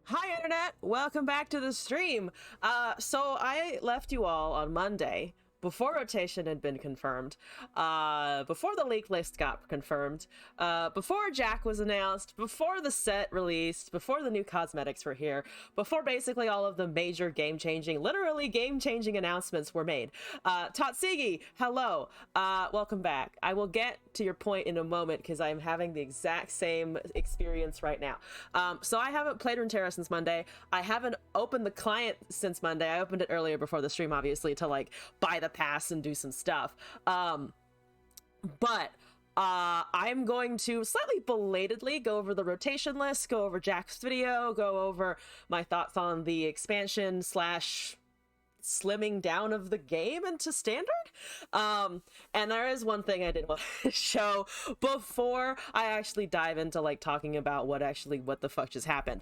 Hi, Internet! Welcome back to the stream. So I left you all on Monday before rotation had been confirmed, before the leak list got confirmed, before Jack was announced, before the set released, before the new cosmetics were here, before basically all of the major game-changing, literally game-changing announcements were made. Tatsigi, hello. Welcome back. I will get to your point in a moment because I'm having the exact same experience right now. So I haven't played Runeterra since Monday. I haven't opened the client since Monday. I opened it earlier before the stream, obviously, to like buy the pass and do some stuff. But I'm going to slightly belatedly go over the rotation list, go over Jack's video, go over my thoughts on the expansion slash slimming down of the game into standard. And there is one thing I did want to show before I actually dive into like talking about what the fuck just happened.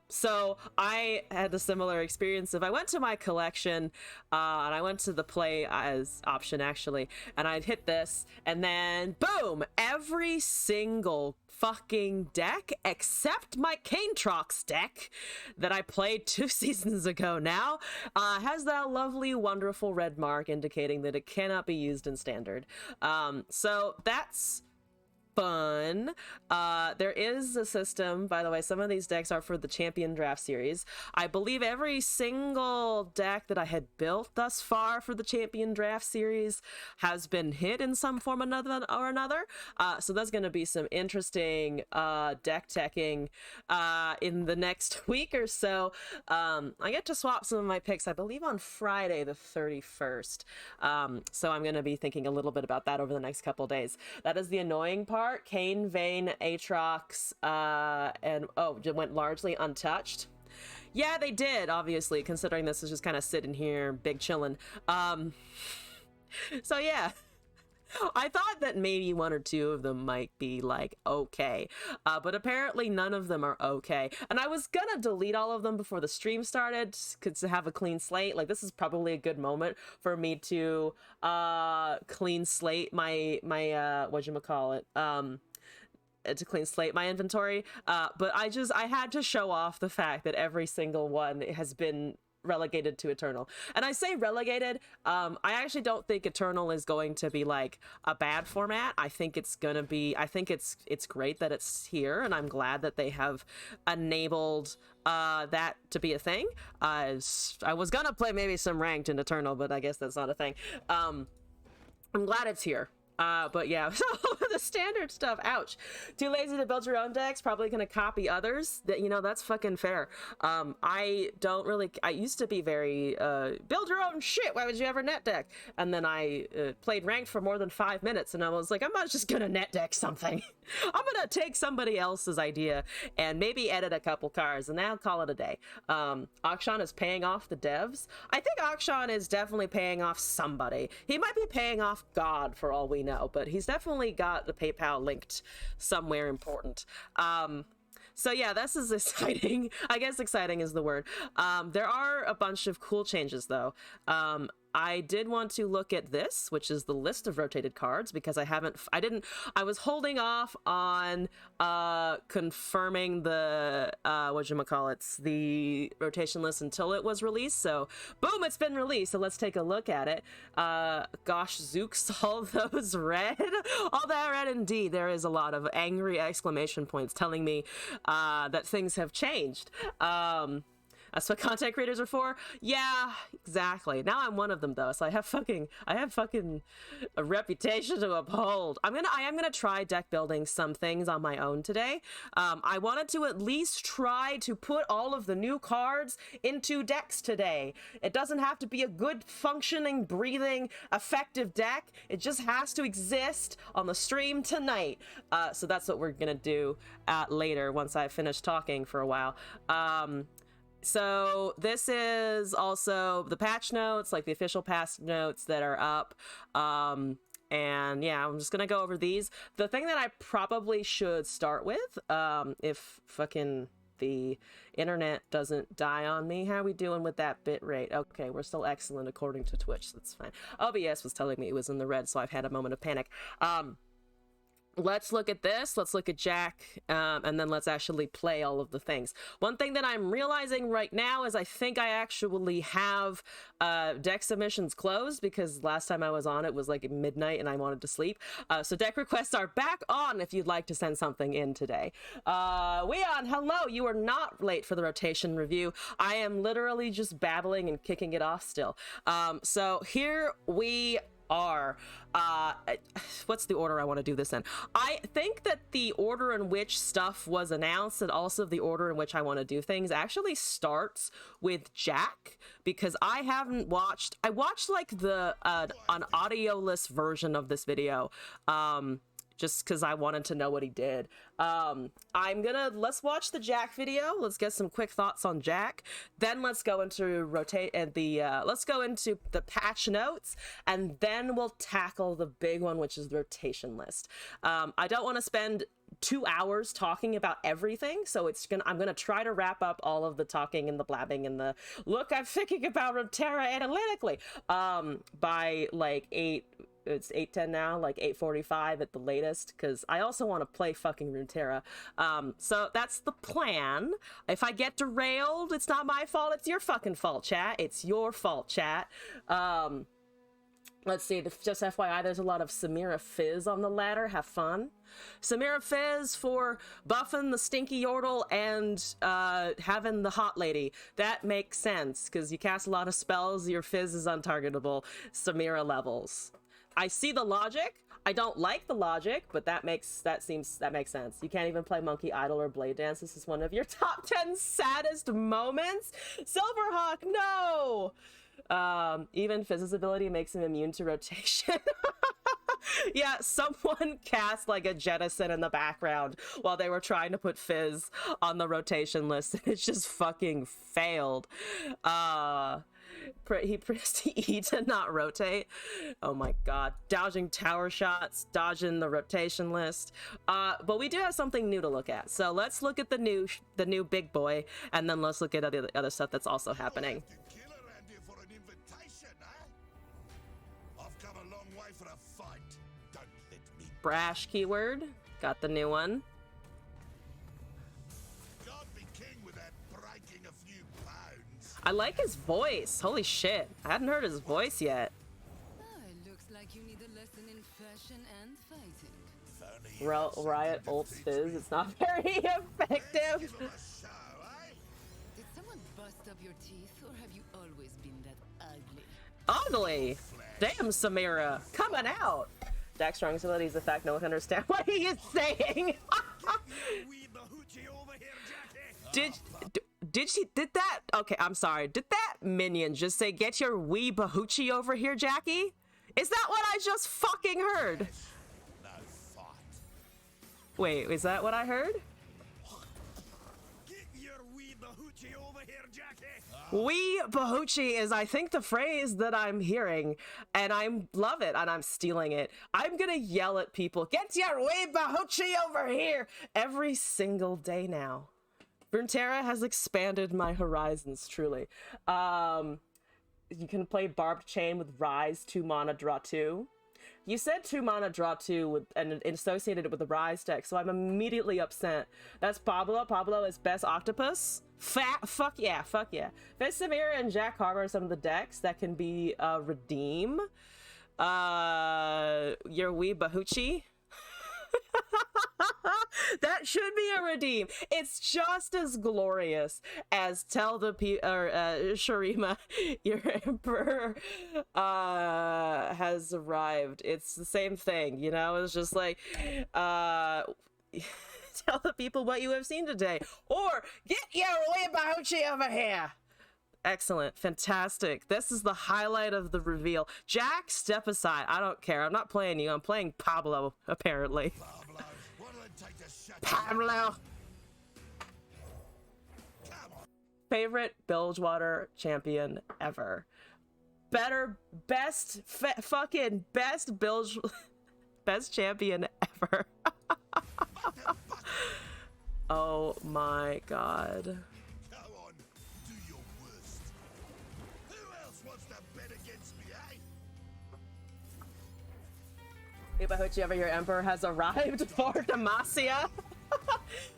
So I had a similar experience of I went to my collection and I went to the play as option actually, and I'd hit this and then boom, every single fucking deck except my Canetrox deck that I played 2 seasons ago now has that lovely wonderful red mark indicating that it cannot be used in standard. So that's fun. There is a system, by the way, some of these decks are for the champion draft series. I believe every single deck that I had built thus far for the champion draft series has been hit in some form or another. So that's going to be some interesting deck teching in the next week or so. I get to swap some of my picks, I believe, on Friday the 31st. So I'm going to be thinking a little bit about that over the next couple days. That is the annoying part. Kayn, Vayne, Aatrox, and went largely untouched. Yeah, they did, obviously, considering this is just kind of sitting here, big chillin'. So yeah. I thought that maybe 1 or 2 of them might be like okay, but apparently none of them are okay. And I was gonna delete all of them before the stream started to have a clean slate. Like, this is probably a good moment for me to clean slate my whatchamacallit, to clean slate my inventory. But I had to show off the fact that every single one has been relegated to Eternal. And I say relegated, I actually don't think Eternal is going to be like a bad format. I think it's great that it's here, and I'm glad that they have enabled that to be a thing. I was gonna play maybe some ranked in Eternal, but I guess that's not a thing. I'm glad it's here. But yeah, the standard stuff, ouch. Too lazy to build your own decks, probably gonna copy others. That's fucking fair. I used to be very, build your own shit, why would you ever net deck? And then I played ranked for more than 5 minutes, and I was like, I'm not just gonna net deck something. I'm gonna take somebody else's idea and maybe edit a couple cards, and then I'll call it a day. Akshan is paying off the devs. I think Akshan is definitely paying off somebody. He might be paying off God for all we know, but he's definitely got the PayPal linked somewhere important. So yeah, this is exciting. I guess exciting is the word. There are a bunch of cool changes though. I did want to look at this, which is the list of rotated cards, because I was holding off on confirming the the rotation list until it was released. So boom, it's been released. So let's take a look at it. Gosh, Zooks, all those red, all that red indeed. There is a lot of angry exclamation points telling me that things have changed. That's what content creators are for. Yeah, exactly. Now I'm one of them though, so I have fucking a reputation to uphold. I am gonna try deck building some things on my own today. I wanted to at least try to put all of the new cards into decks today. It doesn't have to be a good functioning, breathing, effective deck. It just has to exist on the stream tonight. So that's what we're gonna do later once I finish talking for a while. So this is also the patch notes, like the official patch notes that are up. And yeah, I'm just gonna go over these. The thing that I probably should start with, if fucking the internet doesn't die on me. How are we doing with that bit rate? Okay, we're still excellent according to Twitch. That's fine. OBS was telling me it was in the red, so I've had a moment of panic. let's look at this, let's look at Jack, and then let's actually play all of the things. One thing that I'm realizing right now is I think I actually have deck submissions closed, because last time I was on it was like midnight and I wanted to sleep. So deck requests are back on if you'd like to send something in today. Weon, hello, you are not late for the rotation review. I am literally just babbling and kicking it off still. So here we are. What's the order I want to do this in? I think that the order in which stuff was announced and also the order in which I want to do things actually starts with Jack, because I haven't watched, I watched like the an audio-less version of this video, just because I wanted to know what he did. Let's watch the Jack video. Let's get some quick thoughts on Jack. Then let's go into let's go into the patch notes, and then we'll tackle the big one, which is the rotation list. I don't want to spend 2 hours talking about everything, so I'm gonna try to wrap up all of the talking and the blabbing and the look I'm thinking about Runeterra analytically by like it's 8:10 now, like 8:45 at the latest, because I also want to play fucking Runeterra. So that's the plan. If I get derailed, it's not my fault, it's your fucking fault, chat. It's your fault, chat. Let's see, just FYI, there's a lot of Samira Fizz on the ladder. Have fun. Samira Fizz for buffing the Stinky Yordle and having the Hot Lady. That makes sense, because you cast a lot of spells, your Fizz is untargetable. Samira levels. I see the logic. I don't like the logic, but that makes sense. You can't even play Monkey Idol or Blade Dance. This is one of your top 10 saddest moments. Silverhawk, no! Even Fizz's ability makes him immune to rotation. Yeah, someone cast like a jettison in the background while they were trying to put Fizz on the rotation list, and it just fucking failed. He pressed E to not rotate. Oh my god. Dodging tower shots, dodging the rotation list. But we do have something new to look at. So let's look at the new big boy, and then let's look at the other stuff that's also happening. Brash keyword. Got the new one. I like his voice. Holy shit. I hadn't heard his voice yet. It looks like you need a lesson in fashion and fighting. Riot ults Fizz. It's not very effective. Did someone bust up your teeth, or have you always been that ugly? Ugly. Damn, Samira. Coming out. Jack's strongest ability is the fact no one can understand what he is saying. Did that? Okay, I'm sorry. Did that minion just say, "Get your wee bahoochie over here, Jackie"? Is that what I just fucking heard? Wait, is that what I heard? Get your wee bahoochie over here, Jackie. Wee bahoochie is, I think, the phrase that I'm hearing, and I love it, and I'm stealing it. I'm gonna yell at people, "Get your wee bahoochie over here," every single day now. Runeterra has expanded my horizons, truly. You can play Barbed Chain with Rise, 2 mana, draw 2. You said 2 mana, draw 2, and associated it with the Rise deck, so I'm immediately upset. That's Pablo. Pablo is best Octopus. Fuck yeah. Fizz, Samira, and Jack Harbor are some of the decks that can be redeem. Your wee bahoochie. That should be a redeem. It's just as glorious as tell the Shurima, your emperor has arrived. It's the same thing, you know. It's just like tell the people what you have seen today, or get your wee bahoochie over here. Excellent. Fantastic. This is the highlight of the reveal. Jack, step aside. I don't care. I'm not playing you. I'm playing Pablo, apparently. Pablo. Favorite Bilgewater champion ever. Best champion ever. Oh my god. Ibahuchi, your emperor has arrived for Demacia.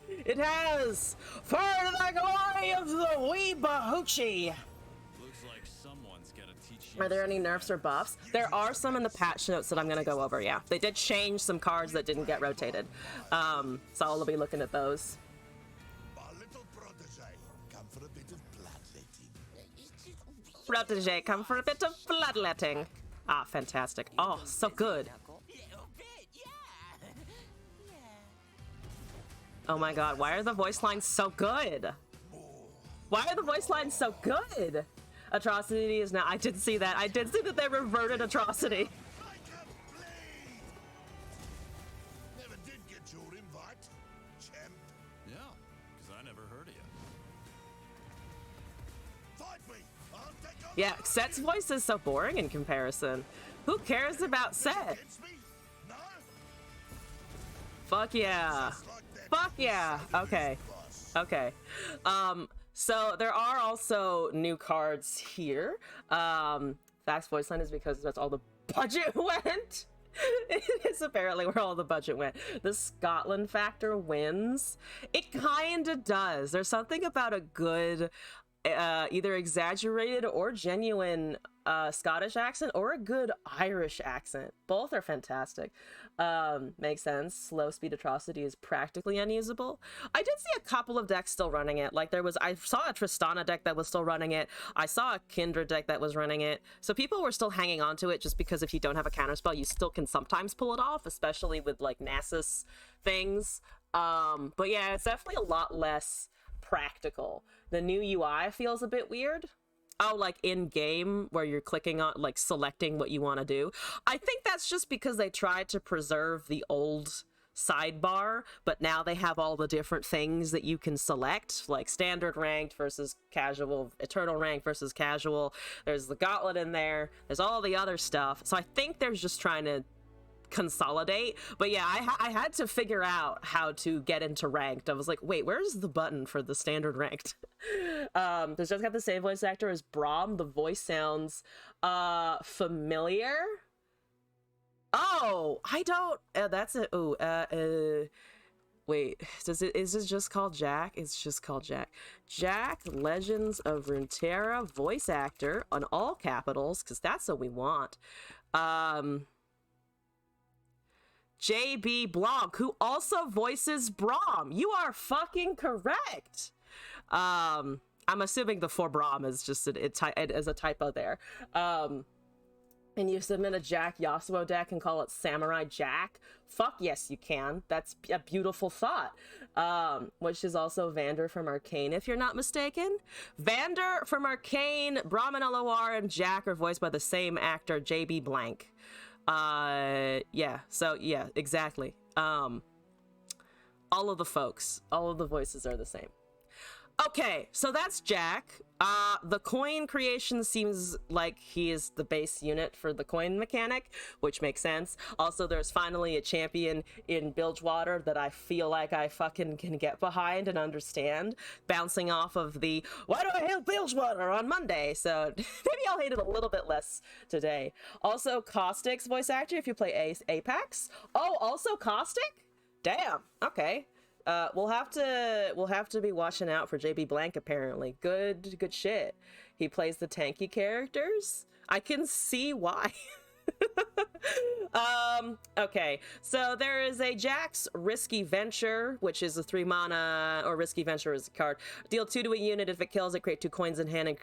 It has! For the glory of the Weebahuchi! Looks like someone's gotta teach you. Are there any nerfs or buffs? There are some in the patch notes that I'm gonna go over, yeah. They did change some cards that didn't get rotated. So I'll be looking at those. My little protege, come for a bit of bloodletting. Protege, come for a bit of bloodletting. Ah, fantastic. Oh, so good. Oh my god, why are the voice lines so good? Why are the voice lines so good? Atrocity is now. I did see that. I did see that they reverted Atrocity. I can bleed! Never did get your invite, champ. Yeah, because I never heard of you. Fight me! I'll take on Yeah, Set's voice is so boring in comparison. Who cares about Set? against me. No? Fuck yeah. Fuck yeah. Okay. Okay. So there are also new cards here. Fax voice line is because that's all the budget went. It's apparently where all the budget went. The Scotland factor wins. It kinda does. There's something about a good, either exaggerated or genuine Scottish accent or a good Irish accent. Both are fantastic. Makes sense. Slow speed atrocity is practically unusable. I did see a couple of decks still running it. Like I saw a Tristana deck that was still running it. I saw a Kindred deck that was running it. So people were still hanging on to it just because if you don't have a counterspell, you still can sometimes pull it off, especially with like Nasus things. But yeah, it's definitely a lot less practical. The new UI feels a bit weird. Oh, like in game where you're clicking on, like selecting what you want to do. I think that's just because they tried to preserve the old sidebar, but now they have all the different things that you can select, like standard ranked versus casual, eternal rank versus casual. There's the gauntlet in there. There's all the other stuff. So I think they're just trying to consolidate. But yeah, I had to figure out how to get into ranked. I was like, wait, where's the button for the standard ranked? There's just got the same voice actor as Braum. The voice sounds familiar. Oh, I don't that's a wait, is this just called Jack? It's just called Jack. Jack, Legends of Runeterra, voice actor on all capitals, because that's what we want. JB Blanc, who also voices Braum. You are fucking correct. I'm assuming the for Braum is just it is a typo there. And you submit a Jack Yasuo deck and call it Samurai Jack. Fuck yes, you can. That's a beautiful thought. Which is also Vander from Arcane, if you're not mistaken. Vander from Arcane, Braum and LOR, and Jack are voiced by the same actor, JB Blanc. Yeah, so yeah, exactly. All of the folks, all of the voices are the same. Okay, so that's Jack. The coin creation seems like he is the base unit for the coin mechanic, which makes sense. Also, there's finally a champion in Bilgewater that I feel like I fucking can get behind and understand, bouncing off of the why do I hate Bilgewater on Monday? So maybe I'll hate it a little bit less today. Also, Caustic's voice actor if you play Apex. Oh, also Caustic? Damn. Okay. We'll have to be watching out for JB Blanc apparently. Good shit. He plays the tanky characters. I can see why. Okay, so there is a Jack's Risky Venture, which is a 3 mana, or Risky Venture is a card. Deal 2 to a unit. If it kills it, create 2 coins in hand and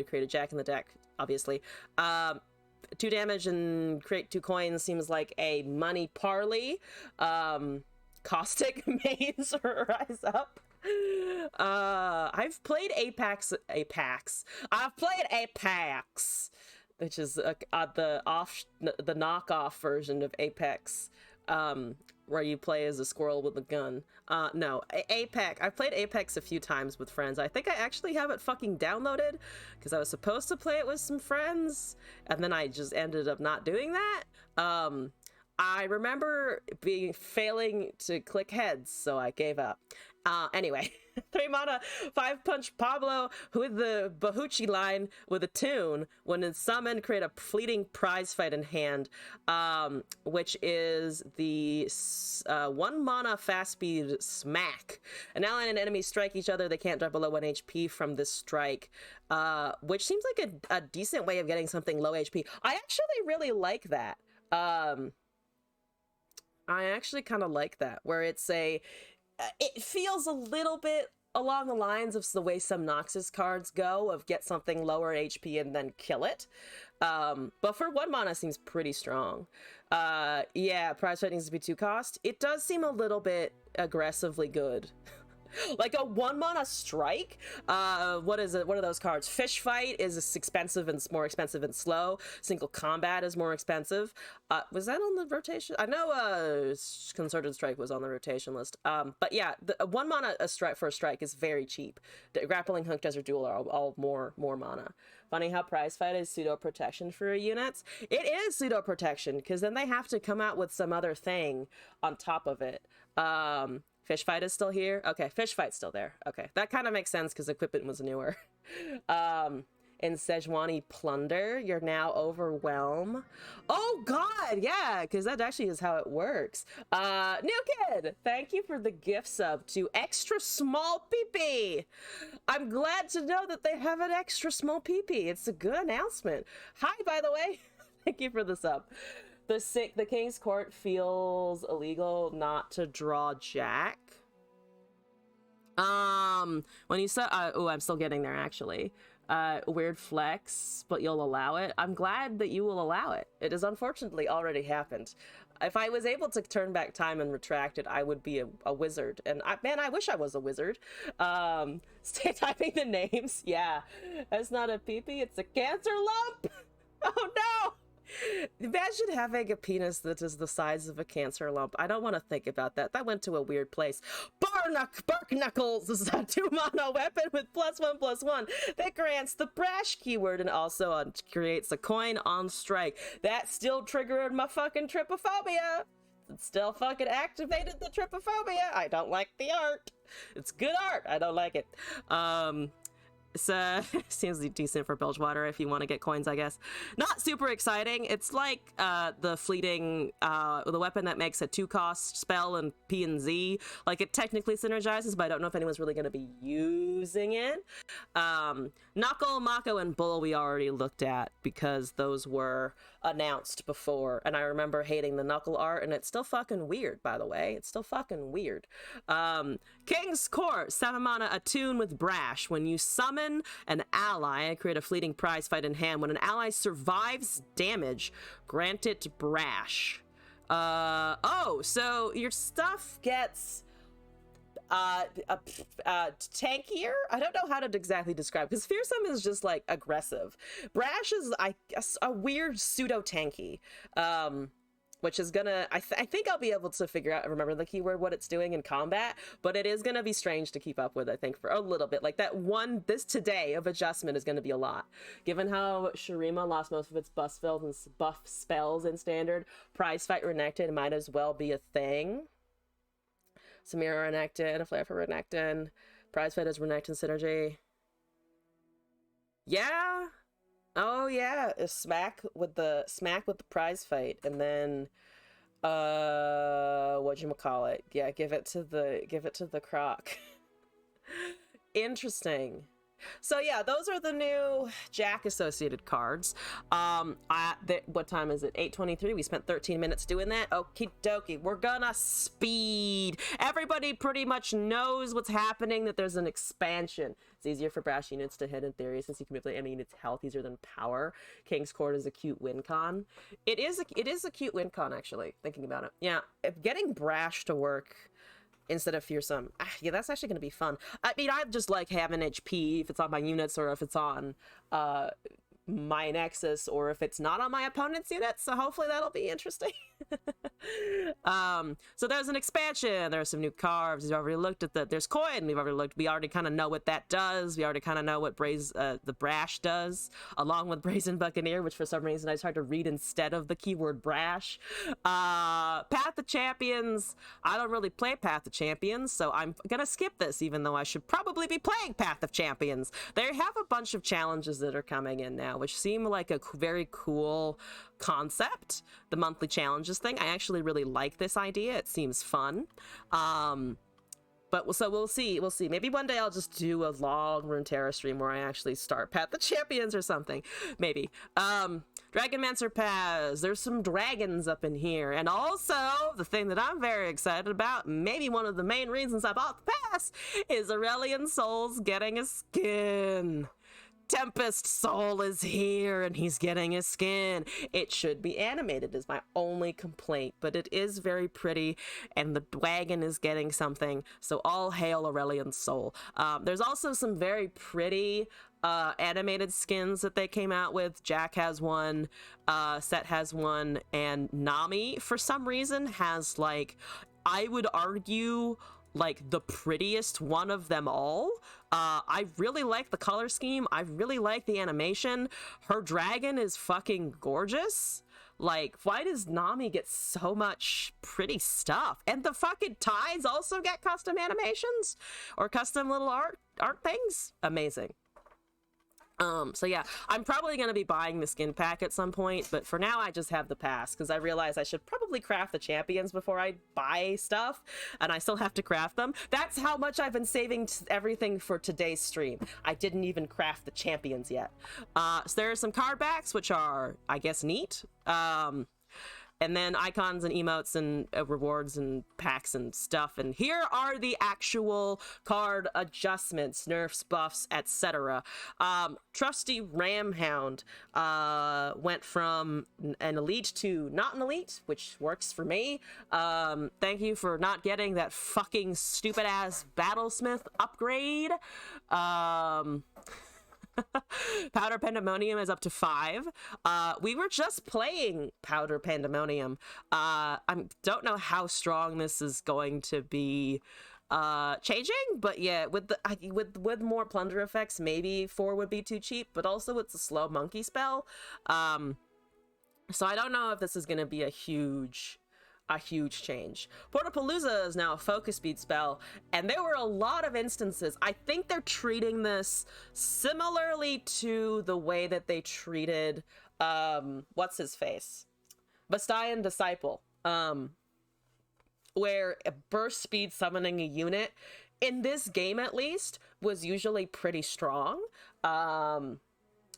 create a Jack in the deck, obviously. 2 damage and create 2 coins seems like a money parley. Caustic mains rise up. I've played Apex. I've played Apex, which is the knockoff version of Apex, where you play as a squirrel with a gun. No, Apex. I've played Apex a few times with friends. I think I actually have it fucking downloaded because I was supposed to play it with some friends, and then I just ended up not doing that. I remember failing to click heads, so I gave up. Anyway, 3 mana, 5 punch Pablo with the Bahuchi line with a tune. When it's summoned, create a fleeting prize fight in hand, which is the 1 mana fast speed smack. An ally and an enemy strike each other. They can't drop below 1 HP from this strike, which seems like a decent way of getting something low HP. I actually really like that. I actually kind of like that, where it's it feels a little bit along the lines of the way some Noxus cards go, of get something lower HP and then kill it. But for 1 mana seems pretty strong. Yeah, prize fight needs to be 2 cost. It does seem a little bit aggressively good. Like a 1 mana strike. What is it? What are those cards? Fish Fight is expensive and more expensive and slow. Single Combat is more expensive. Was that on the rotation? I know Concerted Strike was on the rotation list. But yeah, the 1 mana strike for a strike is very cheap. The Grappling Hook, Desert Duel are all more mana. Funny how Prize Fight is pseudo protection for units. It is pseudo protection because then they have to come out with some other thing on top of it. Fish Fight is still here. Okay, Fish Fight's still there. Okay, that kind of makes sense because equipment was newer. In Sejuani Plunder, you're now Overwhelm. Oh God, yeah, because that actually is how it works. New Kid, thank you for the gift sub to Extra Small PP. I'm glad to know that they have an Extra Small PP. It's a good announcement. Hi, by the way. Thank you for the sub. The King's Court feels illegal not to draw Jack. When you said, oh, I'm still getting there actually. Weird flex, but you'll allow it. I'm glad that you will allow it. It has unfortunately already happened. If I was able to turn back time and retract it, I would be a wizard. And man, I wish I was a wizard. Stay typing the names. Yeah, that's not a peepee, it's a cancer lump. Oh no. Imagine having a penis that is the size of a cancer lump. I don't want to think about that. That went to a weird place. Bark Knuckles is a 2 mana weapon with +1/+1 that grants the brash keyword and also creates a coin on strike. That still triggered my fucking trypophobia. It still fucking activated the trypophobia. I don't like the art. It's good art. I don't like it. So seems decent for Bilgewater if you want to get coins, I guess. Not super exciting. It's like the fleeting, the weapon that makes a 2-cost spell in P and Z. Like it technically synergizes, but I don't know if anyone's really going to be using it. Knuckle, Mako, and Bull we already looked at because those were announced before, and I remember hating the Knuckle art, and it's still fucking weird, by the way. It's still fucking weird. King's Court, 7 mana, attune with Brash. When you summon an ally, create a fleeting prize fight in hand. When an ally survives damage, grant it Brash. Oh, so your stuff gets tankier. I don't know how to exactly describe, because Fearsome is just like aggressive. Brash is, I guess, a weird pseudo tanky, which is gonna, I think I'll be able to figure out, remember the keyword, what it's doing in combat, but it is gonna be strange to keep up with, I think, for a little bit. Like that one, this today of adjustment is gonna be a lot. Given how Shurima lost most of its buff spells in standard, Prize Fight Renekton might as well be a thing. Samira Renekton, a Flare for Renekton, Prize Fight is Renekton synergy. Yeah. Oh yeah, a smack with the prize fight, and then whatchamacallit? Yeah, give it to the Croc. Interesting. So yeah, those are the new Jack associated cards. What time is it? 8:23. We spent 13 minutes doing that. Okie dokie. We're gonna speed. Everybody pretty much knows what's happening, that there's an expansion. It's easier for brash units to hit in theory, since you can manipulate enemy units' health easier than power. King's Court is a cute win con. It is a cute win con, actually, thinking about it. Yeah, if getting brash to work instead of Fearsome, yeah, that's actually going to be fun. I mean, I just like having HP if it's on my units, or if it's on my Nexus, or if it's not on my opponent's units, so hopefully that'll be interesting. So there's an expansion. There's some new carves. We've already looked at that. There's coin. We already kind of know what that does. We already kind of know what the brash does, along with Brazen Buccaneer, which for some reason I tried to read instead of the keyword brash. Path of Champions. I don't really play Path of Champions, so I'm gonna skip this, even though I should probably be playing Path of Champions. They have a bunch of challenges that are coming in now, which seem like a very cool concept. The monthly challenges thing, I actually really like this idea. It seems fun. But so we'll see. Maybe one day I'll just do a long Runeterra stream where I actually start Path the Champions or something. Maybe. Dragonmancer Pass. There's some dragons up in here. And also, the thing that I'm very excited about, maybe one of the main reasons I bought the pass, is Aurelion Sol's getting a skin. Tempest Soul is here and he's getting a skin. It should be animated is my only complaint, but it is very pretty and the wagon is getting something, so all hail Aurelion Soul. There's also some very pretty animated skins that they came out with. Jack has one, Set has one, and Nami for some reason has, like, I would argue, like, the prettiest one of them all. I really like the color scheme. I really like the animation. Her dragon is fucking gorgeous. Like, why does Nami get so much pretty stuff? And the fucking ties also get custom animations or custom little art things. Amazing. So yeah, I'm probably going to be buying the skin pack at some point, but for now I just have the pass because I realize I should probably craft the champions before I buy stuff, and I still have to craft them. That's how much I've been saving everything for today's stream. I didn't even craft the champions yet. So there are some card backs, which are, I guess, neat. And then icons and emotes and rewards and packs and stuff. And here are the actual card adjustments, nerfs, buffs, etc. Trusty Ramhound went from an elite to not an elite, which works for me. Thank you for not getting that fucking stupid ass Battlesmith upgrade. Powder Pandemonium is up to 5. We were just playing Powder Pandemonium. I don't know how strong this is going to be changing, but yeah, with more plunder effects, maybe 4 would be too cheap, but also it's a slow monkey spell. So I don't know if this is going to be a huge change. Portapalooza is now a focus speed spell, and there were a lot of instances. I think they're treating this similarly to the way that they treated what's his face, Bastian Disciple, where a burst speed summoning a unit in this game at least was usually pretty strong.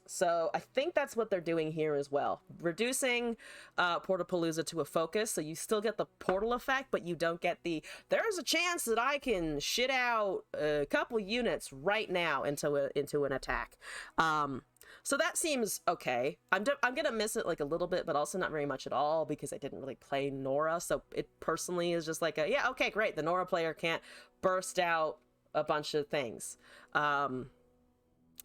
So I think that's what they're doing here as well. Reducing Portapalooza to a focus, so you still get the portal effect, but you don't get the, there's a chance that I can shit out a couple units right now into an attack. So that seems okay. I'm gonna miss it like a little bit, but also not very much at all because I didn't really play Nora, so it personally is just like yeah, okay, great. The Nora player can't burst out a bunch of things.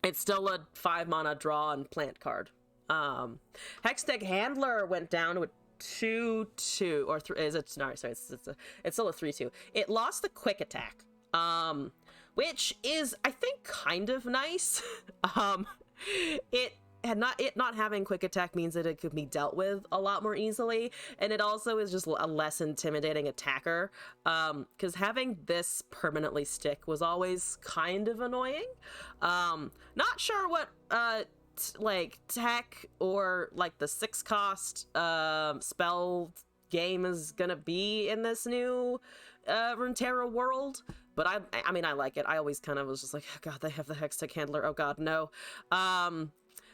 It's still a 5 mana draw and plant card. Hextech Handler went down to a 2/2 or 3. Is it? No, sorry, it's still a 3/2. It lost the quick attack, which is, I think, kind of nice. It not having quick attack means that it could be dealt with a lot more easily, and it also is just a less intimidating attacker, because having this permanently stick was always kind of annoying. Not sure what like tech or like the 6 cost spell game is gonna be in this new Runeterra world, but I mean I like it. I always kind of was just like, oh god, they have the Hextech Handler, oh god, no.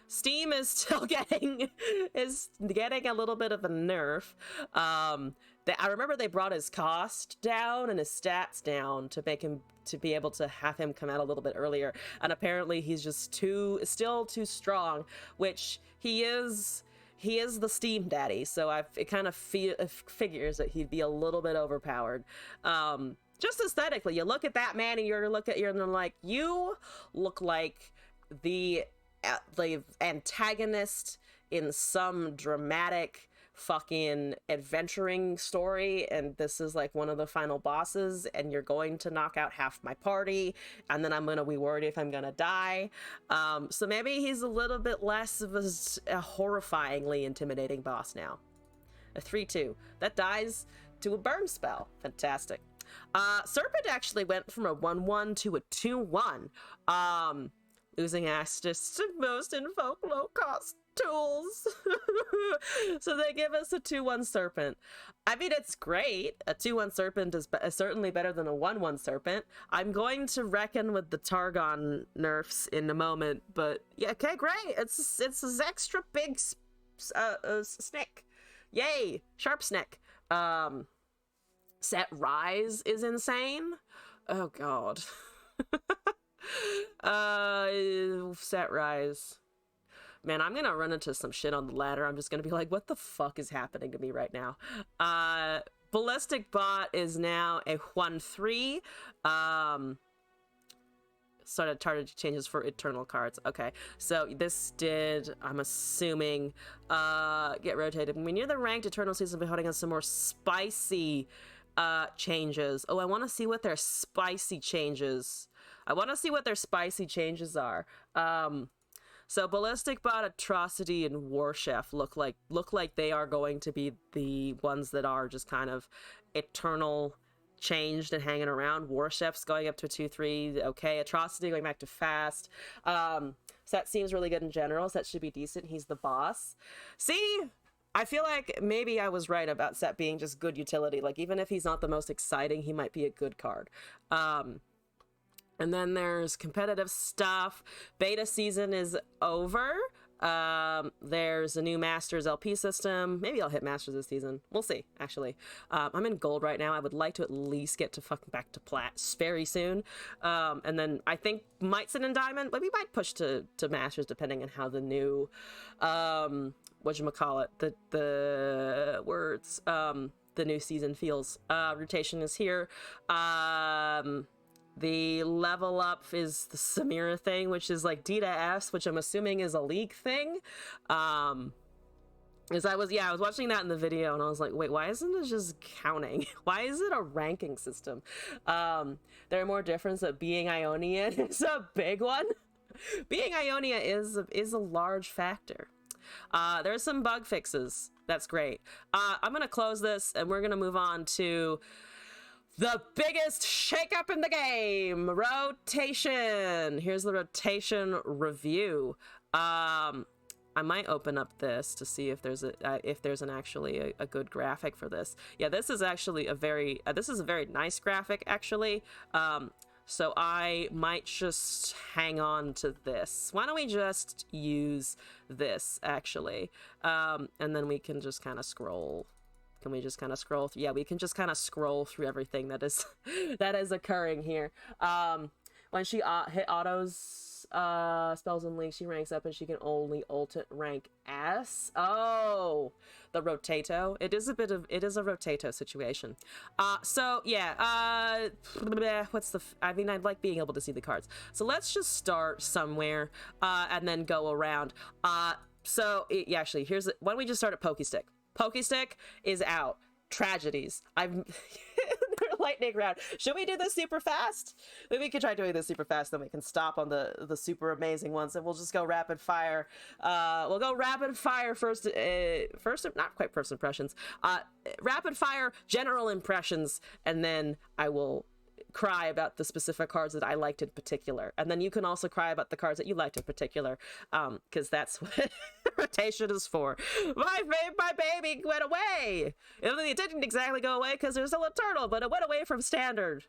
Steam is still getting a little bit of a nerf. I remember they brought his cost down and his stats down to make him, to be able to have him come out a little bit earlier, and apparently he's just still too strong, which he is the Steam daddy, so it kind of figures that he'd be a little bit overpowered. Just aesthetically, you look at that man and you're like, you look like the antagonist in some dramatic fucking adventuring story, and this is like one of the final bosses, and you're going to knock out half my party, and then I'm gonna be worried if I'm gonna die. So maybe he's a little bit less of a horrifyingly intimidating boss now. A 3/2 that dies to a burn spell. Fantastic. Serpent actually went from a 1/1 to a 2/1. Losing access to most invoke low cost tools. So they give us a 2/1 Serpent. I mean, it's great. A 2/1 Serpent is certainly better than a 1/1 Serpent. I'm going to reckon with the Targon nerfs in a moment, but yeah, okay, great. It's this extra big snake. Yay, sharp snake. Set Rise is insane. Oh god. Set Rise. Man, I'm gonna run into some shit on the ladder. I'm just gonna be like, what the fuck is happening to me right now? Ballistic Bot is now a 1/3. Started targeted changes for eternal cards. Okay, so this did, I'm assuming, get rotated. When we near the ranked eternal season, we're holding on some more spicy changes. Oh, I want to see what their spicy changes. I want to see what their spicy changes are. So Ballistic Bot, Atrocity, and War Chef look like they are going to be the ones that are just kind of eternal changed and hanging around. War Chef's going up to 2/3. Okay, Atrocity going back to fast. So that seems really good in general. So that should be decent. He's the boss. See, I feel like maybe I was right about Set being just good utility. Like, even if he's not the most exciting, he might be a good card. And then there's competitive stuff. Beta season is over. There's a new Masters LP system. Maybe I'll hit Masters this season. We'll see, actually. I'm in gold right now. I would like to at least get to fucking back to plat very soon. And then I think might sit in diamond, but we might push to Masters depending on how the new, whatchamacallit, the words, the new season feels. Rotation is here. The level up is the Samira thing, which is like D to S, which I'm assuming is a league thing. As I was watching that in the video, and I was like, wait, why isn't it just counting? Why is it a ranking system? There are more difference that being Ionian is a big one. Being Ionia is a large factor. There's some bug fixes. That's great. I'm gonna close this, and we're gonna move on to the biggest shakeup in the game, rotation. Here's the rotation review. I might open up this to see if there's actually a good graphic for this. Yeah, this is actually a very nice graphic actually. So I might just hang on to this. Why don't we just use this actually, and then we can just kind of scroll. Can we just kind of scroll through? Yeah, we can just kind of scroll through everything that is occurring here. When she hit autos, spells and links, she ranks up and she can only ult at rank S. Oh, the rotato. It is a rotato situation. So yeah, I mean, I'd like being able to see the cards. So let's just start somewhere, and then go around. Actually, why don't we just start at Pokestick? Pokestick is out. Tragedies. Lightning round. Should we do this super fast? Maybe we could try doing this super fast, then we can stop on the super amazing ones, and we'll just go rapid fire. We'll go rapid fire first, not quite first impressions. Rapid fire general impressions, and then I will cry about the specific cards that I liked in particular, and then you can also cry about the cards that you liked in particular, because that's what rotation is for. My baby went away. It didn't exactly go away because there's still a turtle, but it went away from standard.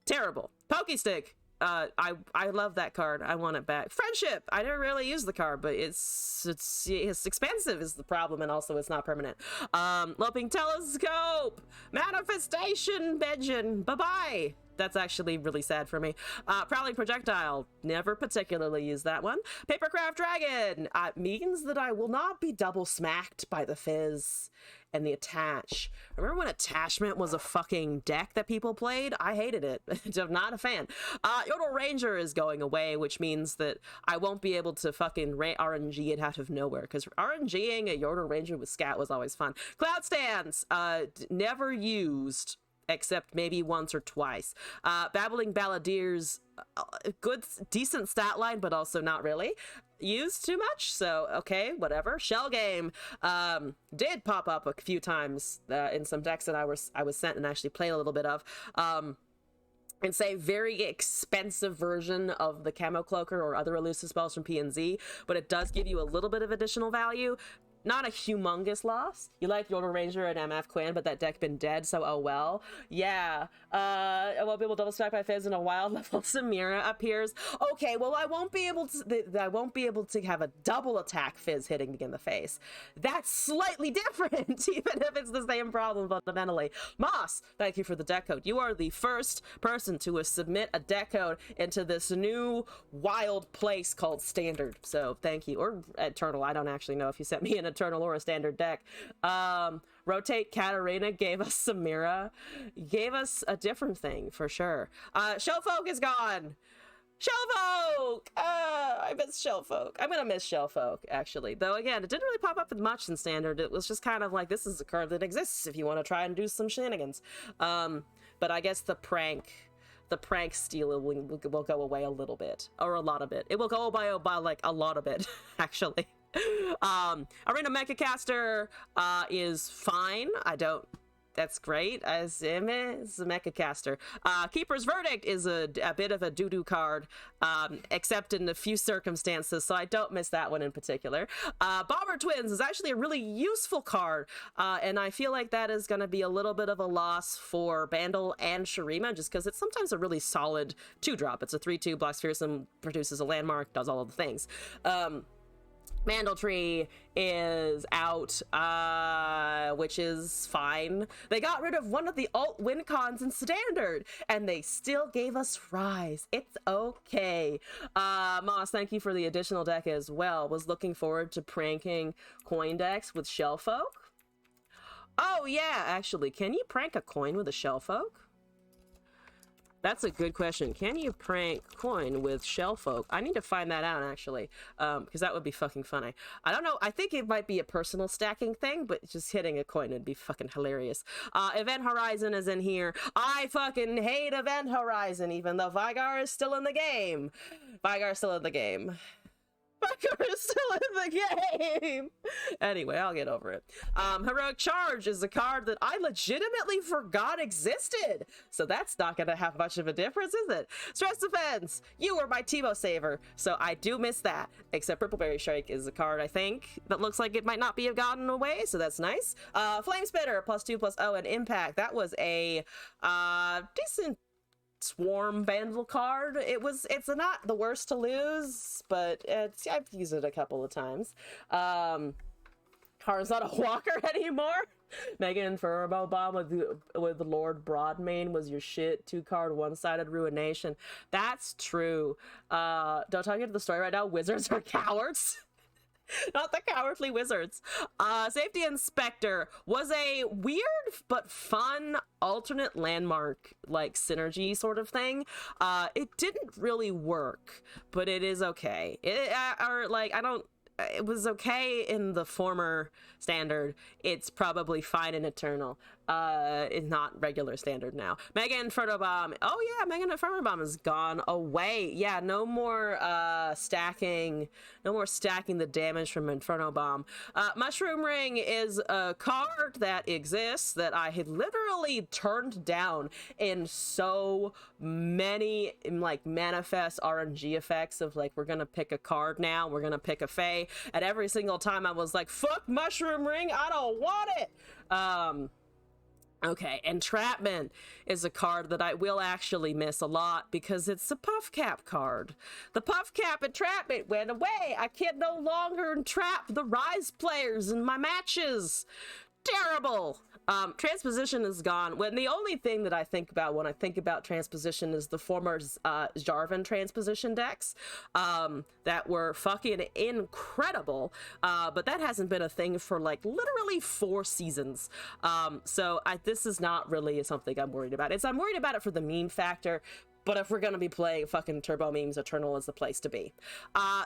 Terrible. Pokestick. I love that card. I want it back. Friendship. I didn't really use the card, but it's expensive is the problem, and also it's not permanent. Loping Telescope. Manifestation Benjamin. Bye-bye. That's actually really sad for me. Prowling Projectile. Never particularly use that one. Papercraft Dragon. Means that I will not be double smacked by the fizz. and the attach. Remember when attachment was a fucking deck that people played? I hated it. I'm not a fan. Yordle Ranger is going away, which means that I won't be able to fucking RNG it out of nowhere, because RNGing a Yordle Ranger with Scat was always fun. Cloud Stands, never used, except maybe once or twice. Babbling Balladeers, good, decent stat line, but also not really used too much, so okay, whatever. Shell Game did pop up a few times in some decks that I was sent and actually played a little bit of. It's a very expensive version of the Camo Cloaker or other elusive spells from PNZ, but it does give you a little bit of additional value. Not a humongous loss. You like Yordle Ranger and MF Quinn, but that deck been dead, so oh well. Yeah. I won't be able to double stack my Fizz in a wild level. Samira appears. Okay, well I won't be able to have a double attack Fizz hitting me in the face. That's slightly different, even if it's the same problem fundamentally. Moss, thank you for the deck code. You are the first person to submit a deck code into this new wild place called Standard. So thank you. Or Eternal. I don't actually know if you sent me an Eternal or a Standard deck. Rotate Katarina gave us Samira, gave us a different thing for sure. Shellfolk is gone. Shellfolk! I miss Shellfolk. I'm gonna miss Shellfolk, actually. Though, again, it didn't really pop up with much in Standard. It was just kind of like, this is a card that exists if you want to try and do some shenanigans. But I guess the prank steal will go away a little bit. Or a lot of it. It will go away by like a lot of it, actually. Arena Mechacaster is fine. That's great. It's a Mechacaster. Keeper's Verdict is a bit of a doo-doo card, except in a few circumstances, so I don't miss that one in particular. Bomber Twins is actually a really useful card, and I feel like that is going to be a little bit of a loss for Bandle and Shurima, just because it's sometimes a really solid 2-drop. It's a 3/2, blocks Fearsome, produces a landmark, does all of the things. Mandletree is out, which is fine. They got rid of one of the alt win cons in Standard, and they still gave us Rise. It's okay. Moss, thank you for the additional deck as well. Was looking forward to pranking coin decks with Shellfolk. Oh yeah, actually, can you prank a coin with a Shellfolk? That's a good question. Can you prank coin with Shellfolk? I need to find that out, actually, because that would be fucking funny. I don't know. I think it might be a personal stacking thing, but just hitting a coin would be fucking hilarious. Event Horizon is in here. I fucking hate Event Horizon, even though Vygar is still in the game. Vygar is still in the game. Vygar is still in the game! Anyway, I'll get over it. Heroic Charge is a card that I legitimately forgot existed, so that's not gonna have much of a difference, is it? Stress Defense! You were my Teemo saver, so I do miss that. Except Rippleberry Shrike is a card, I think, that looks like it might not be gotten away, so that's nice. Flame Spitter, +2/+0, and Impact. That was a decent Swarm Vandal card. It's not the worst to lose, but I've used it a couple of times. Kara's not a walker anymore. Megan Furbo with Lord Broadmane was your shit. 2-card, one-sided Ruination. That's true. Don't talk into the story right now. Wizards are cowards. Not the cowardly wizards. Safety Inspector was a weird but fun alternate landmark, like synergy sort of thing. It didn't really work, but it is okay. It was okay in the former Standard. It's probably fine in Eternal. It's not regular Standard now. Mega Inferno Bomb. Oh yeah, Mega Inferno Bomb has gone away. Yeah, no more stacking the damage from Inferno Bomb. Mushroom Ring is a card that exists that I had literally turned down in so many like manifest RNG effects of like, we're gonna pick a card now, we're gonna pick a Fae, and every single time I was like, fuck Mushroom Ring, I don't want it. Okay, Entrapment is a card that I will actually miss a lot because it's a Puff Cap card. The Puff Cap Entrapment went away. I can no longer entrap the Rise players in my matches. Terrible. Transposition is gone. When the only thing that I think about when I think about transposition is the former Jarvan transposition decks that were fucking incredible, but that hasn't been a thing for like literally 4 seasons. So this is not really something I'm worried about. I'm worried about it for the meme factor. But if we're gonna be playing fucking turbo memes, Eternal is the place to be.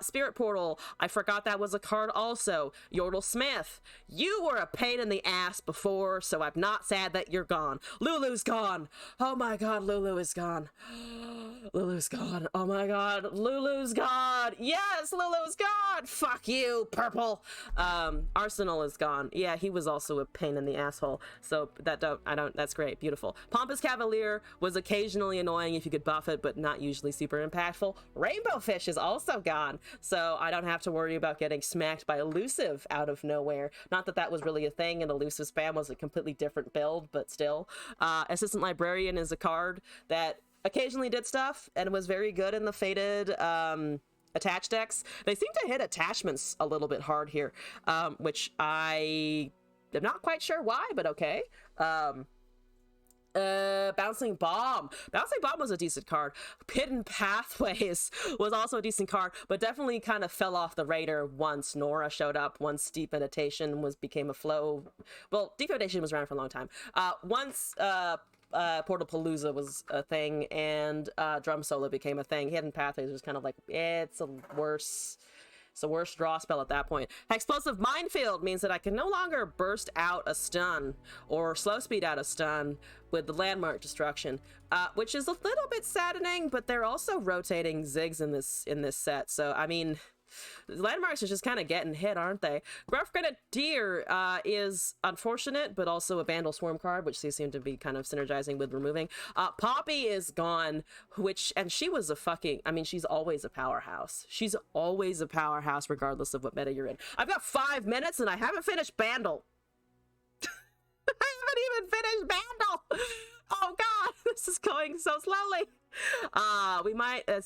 Spirit Portal, I forgot that was a card also. Yordle Smith, you were a pain in the ass before, so I'm not sad that you're gone. Lulu's gone. Oh my god, Lulu is gone. Lulu's gone. Oh my god, Lulu's gone. Yes, Lulu's gone. Fuck you, Purple. Arsenal is gone. Yeah, he was also a pain in the asshole. So that's great. Beautiful. Pompous Cavalier was occasionally annoying if you could buff it, but not usually super impactful. Rainbow Fish is also gone, so I don't have to worry about getting smacked by Elusive out of nowhere. Not that that was really a thing, and Elusive spam was a completely different build, but still. Assistant Librarian is a card that occasionally did stuff and was very good in the Fated attach decks. They seem to hit attachments a little bit hard here, which I am not quite sure why, but okay. Bouncing Bomb was a decent card. Hidden Pathways was also a decent card, but definitely kind of fell off the radar once Nora showed up, once Deep Meditation became a flow. Well, Deep Meditation was around for a long time. Once Portapalooza was a thing, and Drum Solo became a thing. Hidden Pathways was kind of like, it's a worse draw spell at that point. Explosive Minefield means that I can no longer burst out a stun or slow speed out a stun with the landmark destruction, which is a little bit saddening, but they're also rotating Ziggs in this set. So, I mean, landmarks are just kind of getting hit, aren't they? Gruff Grenadier is unfortunate, but also a Vandal Swarm card, which they seem to be kind of synergizing with removing. Poppy is gone, and she was she's always a powerhouse. She's always a powerhouse, regardless of what meta you're in. I've got 5 minutes, and I haven't finished Bandle. I haven't even finished Bandle! Oh god, this is going so slowly.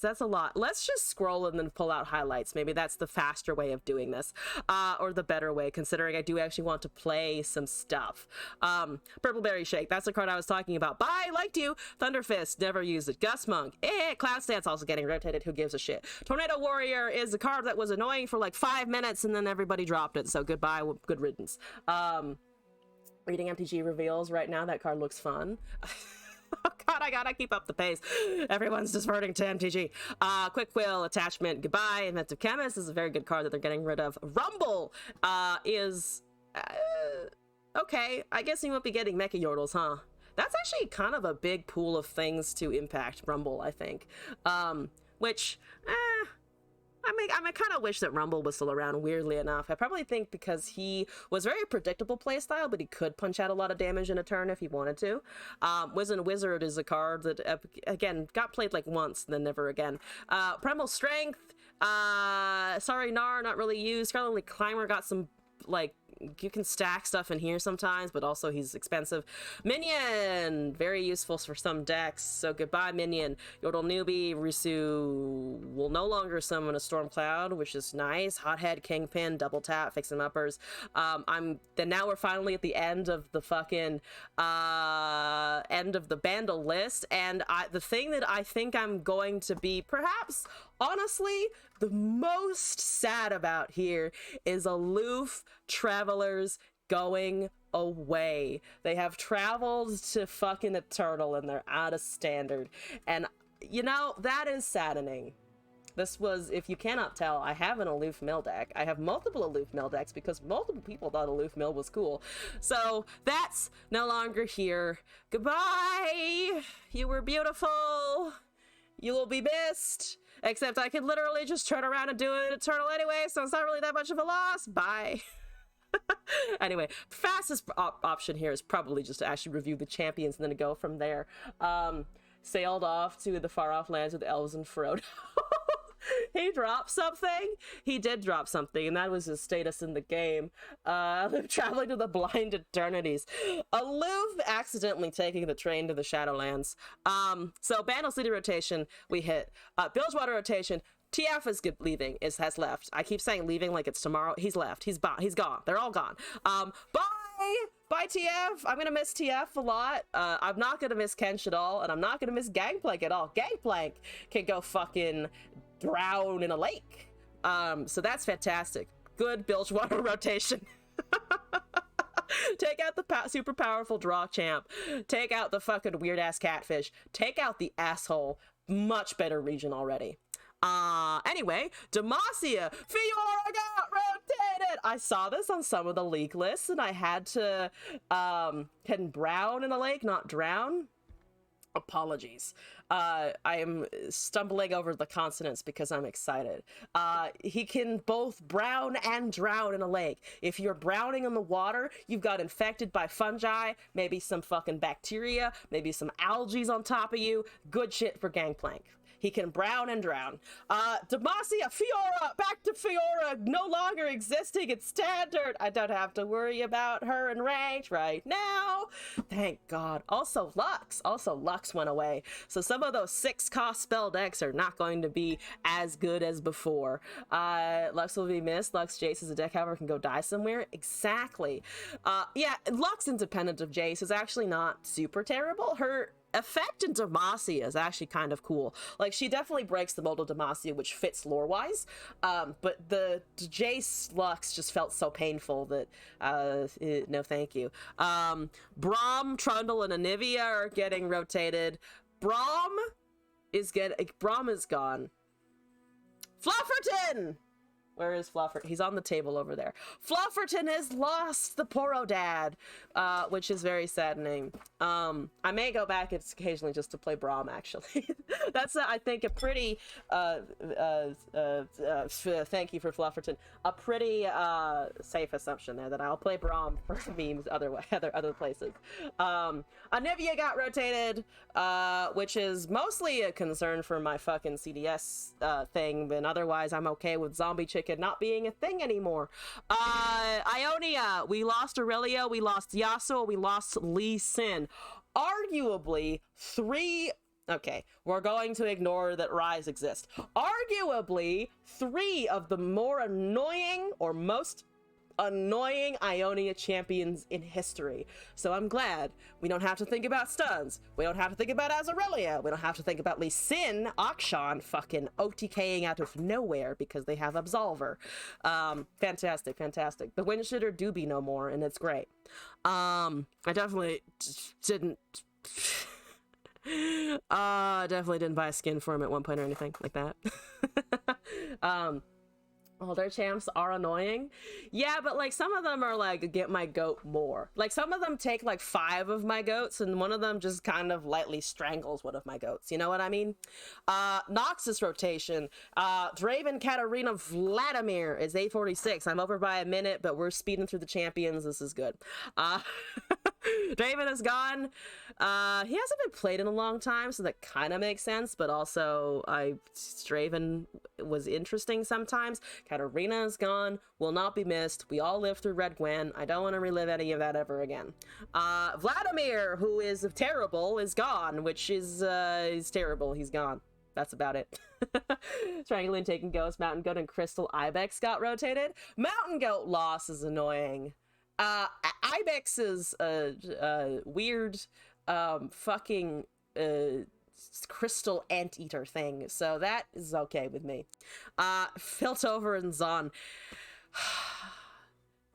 That's a lot. Let's just scroll and then pull out highlights. Maybe that's the faster way of doing this, or the better way, considering I do actually want to play some stuff. Purple Berry Shake, that's the card I was talking about. Bye, liked you. Thunderfist, never used it. Gust Monk, Cloud Stance also getting rotated, who gives a shit. Tornado Warrior is a card that was annoying for like 5 minutes and then everybody dropped it, so goodbye, good riddance. Reading MTG Reveals right now, that card looks fun. Oh god, I gotta keep up the pace. Everyone's diverting to MTG. Quick Will, Attachment, goodbye. Inventive Chemist is a very good card that they're getting rid of. Rumble is... okay, I guess you won't be getting Mecha Yordles, huh? That's actually kind of a big pool of things to impact Rumble, I think. Which, I kind of wish that Rumble was still around, weirdly enough. I probably think because he was very predictable playstyle, but he could punch out a lot of damage in a turn if he wanted to. Wizened Wizard is a card that, again, got played like once, then never again. Primal Strength, sorry, Gnar, not really used. Scarlet Climber got some, like, you can stack stuff in here sometimes, but also he's expensive. Minion, very useful for some decks, so goodbye Minion. Yordle Newbie, Risu will no longer summon a Storm Cloud, which is nice. Hothead, Kingpin, double tap, fix them uppers. Then now we're finally at the end of the fucking end of the Bandle list, and the thing that I think I'm going to be perhaps honestly the most sad about here is Aloof Travelers going away. They have traveled to fucking Eternal and they're out of Standard, and you know, that is saddening. This was, if you cannot tell, I have an Aloof Mill deck. I have multiple Aloof Mill decks because multiple people thought Aloof Mill was cool. So that's no longer here. Goodbye! You were beautiful! You will be missed! Except I could literally just turn around and do it Eternal anyway, so it's not really that much of a loss. Bye. Anyway, fastest option here is probably just to actually review the champions and then go from there. Sailed off to the far off lands with elves and Frodo. He dropped something. He did drop something, and that was his status in the game. Traveling to the blind eternities. Aloof accidentally taking the train to the Shadowlands. So Bandle City rotation, we hit. Bilgewater rotation. TF is leaving, has left. I keep saying leaving like it's tomorrow. He's left. He's gone. They're all gone. Bye! Bye, TF. I'm gonna miss TF a lot. I'm not gonna miss Kench at all, and I'm not gonna miss Gangplank at all. Gangplank can go fucking drown in a lake. So that's fantastic. Good Bilgewater rotation. Take out the super powerful draw champ. Take out the fucking weird ass catfish. Take out the asshole. Much better region already. Anyway, Demacia, Fiora got rotated. I saw this on some of the league lists, and I had to can brown in a lake, not drown. Apologies. I am stumbling over the consonants because I'm excited. He can both brown and drown in a lake. If you're browning in the water, you've got infected by fungi, maybe some fucking bacteria, maybe some algae on top of you. Good shit for Gangplank. He can brown and drown. Demacia, Fiora, back to Fiora, no longer existing in Standard. I don't have to worry about her in ranked right now. Thank God. Also, Lux went away. So some of those 6-cost spell decks are not going to be as good as before. Lux will be missed. Lux Jace is a deck, however, can go die somewhere. Exactly. Yeah, Lux independent of Jace is actually not super terrible. Her effect in Demacia is actually kind of cool. Like, she definitely breaks the mold of Demacia, which fits lore-wise, but the Jace Lux just felt so painful that, no thank you. Braum, Trundle, and Anivia are getting rotated. Braum is gone. Flufferton! Where is Flufferton? He's on the table over there. Flufferton has lost the Poro Dad, which is very saddening. I may go back occasionally just to play Braum, actually. That's, I think, a pretty, thank you for Flufferton, a pretty safe assumption there that I'll play Braum for memes other places. Anivia got rotated, which is mostly a concern for my fucking CDS thing, but otherwise I'm okay with Zombie Chicken not being a thing anymore. Ionia, we lost Aurelia, we lost Yasuo, we lost Lee Sin. Arguably, okay, we're going to ignore that Ryze exists. Arguably, 3 of the more annoying or most annoying Ionia champions in history. So I'm glad we don't have to think about stuns. We don't have to think about Azarelia. We don't have to think about Lee Sin, Akshan fucking OTKing out of nowhere because they have Absolver. Fantastic. The win shitter do be no more, and it's great. I definitely didn't definitely didn't buy a skin for him at one point or anything like that. All their champs are annoying. Yeah, but like some of them are like get my goat more. Like some of them take like 5 of my goats and one of them just kind of lightly strangles one of my goats. You know what I mean? Noxus rotation. Draven, Katarina, Vladimir is 846. I'm over by a minute, but we're speeding through the champions. This is good. Draven is gone. He hasn't been played in a long time, so that kind of makes sense, but also Draven was interesting sometimes. Katarina is gone, will not be missed. We all lived through Red Gwen. I don't want to relive any of that ever again. Vladimir, who is terrible, is gone, which is terrible. He's gone. That's about it. Triangling, taking Ghost, Mountain Goat, and Crystal Ibex got rotated. Mountain Goat loss is annoying. Ibex is a weird fucking crystal anteater thing, so that is okay with me. Piltover and Zon.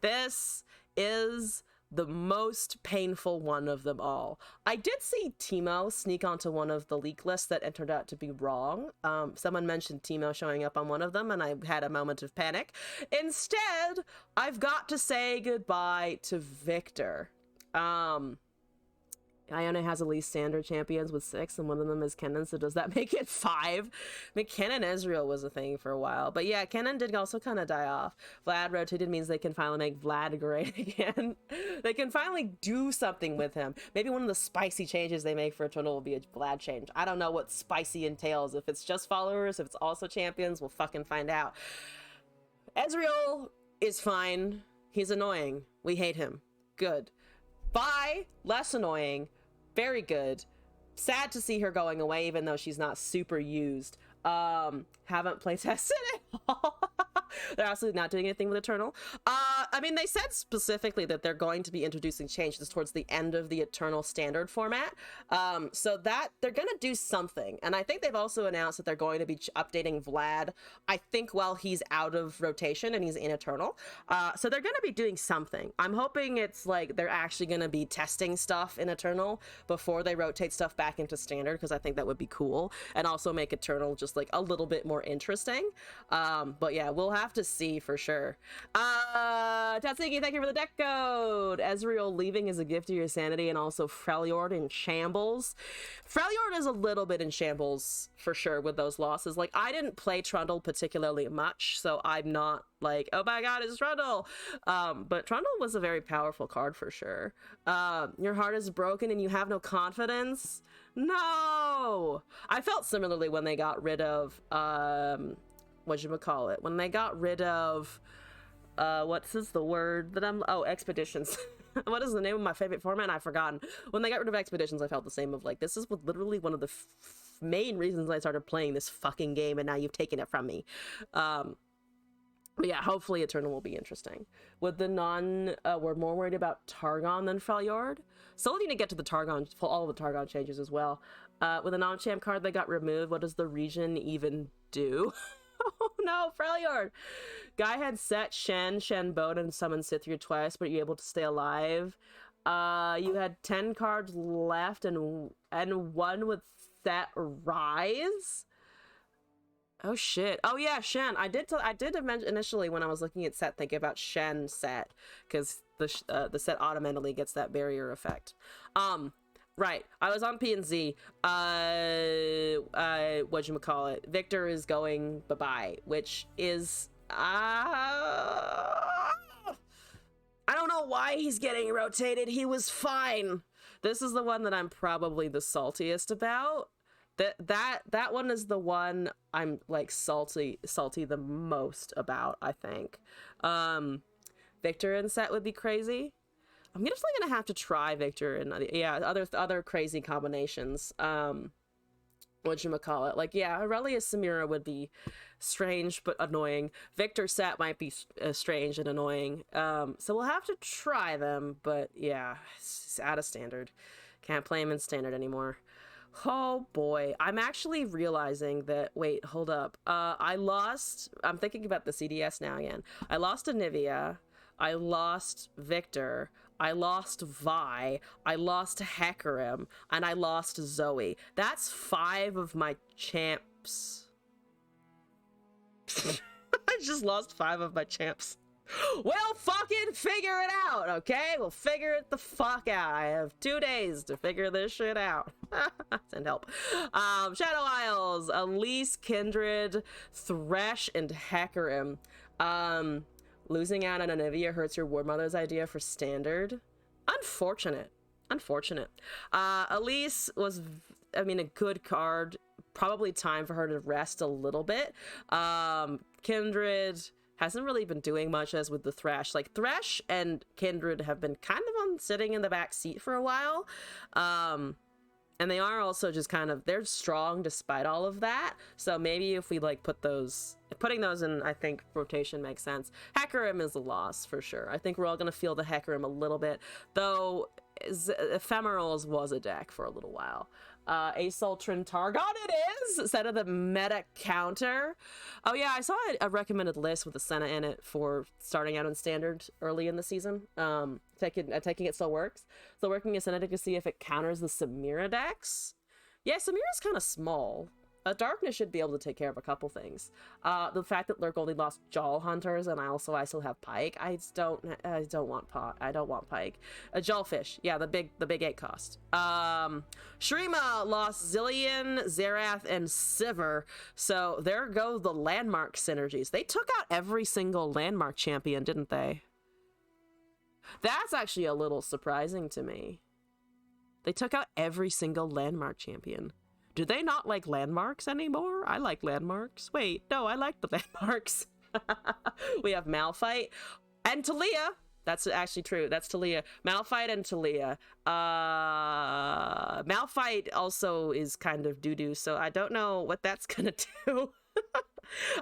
This is the most painful one of them all. I did see Teemo sneak onto one of the leak lists that turned out to be wrong. Someone mentioned Teemo showing up on one of them, and I had a moment of panic. Instead, I've got to say goodbye to Victor. Iona has at least standard champions with 6, and one of them is Kennen, so does that make it 5? I mean, Kennen Ezreal was a thing for a while, but yeah, Kennen did also kind of die off. Vlad rotated means they can finally make Vlad great again. They can finally do something with him. Maybe one of the spicy changes they make for Eternal will be a Vlad change. I don't know what spicy entails. If it's just followers, if it's also champions, we'll fucking find out. Ezreal is fine. He's annoying. We hate him. Good. Vi, less annoying. Very good. Sad to see her going away, even though she's not super used. Haven't play tested at all. They're absolutely not doing anything with Eternal. I mean, they said specifically that they're going to be introducing changes towards the end of the Eternal standard format. So that they're going to do something. And I think they've also announced that they're going to be updating Vlad, I think, while he's out of rotation and he's in Eternal. So they're going to be doing something. I'm hoping it's like they're actually going to be testing stuff in Eternal before they rotate stuff back into standard, because I think that would be cool and also make Eternal just like a little bit more interesting. But yeah, we'll have to see for sure. Tatsuki, thank you for the deck code. Ezreal leaving is a gift to your sanity, and also Freljord in shambles. Freljord is a little bit in shambles for sure with those losses. Like, I didn't play Trundle particularly much, so I'm not like, oh my god, it's Trundle. But Trundle was a very powerful card for sure. Your heart is broken and you have no confidence. No, I felt similarly when they got rid of whatchamacallit, when they got rid of what's the word that I'm expeditions. What is the name of my favorite format? I've forgotten. When they got rid of expeditions, I felt the same of like, this is literally one of the main reasons I started playing this fucking game, and now you've taken it from me. But yeah, hopefully Eternal will be interesting. With the we're more worried about Targon than Freljord. Still need to get to the Targon, all of the Targon changes as well. With a non-champ card that got removed, what does the region even do? Oh no, Freljord! Guy had set Shen Boat, and summoned Sithir twice, but you're able to stay alive. You had 10 cards left, and one with set Rise. Oh shit. Oh yeah, Shen. I did mention initially when I was looking at set, thinking about Shen set, because the set automatically gets that barrier effect. Right. I was on PNZ. Whatchamacallit? Victor is going bye-bye, which is I don't know why he's getting rotated. He was fine. This is the one that I'm probably the saltiest about. That one is the one I'm like salty the most about, I think. Victor in set would be crazy. I'm just like gonna have to try Victor and other crazy combinations. Whatchamacallit? Like, yeah, Aurelius Samira would be strange but annoying. Victor set might be strange and annoying. So we'll have to try them, but yeah, it's out of standard. Can't play him in standard anymore. Oh boy, I'm actually realizing that, wait, hold up. I'm thinking about the CDS now again. I lost Anivia, I lost Victor, I lost Vi, I lost Hecarim, and I lost Zoe. That's 5 of my champs. I just lost 5 of my champs. We'll fucking figure it out, okay? We'll figure it the fuck out. I have 2 days to figure this shit out. Send help. Shadow Isles, Elise, Kindred, Thresh, and Hecarim. Losing out on Anivia hurts your War Mother's idea for standard. Unfortunate. Elise was, a good card. Probably time for her to rest a little bit. Kindred hasn't really been doing much, as with the Thresh. Like, Thresh and Kindred have been kind of sitting in the back seat for a while. And they are also just kind of, they're strong despite all of that. So maybe if we like putting those in, I think rotation makes sense. Hecarim is a loss for sure. I think we're all going to feel the Hecarim a little bit, though Ephemerals was a deck for a little while. Asultran Targon it is, instead of the meta counter. Oh yeah, I saw a recommended list with the Senna in it for starting out in standard early in the season. Taking it still works. Still working a Senna to see if it counters the Samira decks. Yeah, Samira's kind of small. Darkness should be able to take care of a couple things. The fact that Lurk only lost Jawl Hunters, and I still have Pike. I don't want Pike. Jawfish, yeah, the big 8 cost. Shrima lost Zillion, Xerath, and Sivir. So there go the landmark synergies. They took out every single landmark champion, didn't they? That's actually a little surprising to me. They took out every single landmark champion. Do they not like landmarks anymore? I like landmarks. Wait, no, I like the landmarks. We have Malphite and Talia. That's actually true. That's Talia. Malphite and Talia. Malphite also is kind of doo-doo, so I don't know what that's gonna do.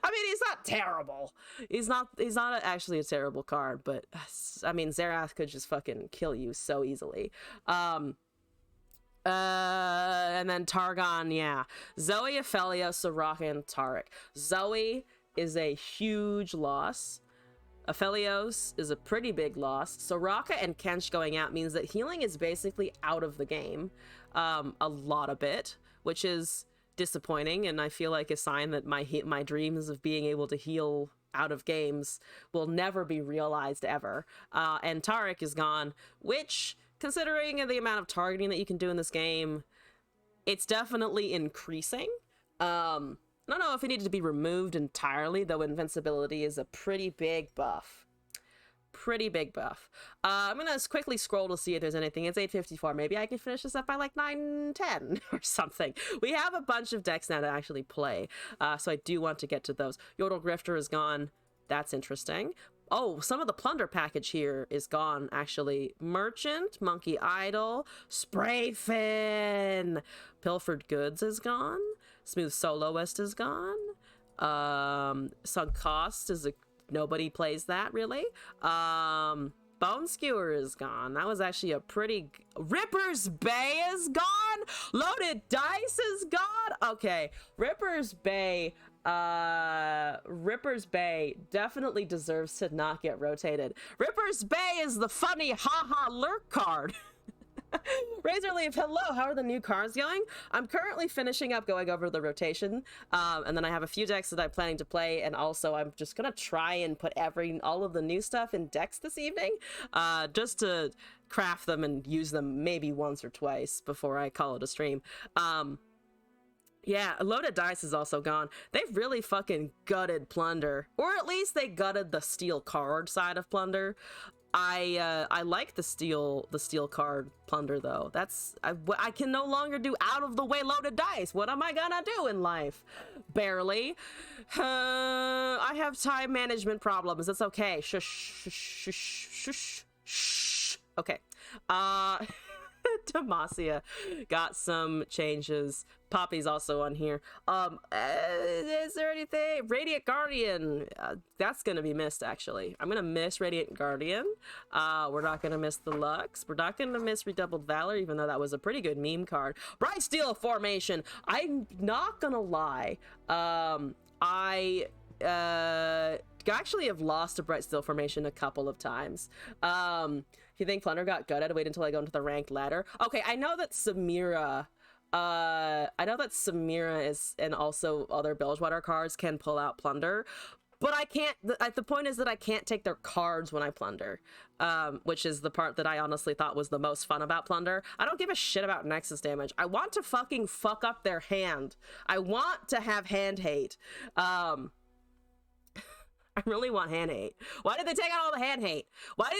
I mean, he's not terrible. He's not actually a terrible card, but I mean, Xerath could just fucking kill you so easily. And then Targon, yeah. Zoe, Ophelia, Soraka, and Taric. Zoe is a huge loss. Aphelios is a pretty big loss. Soraka and Kench going out means that healing is basically out of the game a lot of it, which is disappointing, and I feel like a sign that my dreams of being able to heal out of games will never be realized ever. And Taric is gone, which, considering the amount of targeting that you can do in this game, it's definitely increasing. I don't know if it needed to be removed entirely, though invincibility is a pretty big buff. I'm gonna quickly scroll to see if there's anything. It's 8:54. Maybe I can finish this up by like 9:10 or something. We have a bunch of decks now to actually play, so I do want to get to those. Yordle Grifter is gone. That's interesting. Oh, some of the plunder package here is gone, actually. Merchant, Monkey Idol, Spray Fin, Pilfered Goods is gone. Smooth Soloist is gone. Sunk Cost is a... Nobody plays that, really. Bone Skewer is gone. That was actually a pretty... Ripper's Bay is gone? Loaded Dice is gone? Okay, Ripper's Bay definitely deserves to not get rotated. Ripper's Bay is the funny haha lurk card. Razorleaf, hello, how are the new cards going? I'm currently finishing up going over the rotation, and then I have a few decks that I'm planning to play, and also I'm just gonna try and put all of the new stuff in decks this evening, just to craft them and use them maybe once or twice before I call it a stream. Yeah, Loaded Dice is also gone. They've really fucking gutted Plunder, or at least they gutted the steel card side of Plunder. I like the steel card Plunder, though. I can no longer do out of the way Loaded Dice. What am I gonna do in life? Barely. I have time management problems. It's okay. Shush, shush, shush, shush, shh. Okay. Demacia got some changes. Poppy's also on here. Is there anything? Radiant Guardian. That's gonna be missed, actually. I'm gonna miss Radiant Guardian. We're not gonna miss the Lux. We're not gonna miss Redoubled Valor, even though that was a pretty good meme card. Bright Steel Formation. I'm not gonna lie. I actually have lost a Bright Steel Formation a couple of times. If you think Plunder got gutted, wait until I go into the ranked ladder. Okay, I know that Samira is, and also other Bilgewater cards can pull out Plunder, but I can't. The point is that I can't take their cards when I Plunder, which is the part that I honestly thought was the most fun about Plunder. I don't give a shit about Nexus damage. I want to fucking fuck up their hand. I want to have hand hate. I really want hand hate. Why did they take out all the hand hate? I'm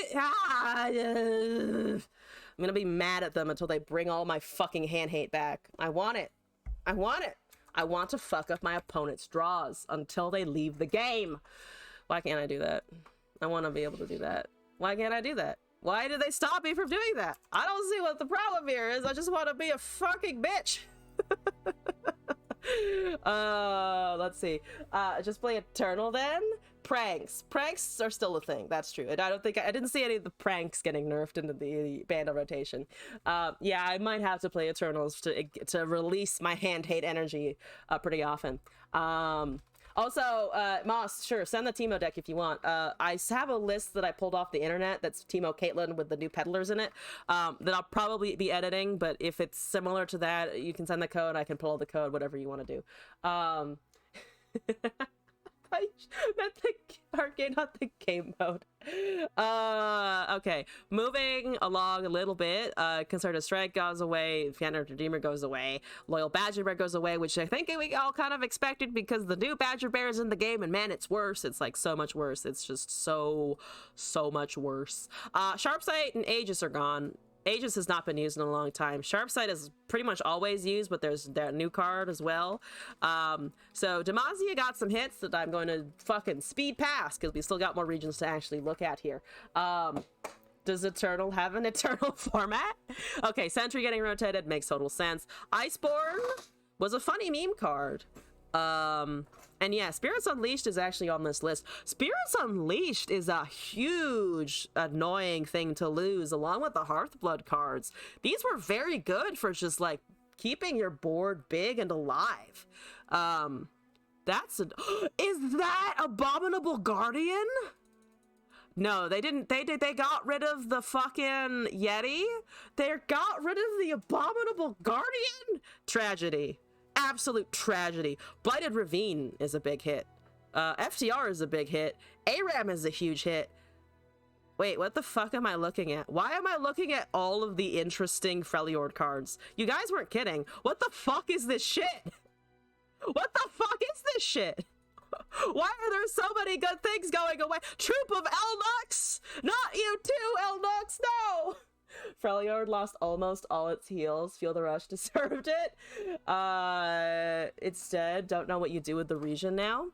gonna be mad at them until they bring all my fucking hand hate back. I want it. I want to fuck up my opponent's draws until they leave the game. Why can't I do that? I want to be able to do that. Why can't I do that? Why did they stop me from doing that? I don't see what the problem here is. I just want to be a fucking bitch. Let's see. Just play Eternal then? Pranks are still a thing. That's true. And I didn't see any of the pranks getting nerfed into the Bandle rotation. Yeah, I might have to play Eternals to release my hand hate energy pretty often. Also, Moss, sure, send the Teemo deck if you want. I have a list that I pulled off the internet that's Teemo Caitlyn with the new peddlers in it, that I'll probably be editing, but if it's similar to that, you can send the code, I can pull the code, whatever you want to do. I meant the arcade, not the game mode. Okay, moving along a little bit. Concerted Strike goes away, Phantom Redeemer goes away, Loyal Badger Bear goes away, which I think we all kind of expected because the new Badger Bear is in the game, and man, it's worse. It's like so much worse. It's just so much worse. Sharpsight and Aegis are gone. Aegis has not been used in a long time. Sharpsight is pretty much always used, but there's that new card as well. So Demacia got some hits that I'm going to fucking speed past because we still got more regions to actually look at here. Does Eternal have an Eternal format? Okay, Sentry getting rotated makes total sense. Iceborne was a funny meme card. And yeah, Spirits Unleashed is actually on this list. Spirits Unleashed is a huge annoying thing to lose, along with the Hearthblood cards. These were very good for just like keeping your board big and alive. That's is that Abominable Guardian? No, they didn't. They got rid of the fucking Yeti. They got rid of the Abominable Guardian. Tragedy. Absolute tragedy. Blighted Ravine is a big hit. FTR is a big hit. ARAM is a huge hit. Wait, what the fuck am I looking at? Why am I looking at all of the interesting Freljord cards? You guys weren't kidding. What the fuck is this shit? What the fuck is this shit? Why are there so many good things going away? Troop of Elnux! Not you too, Elnux, no! Freljord lost almost all its heals. Feel the Rush deserved it. It's dead. Don't know what you do with the region now.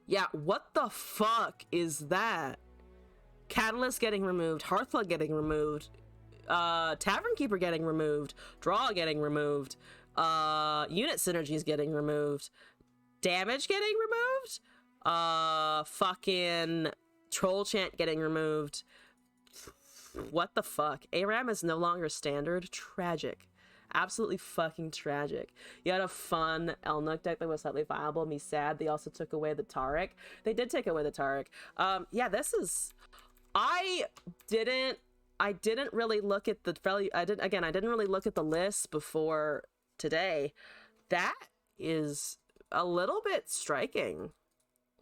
Yeah, what the fuck is that? Catalyst getting removed. Hearthblood getting removed. Tavern Keeper getting removed. Draw getting removed. Unit synergies getting removed. Damage getting removed. Fucking Troll Chant getting removed. What the fuck? ARAM is no longer standard. Tragic. Absolutely fucking tragic. You had a fun Elnuk deck that was slightly viable. Me sad. They also took away the Taric. They did take away the Taric. Yeah, this is... I didn't really look at the... I didn't really look at the list before today. That is a little bit striking.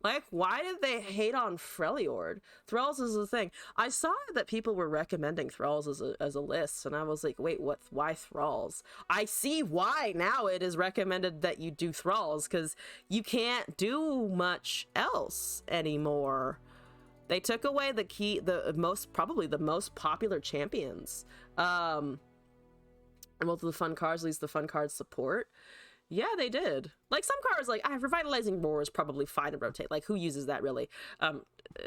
Like, why did they hate on Freljord? Thralls is the thing. I saw that people were recommending Thralls as a list, and I was like, wait, what? Why Thralls? I see why now it is recommended that you do Thralls, because you can't do much else anymore. They took away probably the most popular champions. And both of the fun cards, at least the fun card support. Yeah, they did. Like, some cards, like, Revitalizing Roar is probably fine to rotate. Like, who uses that, really?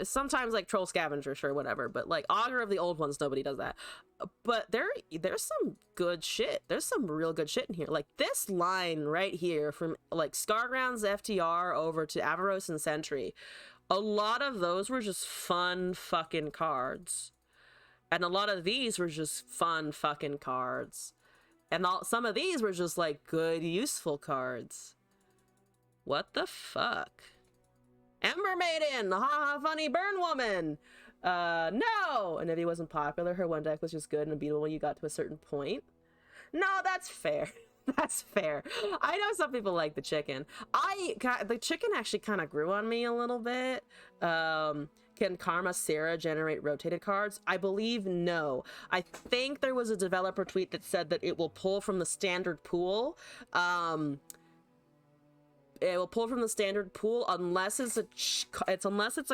Sometimes, like, Troll Scavenger, sure, whatever. But, like, Augur of the Old Ones, nobody does that. But there's some good shit. There's some real good shit in here. Like, this line right here from, like, Scargrounds FTR over to Avaros and Sentry. A lot of those were just fun fucking cards. And a lot of these were just fun fucking cards. And some of these were just, like, good, useful cards. What the fuck? Ember Maiden! Haha, funny burn woman! No! And if he wasn't popular, her one deck was just good and unbeatable when you got to a certain point. No, that's fair. That's fair. I know some people like the chicken. The chicken actually kind of grew on me a little bit. Can Karma Sarah generate rotated cards? I believe no. I think there was a developer tweet that said that it will pull from the standard pool. It will pull from the standard pool unless it's a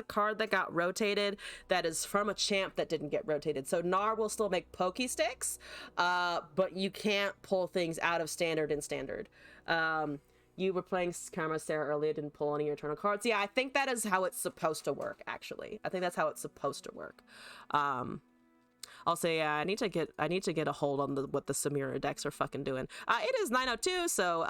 card that got rotated that is from a champ that didn't get rotated. So Gnar will still make Pokey Sticks, but you can't pull things out of standard in standard. You were playing Karma Sarah earlier, didn't pull any Eternal cards. Yeah, I think that is how it's supposed to work, actually. I think that's how it's supposed to work. I'll say, I need to get a hold on what the Samira decks are fucking doing. It is 9:02, so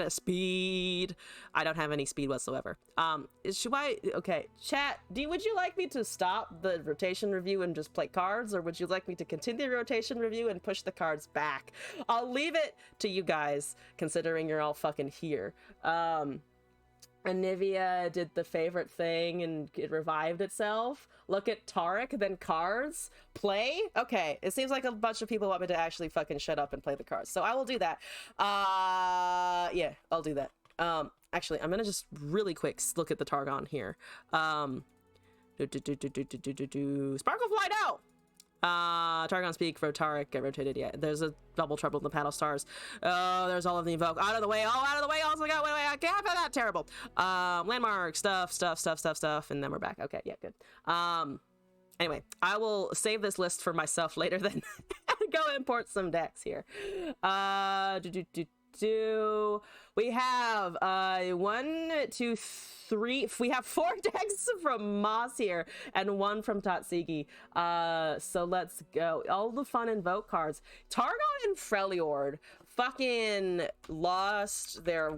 speed. I don't have any speed whatsoever. Okay, chat, would you like me to stop the rotation review and just play cards, or would you like me to continue the rotation review and push the cards back? I'll leave it to you guys, considering you're all fucking here. Anivia did the favorite thing and it revived itself. Look at Taric, then cards. Play? Okay, it seems like a bunch of people want me to actually fucking shut up and play the cards. So I will do that. Yeah, I'll do that. Actually, I'm gonna just really quick look at the Targon here. Sparkle Fly now! Targon Speak for Taric get rotated yet. There's a double trouble in the Paddle Stars. Oh, there's all of the Invoke. Out of the way. Oh, out of the way. Also got wait, I can't have that. Terrible. Landmark stuff, and then we're back. Okay, yeah, good. Anyway, I will save this list for myself later then. Go import some decks here. We have 1, 2, 3. We have 4 decks from Moss here and 1 from Tatsuki. So let's go. All the fun invoke cards. Targon and Freljord fucking lost their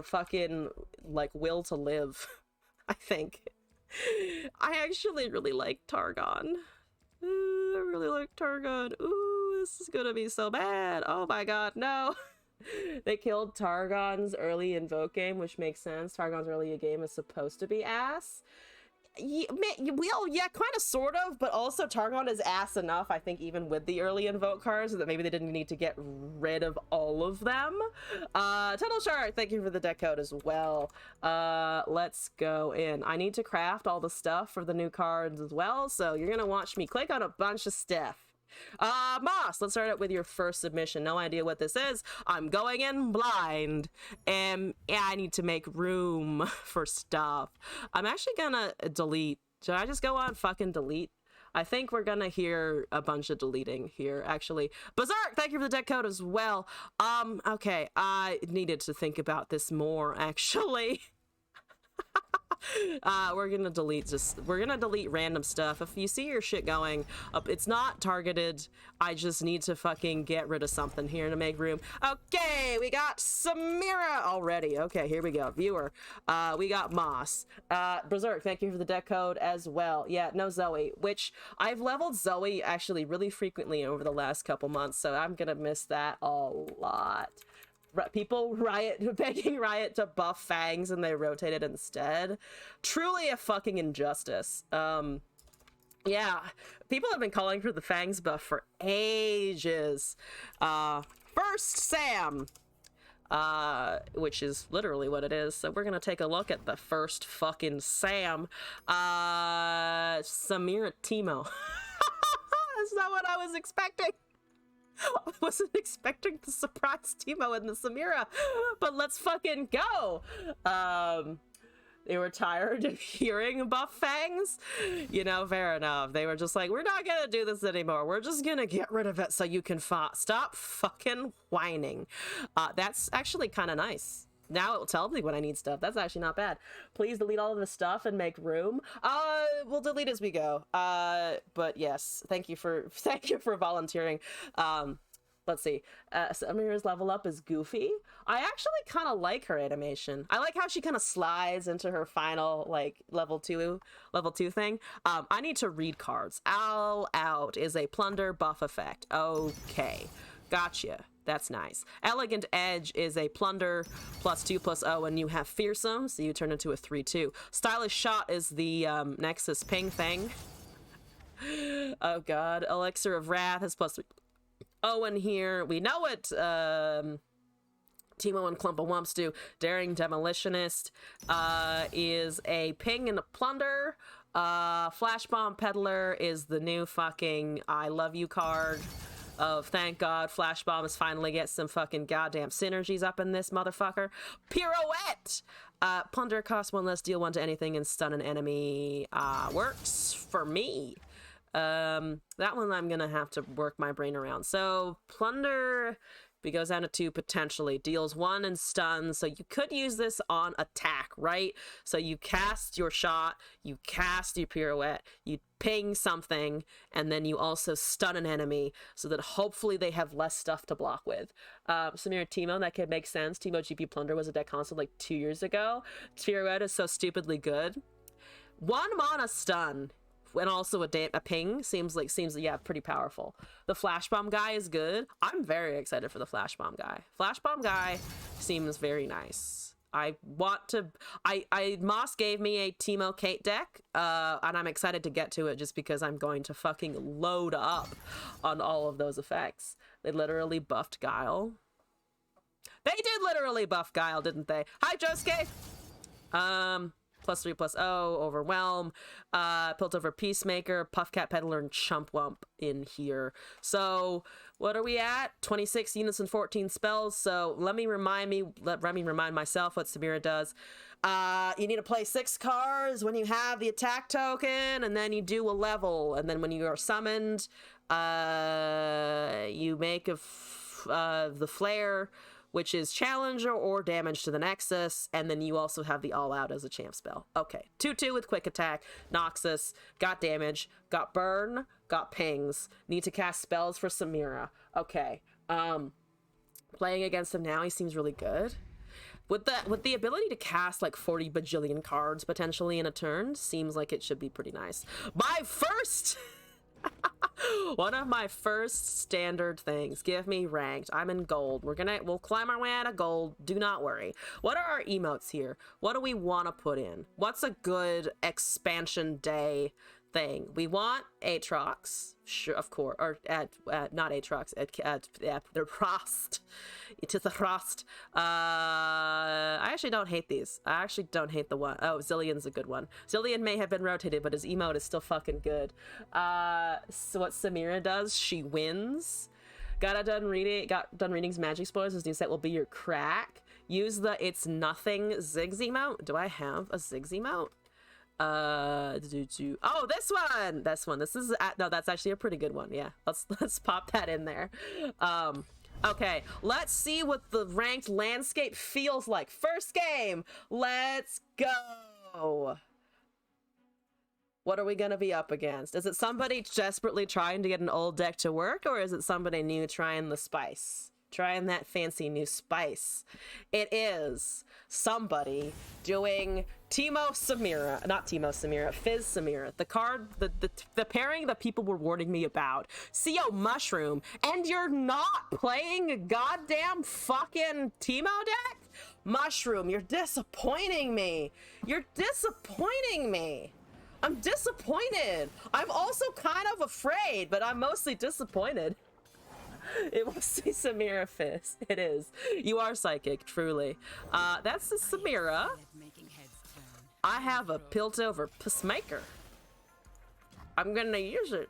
fucking like will to live. I think. I actually really like Targon. I really like Targon. Ooh, this is gonna be so bad. Oh my god, no. They killed Targon's early invoke game, which makes sense. Targon's early game is supposed to be ass. Yeah, kind of, sort of, but also Targon is ass enough, I think, even with the early invoke cards, that maybe they didn't need to get rid of all of them. Tunnel Shark, thank you for the deck code as well. Let's go in. I need to craft all the stuff for the new cards as well, so you're gonna watch me click on a bunch of stuff. Moss, let's start out with your first submission. No idea what this is. I'm going in blind, and yeah, I need to make room for stuff. I'm actually gonna delete. Should I just go on fucking delete? I think we're gonna hear a bunch of deleting here, actually. Berserk, thank you for the deck code as well. Okay, I needed to think about this more, actually. We're gonna delete random stuff. If you see your shit going up, it's not targeted. I just need to fucking get rid of something here to make room. Okay, we got Samira already. Okay, here we go. Viewer, we got Moss. Berserk, thank you for the deck code as well. Yeah, no Zoe, which I've leveled Zoe actually really frequently over the last couple months, so I'm gonna miss that a lot. People begging Riot to buff Fangs and they rotated instead. Truly a fucking injustice. Yeah, people have been calling for the Fangs buff for ages. First Sam, which is literally what it is. So we're gonna take a look at the first fucking Sam. Samira Timo. That's not what I was expecting. I wasn't expecting the surprise Timo in the Samira, but let's fucking go. They were tired of hearing buff Fangs. You know, fair enough. They were just like, we're not gonna do this anymore. We're just gonna get rid of it so you can stop fucking whining. That's actually kind of nice. Now it will tell me when I need stuff. That's actually not bad. Please delete all of the stuff and make room. We'll delete as we go. But yes, thank you for volunteering. Let's see. Samira's level up is goofy. I actually kind of like her animation. I like how she kind of slides into her final like level 2 thing. I need to read cards. All Out is a plunder buff effect. Okay, gotcha. That's nice. Elegant Edge is a plunder +2/+0, and you have fearsome, so you turn into a 3/2. Stylish Shot is the Nexus ping thing. Oh god. Elixir of Wrath is +3. Owen here. We know what Timo and Clump of Wumps do. Daring Demolitionist is a ping and a plunder. Flash Bomb Peddler is the new fucking I love you card. Thank God Flash Bomb is finally get some fucking goddamn synergies up in this motherfucker. Pirouette! Plunder costs 1 less, deal 1 to anything and stun an enemy. Works for me. That one I'm gonna have to work my brain around. So Plunder goes down to 2 potentially, deals 1 and stuns, so you could use this on attack, right? So you cast your shot, you cast your pirouette, you ping something, and then you also stun an enemy so that hopefully they have less stuff to block with. Samira Timo, that could make sense. Timo GP Plunder was a deck console like 2 years ago. Pirouette is so stupidly good. 1 mana stun and also a ping seems yeah, pretty powerful. The Flash Bomb guy is good. I'm very excited for the Flash Bomb guy. Flash Bomb guy seems very nice. Moss gave me a Timo Kate deck, and I'm excited to get to it just because I'm going to fucking load up on all of those effects. They literally buffed Guile. They did literally buff Guile, didn't they? Hi, Josuke! +3/+0, Overwhelm, Piltover Peacemaker, Puffcat Peddler, and Chump Wump in here. So what are we at? 26 units and 14 spells. So let me remind myself what Samira does. You need to play 6 cards when you have the attack token, and then you do a level, and then when you are summoned, you make the flare which is challenger or damage to the Nexus, and then you also have the all out as a champ spell. Okay, 2/2 with quick attack, Noxus, got damage, got burn, got pings, need to cast spells for Samira. Okay, playing against him now, he seems really good. With the ability to cast like 40 bajillion cards potentially in a turn, seems like it should be pretty nice. My first one of my first standard things. Give me ranked. I'm in gold. We'll climb our way out of gold. Do not worry. What are our emotes here? What do we want to put in? What's a good expansion day thing? We want Aatrox, sure, of course, or not Aatrox, they're Frost. It is a Frost. I actually don't hate these. I actually don't hate the one. Oh, Zillion's a good one. Zillion may have been rotated, but his emote is still fucking good. So what Samira does, she wins. Got done reading's magic spoilers. This new set will be your crack. Use the it's nothing Ziggs emote. Do I have a Ziggs emote? Oh, this one. This is no, that's actually a pretty good one. Yeah, let's pop that in there. Okay, let's see what the ranked landscape feels like. First game, let's go. What are we gonna be up against? Is it somebody desperately trying to get an old deck to work, or is it somebody new trying the spice? Trying that fancy new spice. It is somebody doing Fizz Samira. The card, the pairing that people were warning me about. CO Mushroom, and you're not playing a goddamn fucking Teemo deck? Mushroom, you're disappointing me. You're disappointing me. I'm disappointed. I'm also kind of afraid, but I'm mostly disappointed. It must be Samira Fizz. It is. You are psychic, truly. That's the Samira. I have a Piltover Peacemaker. I'm gonna use it.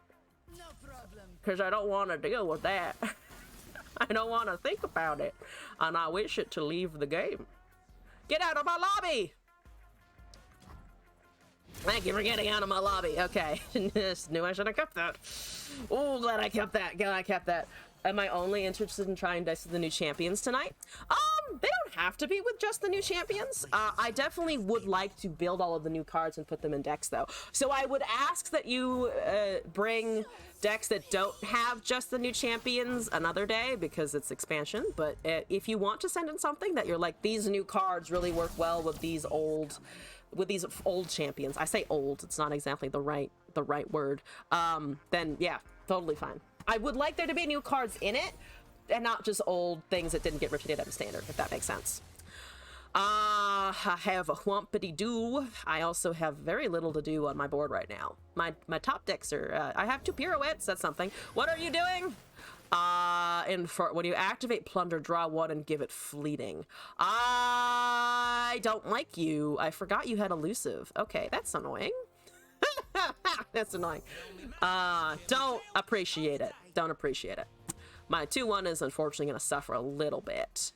Because I don't want to deal with that. I don't want to think about it. And I wish it to leave the game. Get out of my lobby! Thank you for getting out of my lobby. Okay. Just knew I should have kept that. Oh, glad I kept that. Glad I kept that. Am I only interested in trying dice with the new champions tonight? They don't have to be with just the new champions. I definitely would like to build all of the new cards and put them in decks, though. So I would ask that you bring decks that don't have just the new champions another day, because it's expansion. But if you want to send in something that you're like, these new cards really work well with these old champions. I say old, it's not exactly the right word. Then yeah, totally fine. I would like there to be new cards in it, and not just old things that didn't get rotated at a standard, if that makes sense. I have a whumpity-doo. I also have very little to do on my board right now. My top decks are, I have 2 pirouettes, that's something. What are you doing? When you activate Plunder, draw 1 and give it fleeting. I don't like you. I forgot you had elusive. Okay, that's annoying. That's annoying. Don't appreciate it. Don't appreciate it. My 2/1 is unfortunately going to suffer a little bit.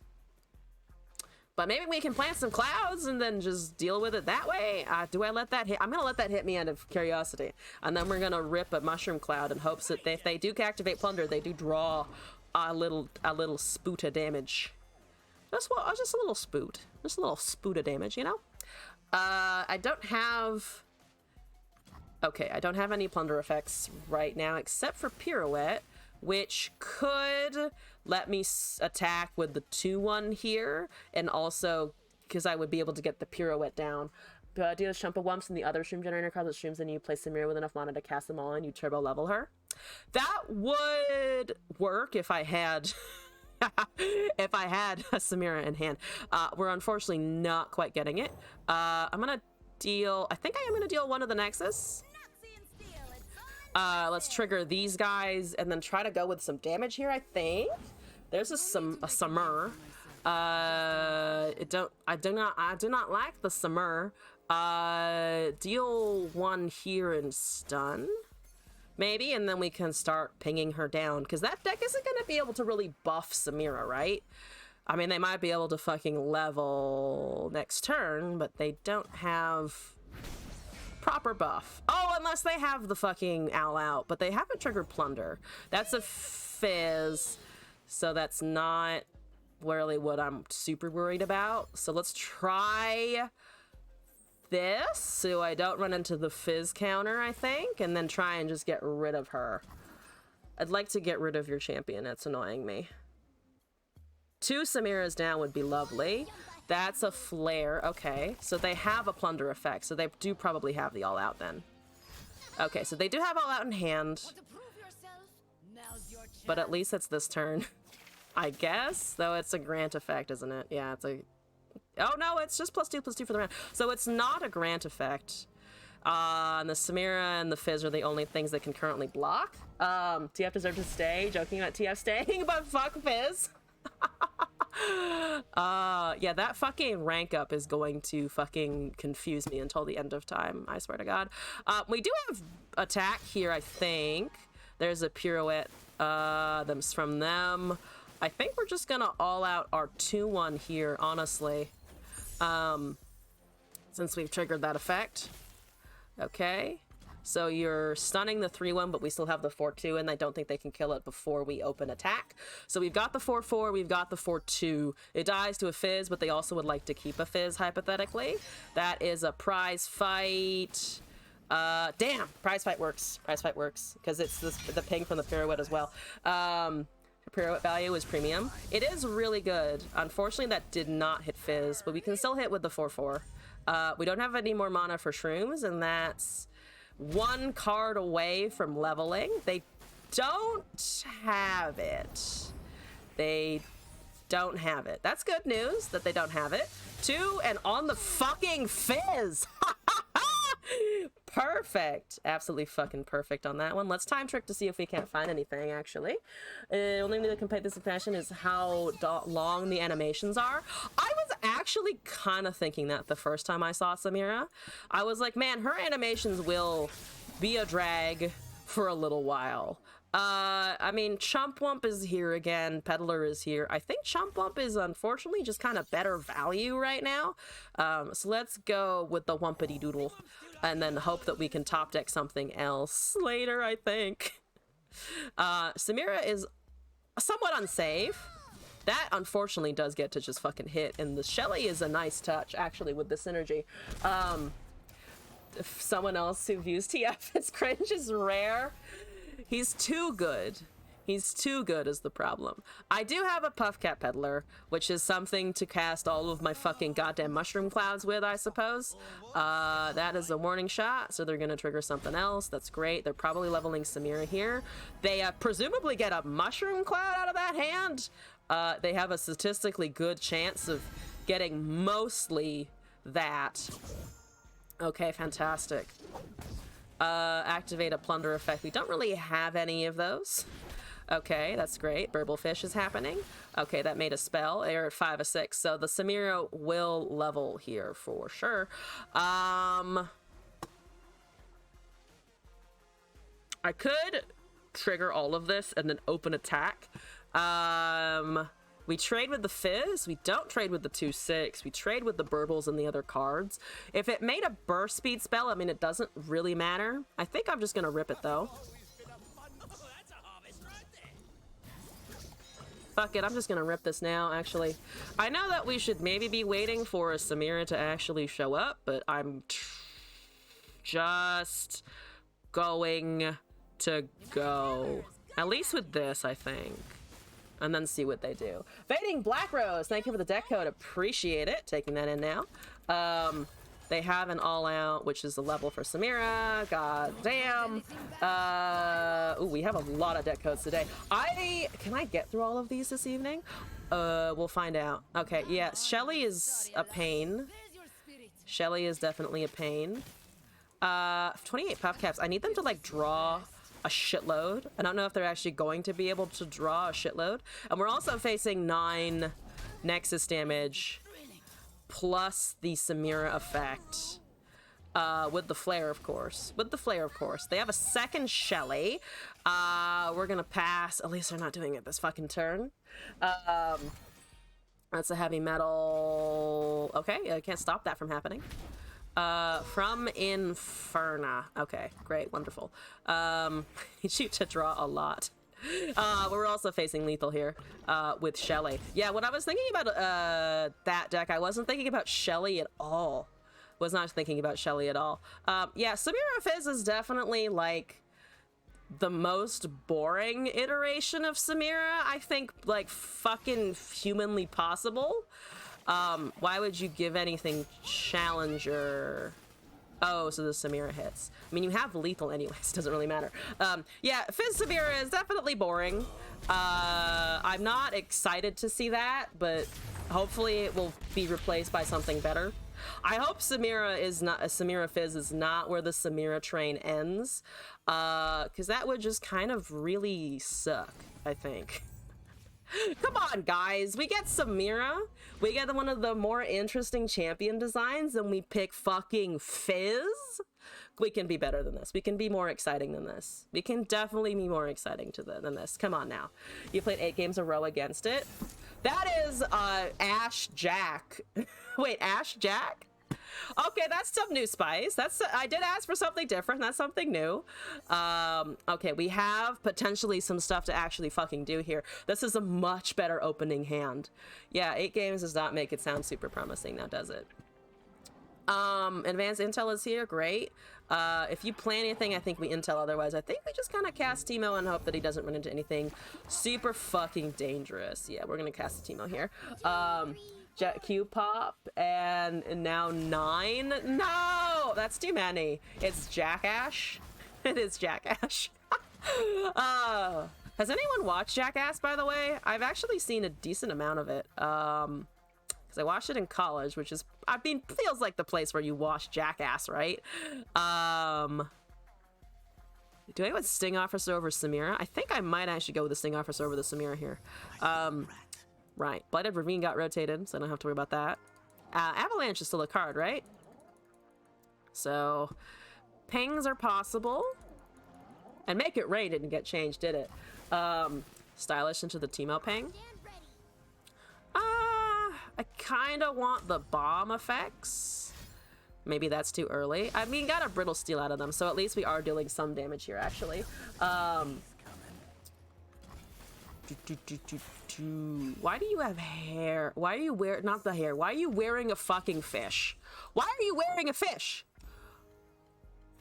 But maybe we can plant some clouds and then just deal with it that way. Do I let that hit? I'm going to let that hit me out of curiosity. And then we're going to rip a mushroom cloud in hopes that if they do activate Plunder, they do draw a little spoot of damage. Just a little spoot. Just a little spoot of damage, you know? I don't have... Okay, I don't have any Plunder effects right now except for Pirouette, which could let me attack with the 2/1 here, and also because I would be able to get the Pirouette down. Do the Shumpa Wumps and the other Shroom Generator cards with Shrooms, and you place Samira with enough mana to cast them all and you turbo level her. That would work if I had... if I had a Samira in hand. We're unfortunately not quite getting it. I'm gonna deal... I think I am gonna deal 1 of the Nexus. Let's trigger these guys and then try to go with some damage here, I think. There's a Samur. I do not like the Samur. Deal 1 here and stun. Maybe, and then we can start pinging her down, because that deck isn't going to be able to really buff Samira, right? I mean, they might be able to fucking level next turn, but they don't have... proper buff. Oh, unless they have the fucking Owl out, but they haven't triggered Plunder. That's a Fizz, so that's not really what I'm super worried about. So let's try this so I don't run into the fizz counter, I think, and then try and just get rid of her. I'd like to get rid of your champion. It's annoying me. 2 Samiras down would be lovely. That's a flare. Okay, so they have a plunder effect, so they do probably have the all out then. Okay, so they do have all out in hand, but at least it's this turn. I guess, though it's a grant effect, isn't it? Yeah, it's a... Oh no, it's just +2/+2 for the round. So it's not a grant effect. And the Samira and the Fizz are the only things that can currently block. TF deserves to stay. Joking about TF staying, but fuck Fizz. Yeah, that fucking rank up is going to fucking confuse me until the end of time, I swear to God. We do have attack here, I think. There's a pirouette that's from them. I think we're just gonna all out our 2-1 here, honestly. Since we've triggered that effect. Okay. So you're stunning the 3-1, but we still have the 4-2, and I don't think they can kill it before we open attack. So we've got the 4-4, we've got the 4-2. It dies to a Fizz, but they also would like to keep a Fizz, hypothetically. That is a prize fight. Damn! Prize fight works. Prize fight works, because it's the ping from the pirouette as well. Pirouette value is premium. It is really good. Unfortunately, that did not hit Fizz, but we can still hit with the 4-4. We don't have any more mana for Shrooms, and that's 1 card away from leveling. They don't have it. They don't have it. That's good news that they don't have it. 2, and on the fucking Fizz! Perfect. Absolutely fucking perfect on that one. Let's time trick to see if we can't find anything, actually. Only thing that can pay this fashion is how long the animations are. I was actually kind of thinking that the first time I saw Samira. I was like, man, her animations will be a drag for a little while. I mean, Chumpwump is here again. Peddler is here. I think Chumpwump is unfortunately just kind of better value right now. So let's go with the Wumpity Doodle and then hope that we can top deck something else later, I think. Samira is somewhat unsafe. That unfortunately does get to just fucking hit, and the Shelly is a nice touch actually with the synergy. If someone else who views TF as cringe is rare. He's too good. He's too good is the problem. I do have a Puffcat Peddler, which is something to cast all of my fucking goddamn mushroom clouds with, I suppose. That is a warning shot, so they're gonna trigger something else. That's great. They're probably leveling Samira here. They presumably get a mushroom cloud out of that hand. They have a statistically good chance of getting mostly that. Okay, fantastic. Activate a plunder effect. We don't really have any of those. Okay, that's great. Burblefish is happening. Okay, that made a spell. They're at 5 of 6, so the Samira will level here for sure. I could trigger all of this and then open attack. We trade with the Fizz. We don't trade with the 2/6. We trade with the Burbles and the other cards. If it made a burst speed spell, I mean, it doesn't really matter. I think I'm just gonna rip it though. Fuck it, I'm just gonna rip this now, actually. I know that we should maybe be waiting for a Samira to actually show up, but I'm just going to go. At least with this, I think. And then see what they do. Fading Black Rose, thank you for the deck code. Appreciate it. Taking that in now. They have an all-out, which is the level for Samira. God damn. Ooh, we have a lot of deck codes today. Can I get through all of these this evening? We'll find out. Okay, yeah, Shelly is a pain. Shelly is definitely a pain. 28 puff caps. I need them to like draw a shitload. I don't know if they're actually going to be able to draw a shitload. And we're also facing 9 Nexus damage plus the Samira effect. With the flare, of course. With the flare, of course. They have a second Shelly. We're gonna pass. At least they're not doing it this fucking turn. That's a heavy metal. Okay, I can't stop that from happening. From Inferna. Okay, great, wonderful. Need you to draw a lot. We're also facing lethal here with Shelly. Yeah, when I was thinking about that deck, I wasn't thinking about Shelly at all. Was not thinking about Shelly at all. Yeah, Samira Fizz is definitely like the most boring iteration of Samira, I think, like fucking humanly possible. Why would you give anything challenger? Oh, so the Samira hits. I mean, you have lethal anyways, doesn't really matter. Yeah, Fizz Samira is definitely boring. I'm not excited to see that, but hopefully it will be replaced by something better. I hope Samira Fizz is not where the Samira train ends, because that would just kind of really suck, I think. Come on, guys. We get Samira. We get one of the more interesting champion designs, and we pick fucking Fizz. We can be better than this. We can be more exciting than this. We can definitely be more exciting than this. Come on now. You played 8 games in a row against it. That is Ash Jack. Wait, Ash Jack? Okay, that's some new spice. I did ask for something different. That's something new. Okay, we have potentially some stuff to actually fucking do here. This is a much better opening hand. Yeah, 8 games does not make it sound super promising now, does it? Advanced intel is here. Great. If you plan anything, I think we intel. Otherwise, I think we just kind of cast Teemo and hope that he doesn't run into anything super fucking dangerous. Yeah, we're gonna cast Teemo here. Q pop and now 9. No, that's too many. It's Jackass. It is Jackass. Has anyone watched Jackass, by the way? I've actually seen a decent amount of it. Because I watched it in college, which is, I mean, feels like the place where you watch Jackass, right? Do I want Sting Officer over Samira? I think I might actually go with the Sting Officer over the Samira here. Right. Blighted Ravine got rotated, so I don't have to worry about that. Avalanche is still a card, right? So, pings are possible. And Make It Rain didn't get changed, did it? Stylish into the Teemo ping. I kind of want the bomb effects. Maybe that's too early. I mean, got a Brittle Steel out of them, so at least we are dealing some damage here, actually. Why do you have hair? Why are you wearing, not the hair, why are you wearing a fucking fish? Why are you wearing a fish?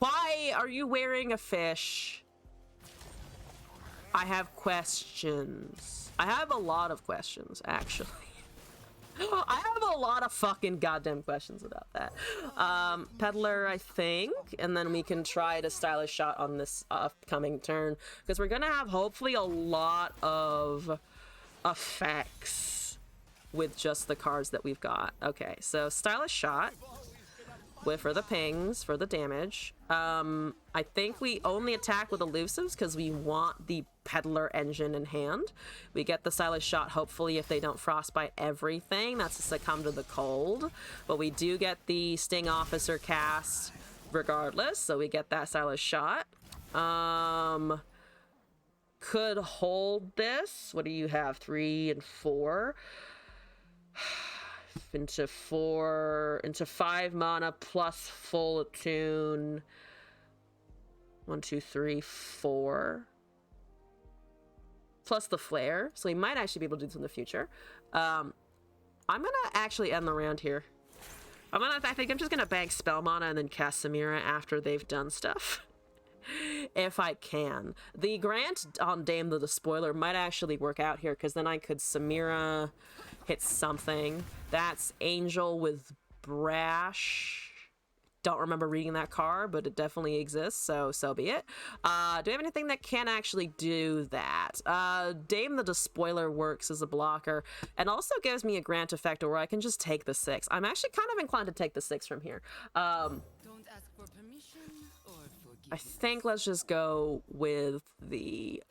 Why are you wearing a fish? I have questions. I have a lot of questions, actually. I have a lot of fucking goddamn questions about that. Peddler, I think, and then we can try to stylish shot on this upcoming turn, because we're gonna have hopefully a lot of effects with just the cards that we've got. Okay, so stylish shot for the pings, for the damage. I think we only attack with elusives because we want the Peddler engine in hand. We get the stylish shot, hopefully, if they don't frostbite everything. That's a succumb to the cold. But we do get the Sting Officer cast regardless, so we get that stylish shot. Could hold this. What do you have? 3 and 4. Into 5 mana plus full attune. 1, 2, 3, 4. Plus the flare, so we might actually be able to do this in the future. I'm gonna actually end the round here. I think I'm just gonna bank spell mana and then cast Samira after they've done stuff. If I can. The grant on Dame the Despoiler might actually work out here, because then I could Samira hit something. That's Angel with Brash. Don't remember reading that card, but it definitely exists, so be it. Do we have anything that can actually do that? Dame the Despoiler works as a blocker, and also gives me a grant effect where I can just take the 6. I'm actually kind of inclined to take the 6 from here. Don't ask for permission or forgiveness. I think let's just go with the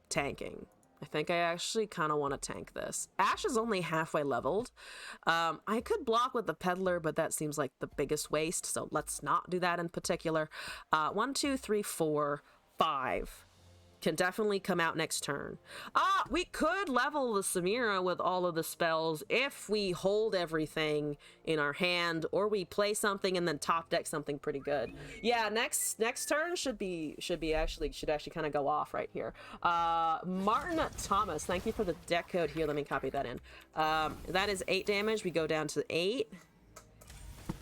tanking. I think I actually kind of want to tank this. Ash is only halfway leveled. I could block with the Peddler, but that seems like the biggest waste, so let's not do that in particular. 1, 2, 3, 4, 5. can definitely come out next turn. We could level the Samira with all of the spells if we hold everything in our hand, or we play something and then top deck something pretty good. Yeah, next turn should actually kind of go off right here. Martin Thomas, thank you for the deck code here. Let me copy that in. That is 8 damage. We go down to 8.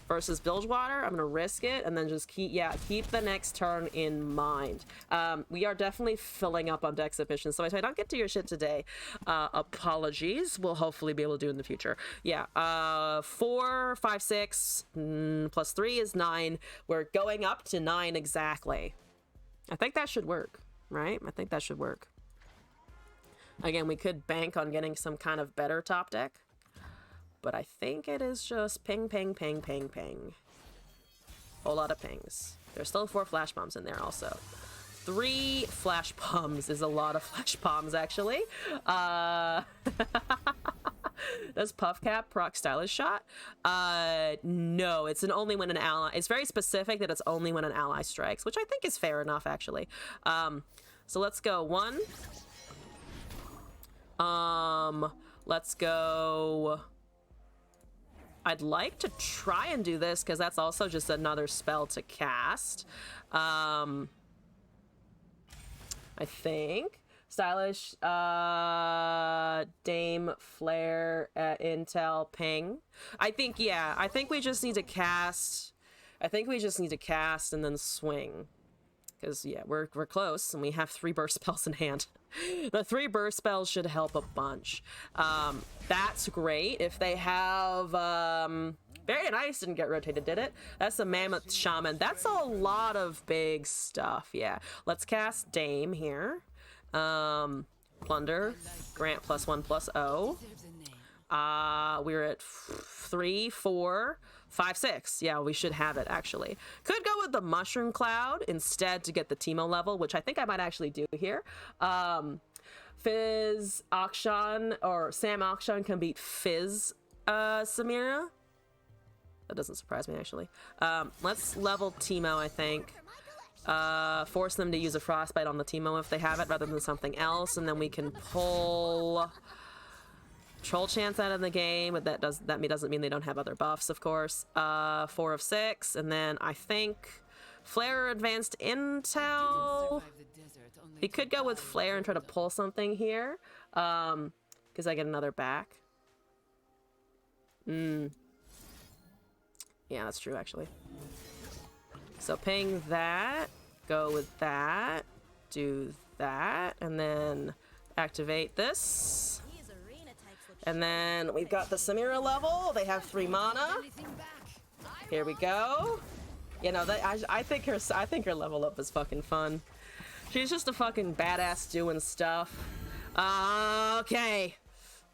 Versus Bilgewater, I'm gonna risk it and then just keep the next turn in mind. We are definitely filling up on deck submissions, so if I don't get to your shit today, apologies. We'll hopefully be able to do in the future. Yeah, 4, 5, 6 plus 3 is 9. We're going up to 9 exactly. I think that should work, right? I think that should work. Again, we could bank on getting some kind of better top deck, but I think it is just ping, ping, ping, ping, ping. Whole lot of pings. There's still 4 flash bombs in there also. 3 flash bombs is a lot of flash bombs, actually. Does Puff Cap proc Stylish Shot? No, it's only when an ally... It's very specific that it's only when an ally strikes, which I think is fair enough, actually. So let's go. 1. Let's go... I'd like to try and do this because that's also just another spell to cast. I think. Stylish, Dame, Flare, Intel, Ping. I think we just need to cast. I think we just need to cast and then swing. Because, yeah, we're close and we have 3 burst spells in hand. The 3 burst spells should help a bunch. That's great. If they have... Very nice didn't get rotated, did it? That's a Mammoth Shaman. That's a lot of big stuff, yeah. Let's cast Dame here. Plunder. Grant +1/+0. We're at 3, 4... 5, 6. Yeah, we should have it, actually. Could go with the Mushroom Cloud instead to get the Teemo level, which I think I might actually do here. Fizz, Akshan, or Sam Akshan can beat Fizz Samira. That doesn't surprise me, actually. Let's level Teemo, I think. Force them to use a Frostbite on the Teemo if they have it, rather than something else, and then we can pull... Troll Chance out of the game, but that doesn't mean they don't have other buffs, of course. 4 of 6, and then I think Flare or Advanced Intel. He could go with Flare and try to pull something here, because I get another back. Yeah, that's true, actually. So ping that, go with that, do that, and then activate this. And then we've got the Samira level. They have 3 mana. Here we go. You know, I think her level up is fucking fun. She's just a fucking badass doing stuff. Okay.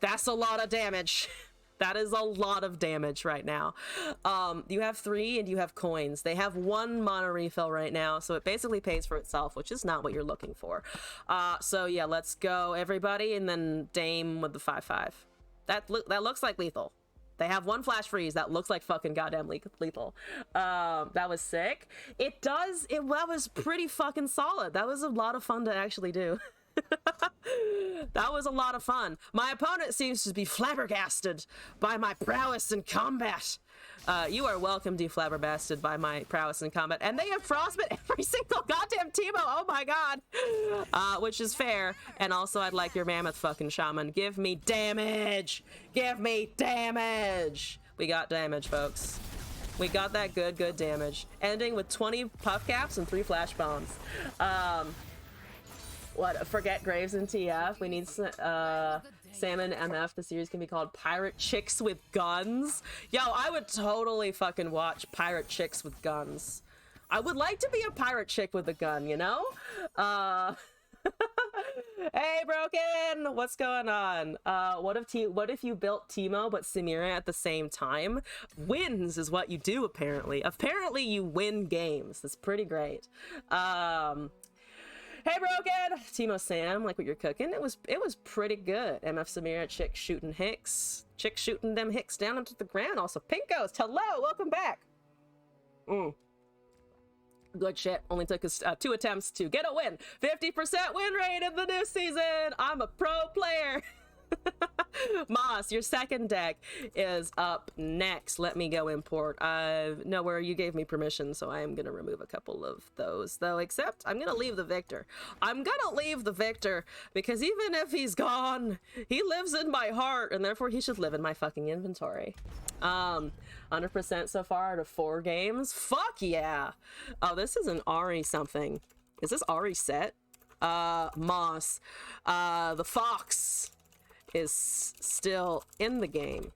That's a lot of damage. That is a lot of damage right now. You have 3 and you have coins. They have 1 mana refill right now, so it basically pays for itself, which is not what you're looking for. So yeah, let's go everybody, and then Dame with the 5/5. That looks like lethal. They have 1 flash freeze that looks like fucking goddamn lethal. That was sick. That was pretty fucking solid. That was a lot of fun to actually do. That was a lot of fun. My opponent seems to be flabbergasted by my prowess in combat. You are welcome to be flabbergasted by my prowess in combat. And they have frostbite every single goddamn Teemo. Oh my god. Which is fair. And also, I'd like your Mammoth fucking Shaman. Give me damage. Give me damage. We got damage, folks. We got that good damage. Ending with 20 puff caps and 3 flash bombs. Forget Graves and TF. We need Salmon MF. The series can be called Pirate Chicks with Guns. Yo, I would totally fucking watch Pirate Chicks with Guns. I would like to be a pirate chick with a gun, you know? Hey, Broken! What's going on? What if you built Teemo but Samira at the same time? Wins is what you do, apparently. Apparently you win games. That's pretty great. Hey, Broken! Teemo Sam, like what you're cooking. It was pretty good. MF Samira, chick shooting Hicks. Chick shooting them Hicks down into the ground. Also, Pink Ghost, hello! Welcome back! Good shit. Only took us 2 attempts to get a win. 50% win rate in the new season. I'm a pro player. Moss, your second deck is up next. Let me go import. Nowhere you gave me permission, so I am gonna remove a couple of those though, except I'm gonna leave the Victor. I'm gonna leave the Victor because even if he's gone, he lives in my heart, and therefore he should live in my fucking inventory. 100% so far out of 4 games. Fuck yeah. Oh, this is an Ari something. Is this Ari set? Moss. The Fox is still in the game.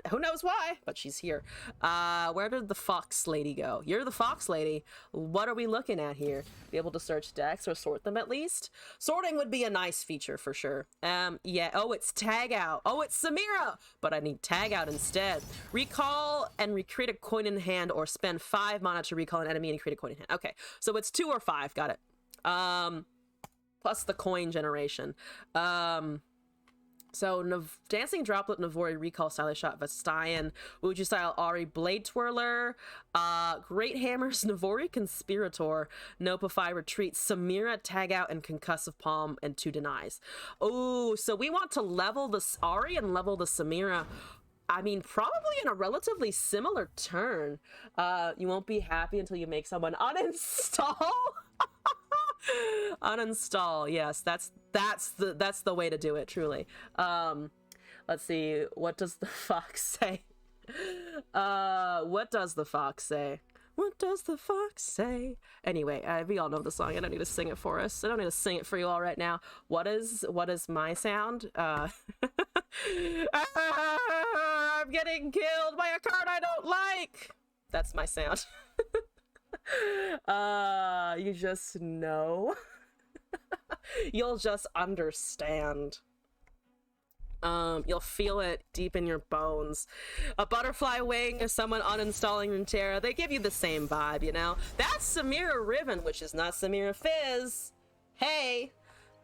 Who knows why, but she's here. Where did the Fox lady go? You're the Fox lady. What are we looking at here? Be able to search decks or sort them at least? Sorting would be a nice feature for sure. Yeah. Oh, it's tag out. Oh, it's Samira, but I need tag out instead. Recall and recreate a coin in hand, or spend 5 mana to recall an enemy and create a coin in hand. Okay, so it's 2 or 5. Got it. Plus the coin generation. So, Dancing Droplet, Navori, Recall, Stylish Shot, Vestayan, Uji Style, Ari, Blade Twirler, Great Hammers, Navori, Conspirator, Nopify, Retreat, Samira, Tag Out, and Concussive Palm, and 2 Denies. Oh, so we want to level the Ari and level the Samira. I mean, probably in a relatively similar turn. You won't be happy until you make someone uninstall. Uninstall, yes, that's the way to do it, truly. Let's see, what does the fox say? What does the fox say? What does the fox say? Anyway, we all know the song. I don't need to sing it for us. I don't need to sing it for you all right now. What is my sound? I'm getting killed by a card I don't like. That's my sound. You just know. You'll just understand. You'll feel it deep in your bones. A butterfly wing or someone uninstalling Runeterra, they give you the same vibe, you know? That's Samira Riven, which is not Samira Fizz. Hey,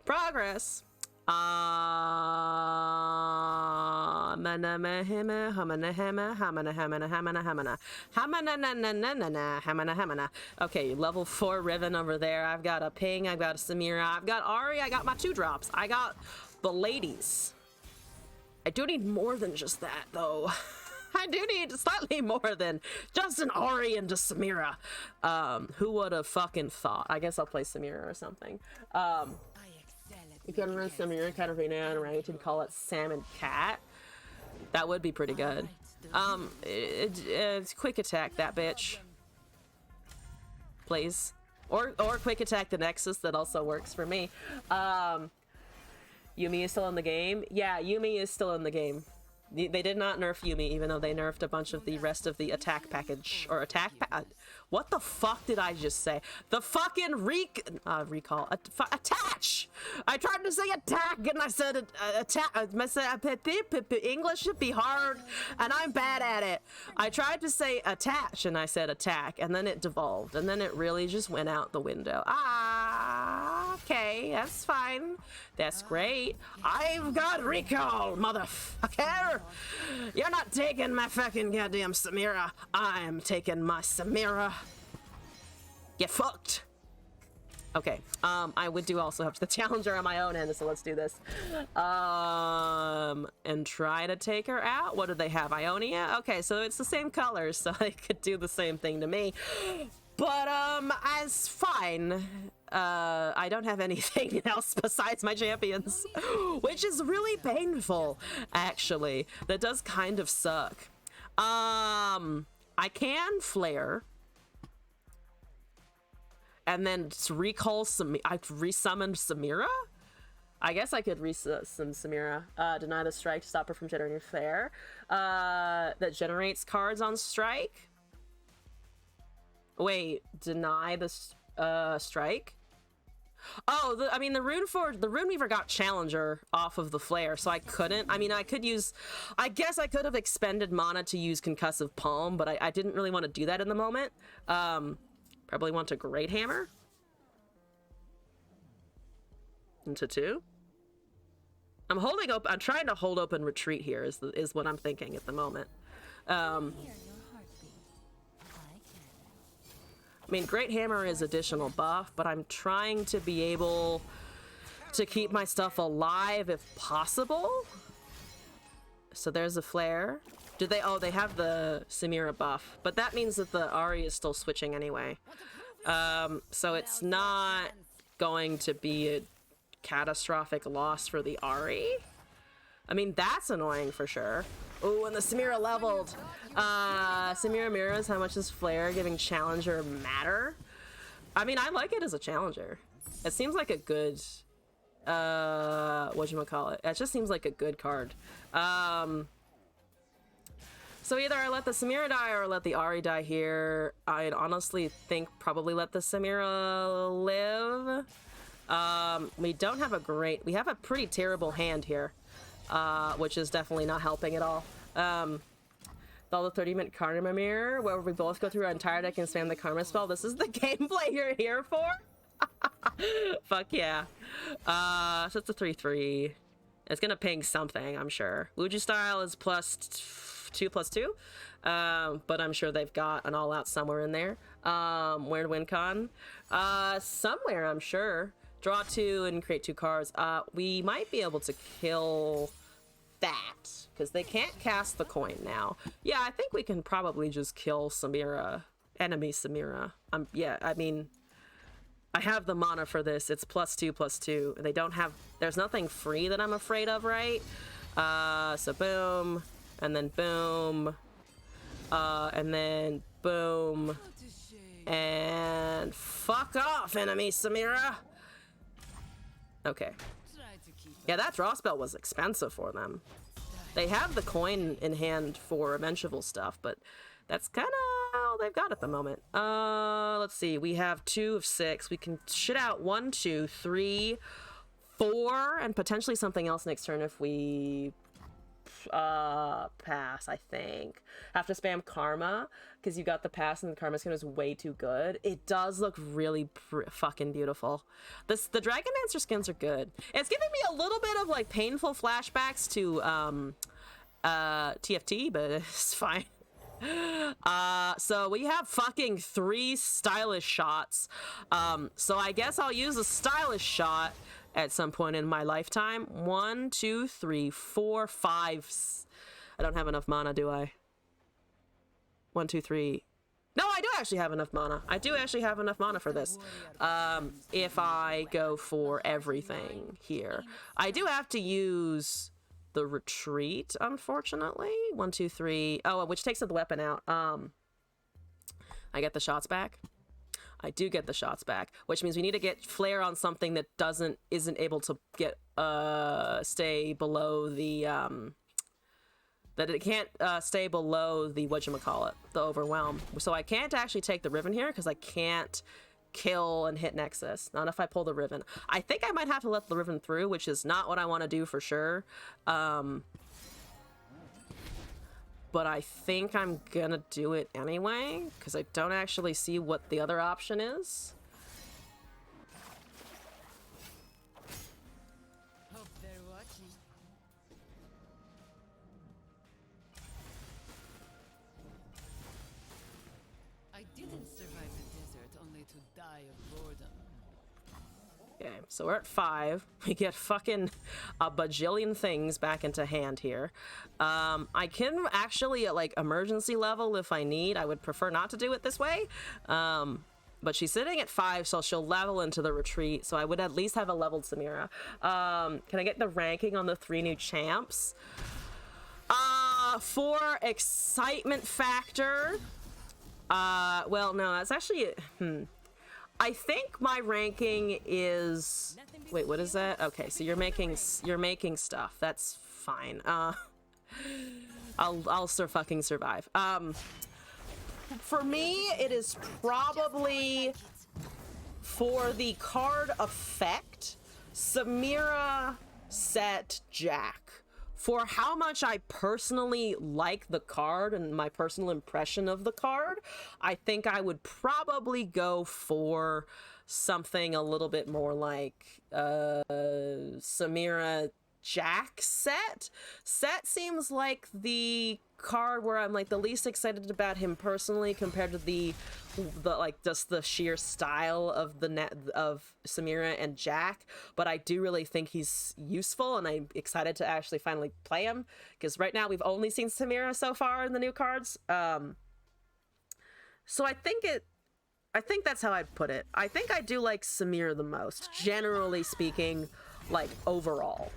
progress. Okay, level 4 Riven over there. I've got a Ping, I've got a Samira, I've got Ari, I got my 2 drops. I got the ladies. I do need more than just that, though. I do need slightly more than just an Ari and a Samira. Who would have fucking thought? I guess I'll play Samira or something. You can run Samira, Katarina, and ranked and call it Sam and Cat. That would be pretty good. It's quick attack that bitch, please, or quick attack the Nexus. That also works for me. Yumi is still in the game. Yeah, Yumi is still in the game. They did not nerf Yumi, even though they nerfed a bunch of the rest of the attack package, or what the fuck did I just say? The fucking recall, attach! I tried to say attack, and I said attack. English should be hard, and I'm bad at it. I tried to say attach, and I said attack, and then it devolved, and then it really just went out the window. Okay, that's fine. That's great. I've got recall, motherfucker! You're not taking my fucking goddamn Samira. I'm taking my Samira. Get fucked. Okay, I would do also have the challenger on my own end, so let's do this. And try to take her out. What do they have? Ionia? Okay, so it's the same colors, so they could do the same thing to me. But, as fine. I don't have anything else besides my champions, which is really painful, actually. That does kind of suck. I can flare. And then recall I've resummoned Samira? I guess I could resummon Samira. Deny the strike to stop her from generating flare. That generates cards on strike. Wait, deny the strike? Oh, the Runeweaver got Challenger off of the flare, so I couldn't. I mean, I guess I could have expended mana to use Concussive Palm, but I didn't really want to do that in the moment. Probably want a Great Hammer. Into 2. I'm trying to hold open Retreat here is what I'm thinking at the moment. I mean, Great Hammer is additional buff, but I'm trying to be able to keep my stuff alive if possible. So there's a flare. Do they? Oh, they have the Samira buff, but that means that the Ahri is still switching anyway. So it's not going to be a catastrophic loss for the Ahri. I mean, that's annoying for sure. Oh, and the Samira leveled. Samira mirrors, how much does flare giving challenger matter? I mean, I like it as a challenger. It seems like a good, whatchamacallit. It just seems like a good card. So either I let the Samira die or let the Ahri die here. I'd honestly think probably let the Samira live. We don't have a great, we have a pretty terrible hand here, which is definitely not helping at all. All the 30-minute Karma Mirror, where we both go through our entire deck and spam the Karma spell. This is the gameplay you're here for? Fuck yeah. So it's a 3/3. It's gonna ping something, I'm sure. Luigi style is +2/+2, but I'm sure they've got an all-out somewhere in there. Where to win con? Somewhere, I'm sure. Draw 2 and create 2 cards. We might be able to kill that, because they can't cast the coin now. Yeah, I think we can probably just kill Samira, enemy Samira. Yeah, I mean, I have the mana for this. It's +2/+2. They don't have, there's nothing free that I'm afraid of, right? So boom, and then boom, and then boom, and fuck off, enemy Samira. Okay. Yeah, that draw spell was expensive for them. They have the coin in hand for eventual stuff, but that's kind of all they've got at the moment. Let's see. We have 2 of 6. We can shit out 1, 2, 3, 4, and potentially something else next turn if we pass, I think. Have to spam Karma because you got the pass and the Karma skin is way too good. It does look really fucking beautiful. The Dragon Dancer skins are good. It's giving me a little bit of like painful flashbacks to TFT, but it's fine. So we have fucking 3 stylish shots. So I guess I'll use a stylish shot at some point in my lifetime. 1, 2, 3, 4, 5. I don't have enough mana, do I? 1, 2, 3. No, I do actually have enough mana. I do actually have enough mana for this. If I go for everything here. I do have to use the retreat, unfortunately. 1, 2, 3. Oh, which takes the weapon out. I get the shots back. I do get the shots back, which means we need to get flare on something that isn't able to get stay below the that it can't stay below the whatchamacallit, the overwhelm. So I can't actually take the Riven here because I can't kill and hit Nexus. Not if I pull the Riven. I think I might have to let the Riven through, which is not what I want to do for sure. But I think I'm gonna do it anyway, because I don't actually see what the other option is. Hope they're watching. I didn't survive the desert only to die of boredom. Okay, so we're at 5. We get fucking a bajillion things back into hand here. I can actually, at like emergency level if I need. I would prefer not to do it this way. But she's sitting at 5, so she'll level into the retreat. So I would at least have a leveled Samira. Can I get the ranking on the 3 new champs? For excitement factor. Well, no, that's actually... I think my ranking is... Wait, what is that? Okay, so you're making stuff. That's fine. I'll fucking survive. For me, it is probably for the card effect, Samira, Set, Jack. For how much I personally like the card and my personal impression of the card, I think I would probably go for something a little bit more like Samira, Jack Set. Set seems like the card where I'm like the least excited about him personally compared to the like just the sheer style of the net of Samira and Jack, but I do really think he's useful and I'm excited to actually finally play him because right now we've only seen Samira so far in the new cards. So I think that's how I'd put it. I think I do like Samira the most, generally speaking, like overall.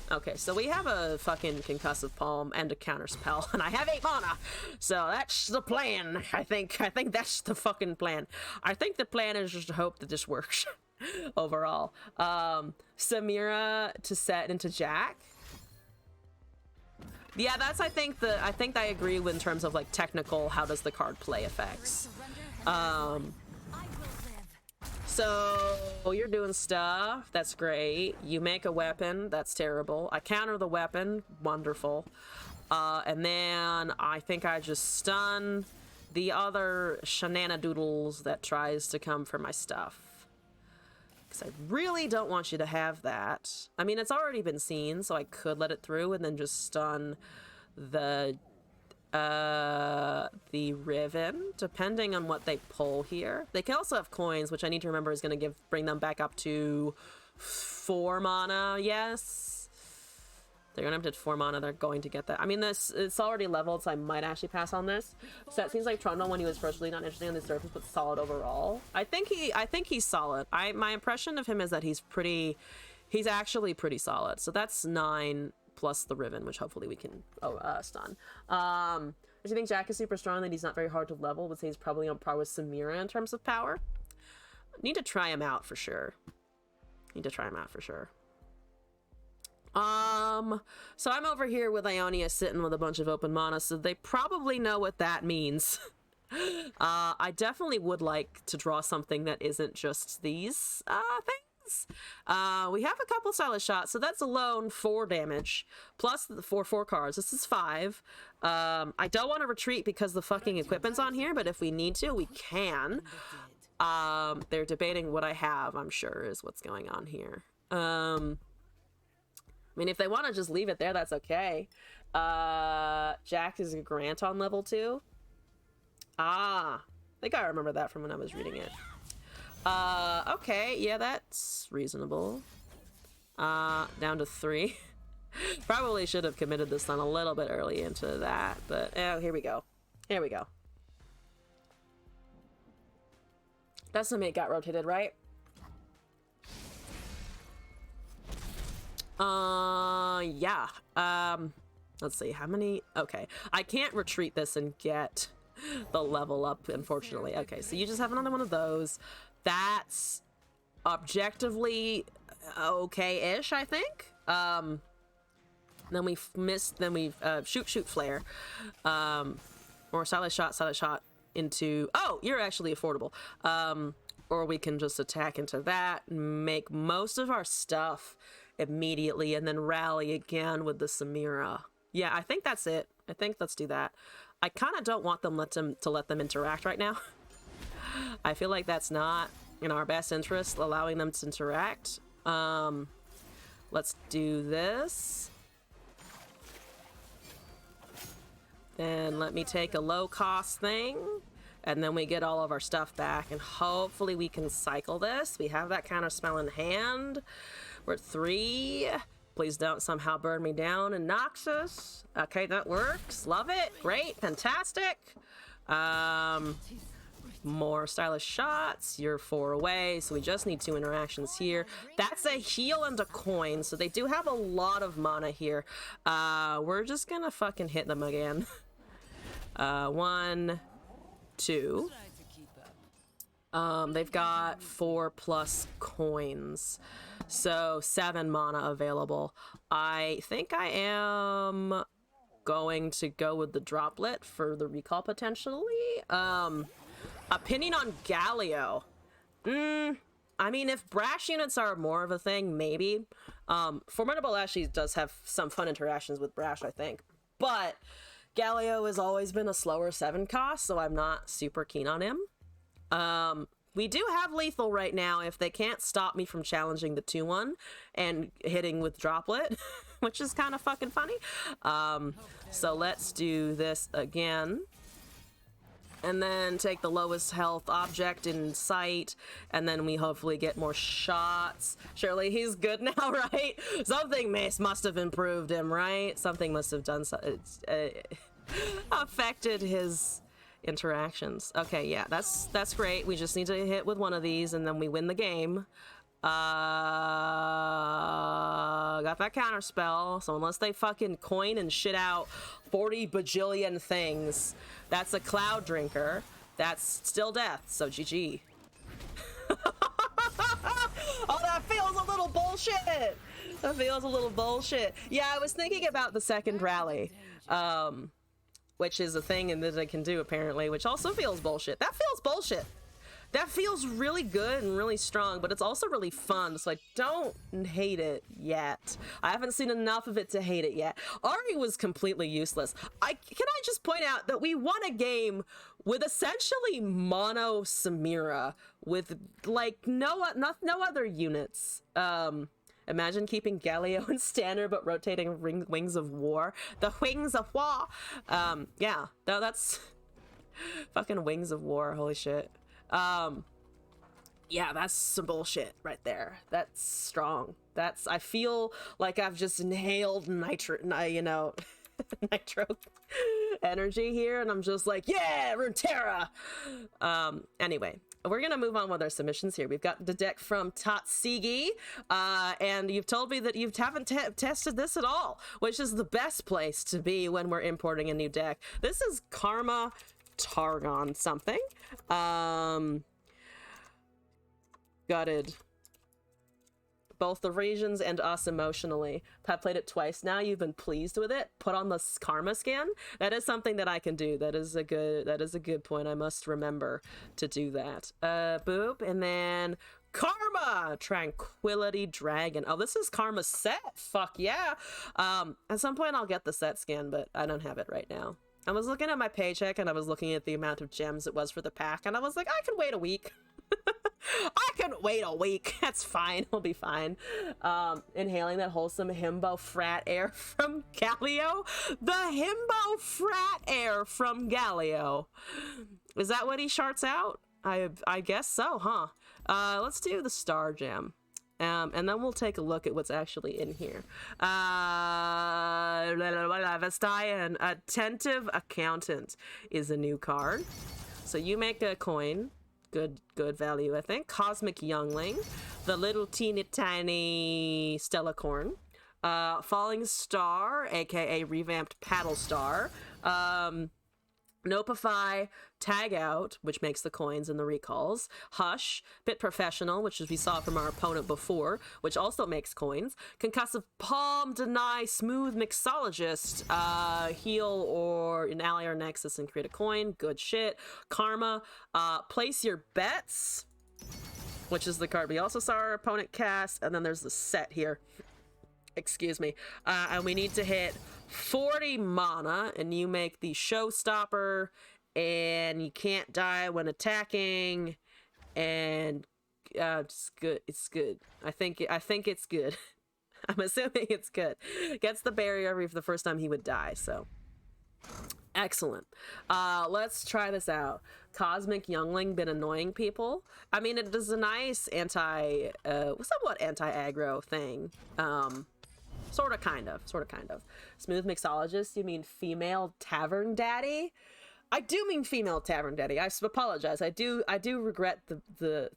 Okay, so we have a fucking Concussive Palm and a counter spell, and I have 8 mana, so that's the plan. I think that's the fucking plan. I think the plan is just to hope that this works overall. Samira to set into Jack. Yeah, that's I think I agree with in terms of like technical how does the card play effects. So you're doing stuff, that's great. You make a weapon, that's terrible. I counter the weapon, wonderful. And then I think I just stun the other shenanadoodles that tries to come for my stuff. Because I really don't want you to have that. I mean, it's already been seen, so I could let it through and then just stun the Riven, depending on what they pull here. They can also have coins, which I need to remember is going to bring them back up to 4 mana. Yes, they're gonna have to 4 mana. They're going to get that. I mean, it's already leveled, so I might actually pass on this. So that seems like Trundle when he was first really not interesting on the surface, but solid overall. I think he's solid. My impression of him is that he's actually pretty solid. So that's 9 plus the Riven, which hopefully we can stun. I think Jack is super strong, that he's not very hard to level, but say he's probably on par with Samira in terms of power. Need to try him out for sure. So I'm over here with Ionia sitting with a bunch of open mana, so they probably know what that means. I definitely would like to draw something that isn't just these things. We have a couple stylish shots, so that's alone 4 damage, plus the 4 cards. This is 5. I don't want to retreat because the fucking equipment's on here, but if we need to, we can. They're debating what I have, I'm sure, is what's going on here. I mean, if they want to just leave it there, that's okay. Jack is a Grant on level 2. I think I remember that from when I was reading it. Okay, yeah, that's reasonable. Down to 3. Probably should have committed this one a little bit early into that, but here we go. Decimate got rotated, right? Yeah. Let's see, how many? Okay, I can't retreat this and get the level up, unfortunately. Okay, so you just have another one of those. That's objectively okay-ish, I think. Then we shoot flare, or silent shot into, oh, you're actually affordable. Or we can just attack into that, make most of our stuff immediately, and then rally again with the Samira. Yeah, I think that's it. I think let's do that. I kind of don't want them to let them interact right now. I feel like that's not in our best interest, allowing them to interact. Let's do this. Then let me take a low-cost thing, and then we get all of our stuff back, and hopefully we can cycle this. We have that counter spell in hand. We're at 3. Please don't somehow burn me down in Noxus. Okay, that works. Love it. Great. Fantastic. More stylish shots. You're 4 away, so we just need 2 interactions here. That's a heal and a coin, so they do have a lot of mana here. We're just gonna fucking hit them again. 1, 2. They've got 4 plus coins, so 7 mana available. I think I am going to go with the droplet for the recall potentially. Opinion on Galio. I mean, if brash units are more of a thing, maybe. Formidable actually does have some fun interactions with brash, I think. But Galio has always been a slower 7 cost, so I'm not super keen on him. we do have lethal right now if they can't stop me from challenging the 2-1 and hitting with droplet, which is kind of fucking funny. So let's do this again. And then take the lowest health object in sight, and then we hopefully get more shots. Surely he's good now, right? Something must have improved him, right? Something must have done affected his interactions. Okay, yeah, that's great. We just need to hit with one of these, and then we win the game. Got that counter spell, so unless they fucking coin and shit out 40 bajillion things, that's a cloud drinker. That's still death, so GG. Oh, that feels a little bullshit. That feels a little bullshit. Yeah, I was thinking about the second rally, which is a thing that I can do apparently, which also feels bullshit. That feels bullshit. That feels really good and really strong, but it's also really fun, so I don't hate it yet. I haven't seen enough of it to hate it yet. Ari was completely useless. Can I just point out that we won a game with essentially mono Samira, with like no other units. Imagine keeping Galio and Stanner, but rotating Wings of War. The Wings of War! Yeah, that's fucking Wings of War, holy shit. Yeah, that's some bullshit right there. That's strong. I feel like I've just inhaled nitro energy here, and I'm just like, yeah, Runeterra! Anyway, we're gonna move on with our submissions here. We've got the deck from Tatsigi, and you've told me that you haven't tested this at all, which is the best place to be when we're importing a new deck. This is Karma Targon something. Gutted. Both the regions and us emotionally. I've played it twice now. You've been pleased with it. Put on the karma scan. That is something that I can do. That is a good point. I must remember to do that. Boop. And then Karma Tranquility Dragon. Oh, this is Karma set. Fuck yeah. At some point I'll get the set scan, but I don't have it right now. I was looking at my paycheck and I was looking at the amount of gems it was for the pack, and I was like, I can wait a week. I can wait a week. That's fine. I'll be fine. Inhaling that wholesome himbo frat air from Galio. The himbo frat air from Galio. Is that what he sharts out? I guess so, huh? Let's do the Star Gem. And then we'll take a look at what's actually in here. Vestayan, Attentive Accountant is a new card. So you make a coin. Good value, I think. Cosmic Youngling. The little teeny tiny Stellacorn. Falling Star, aka Revamped Paddle Star. Nopify, Tag Out, which makes the coins and the recalls. Hush, Bit Professional, which as we saw from our opponent before, which also makes coins. Concussive Palm, Deny, Smooth Mixologist, heal or an ally or nexus and create a coin. Good shit. Karma, Place Your Bets, which is the card we also saw our opponent cast. And then there's the set here. Excuse me. And we need to hit 40 mana, and you make the Showstopper, and you can't die when attacking, and it's good. It's good. I think it's good. I'm assuming it's good. Gets the barrier every the first time he would die, so excellent. Let's try this out. Cosmic Youngling been annoying people. I mean, it is a nice somewhat anti-aggro thing. Sort of, kind of. Smooth Mixologist, you mean female tavern daddy? I do mean female tavern daddy. I apologize. I do regret the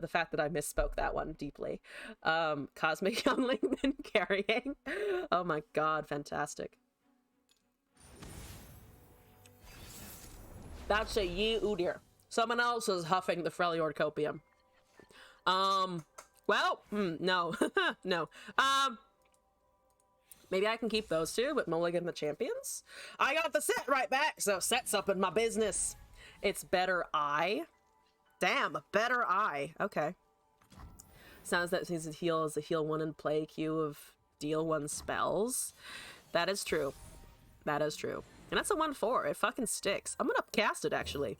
fact that I misspoke that one deeply. Cosmic Youngling been carrying. Oh my god, fantastic. That's a you, dear. Someone else is huffing the Freljord Copium. Well, no. No. Maybe I can keep those two, but mulligan the champions? I got the set right back, so set's up in my business. It's Better Eye. Damn, Better Eye. Okay. Sounds that his heal is a heal 1 and play queue of deal 1 spells. That is true. That is true. And that's a 1/4. It fucking sticks. I'm gonna cast it, actually.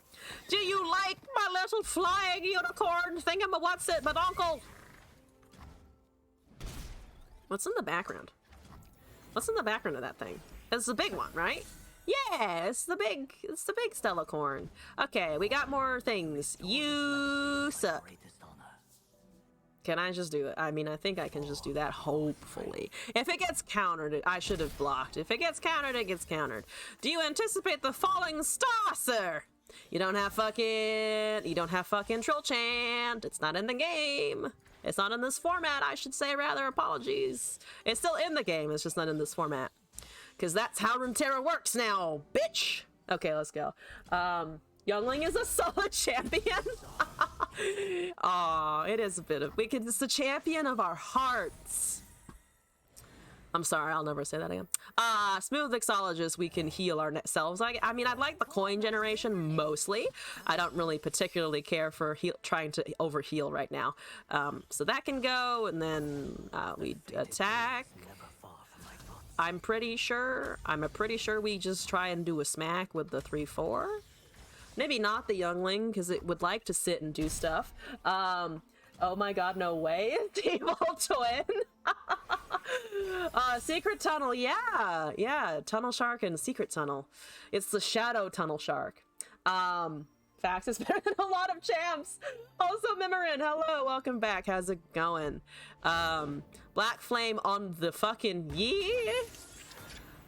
Do you like my little flying unicorn thingamawhatsit, but uncle? What's in the background? What's in the background of that thing? It's the big one, right? Yeah, it's the big Stellacorn. Okay, we got more things. You suck. Can I just do it? I mean, I think I can just do that, hopefully. If it gets countered, I should have blocked. If it gets countered, it gets countered. Do you anticipate the falling star, sir? You don't have fucking Troll Chant. It's not in the game. It's not in this format, I should say, rather. Apologies. It's still in the game, it's just not in this format. Because that's how Runeterra works now, bitch! Okay, let's go. Youngling is a solid champion. Aw, it is a bit of... It's the champion of our hearts. I'm sorry, I'll never say that again. Smooth Mixologist, we can heal ourselves. I mean, I like the coin generation mostly. I don't really particularly care for trying to over-heal right now. So that can go, and then we attack. I'm pretty sure we just try and do a smack with the 3/4. Maybe not the Youngling, because it would like to sit and do stuff. Oh my god, no way. Evil Twin. Secret Tunnel, yeah. Tunnel Shark and Secret Tunnel. It's the Shadow Tunnel Shark. Facts is better than a lot of champs. Also, Mimirin, hello, welcome back. How's it going? Black Flame on the fucking Yi?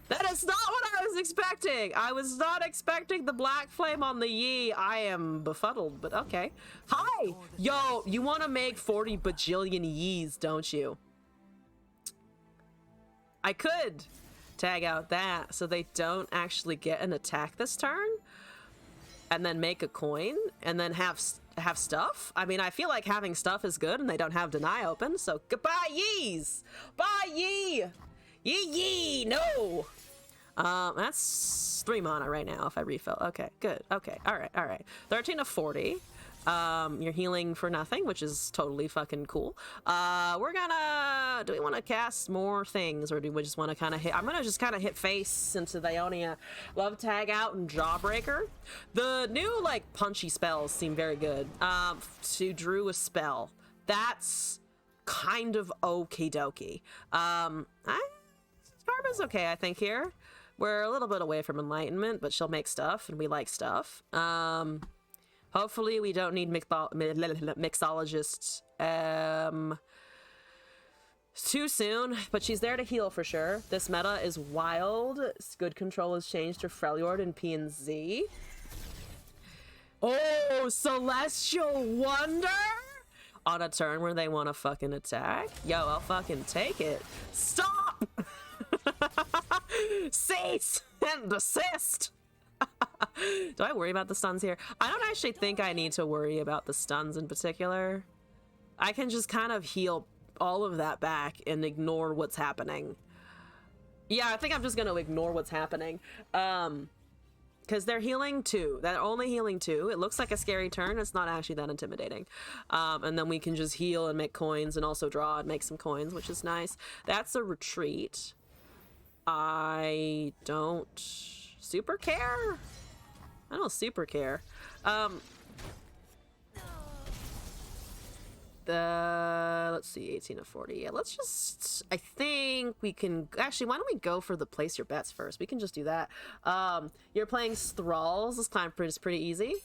That is not what I was expecting. I was not expecting the Black Flame on the Yi. I am befuddled, but okay. Hi! Yo, you want to make 40 bajillion Yis, don't you? I could tag out that so they don't actually get an attack this turn, and then make a coin, and then have stuff. I mean, I feel like having stuff is good, and they don't have Deny open, so goodbye Yis! Bye Yi! Yee, no! That's 3 mana right now if I refill. Okay, good. Okay, alright. 13 of 40. You're healing for nothing, which is totally fucking cool. Do we want to cast more things, or do we just want to kind of hit? I'm gonna just kind of hit face into the Ionia. Love Tag Out and Jawbreaker. The new, like, punchy spells seem very good. To Drew a spell. That's kind of okie dokie. Karma's okay, I think, here. We're a little bit away from Enlightenment, but she'll make stuff, and we like stuff. Hopefully we don't need Mixologists too soon, but she's there to heal for sure. This meta is wild. Good control has changed to Freljord and P and Z. Oh, Celestial Wonder? On a turn where they want to fucking attack? Yo, I'll fucking take it. Stop! Cease and desist! Do I worry about the stuns here? I don't actually think I need to worry about the stuns in particular. I can just kind of heal all of that back and ignore what's happening. Yeah, I think I'm just gonna ignore what's happening. Because they're healing 2. They're only healing 2. It looks like a scary turn. It's not actually that intimidating. And then we can just heal and make coins and also draw and make some coins, which is nice. That's a retreat. I don't super care. I don't super care. Let's see, 18 of 40. Yeah, let's just, I think we can, actually, why don't we go for the place your bets first? We can just do that. You're playing Thralls. This climb is pretty easy.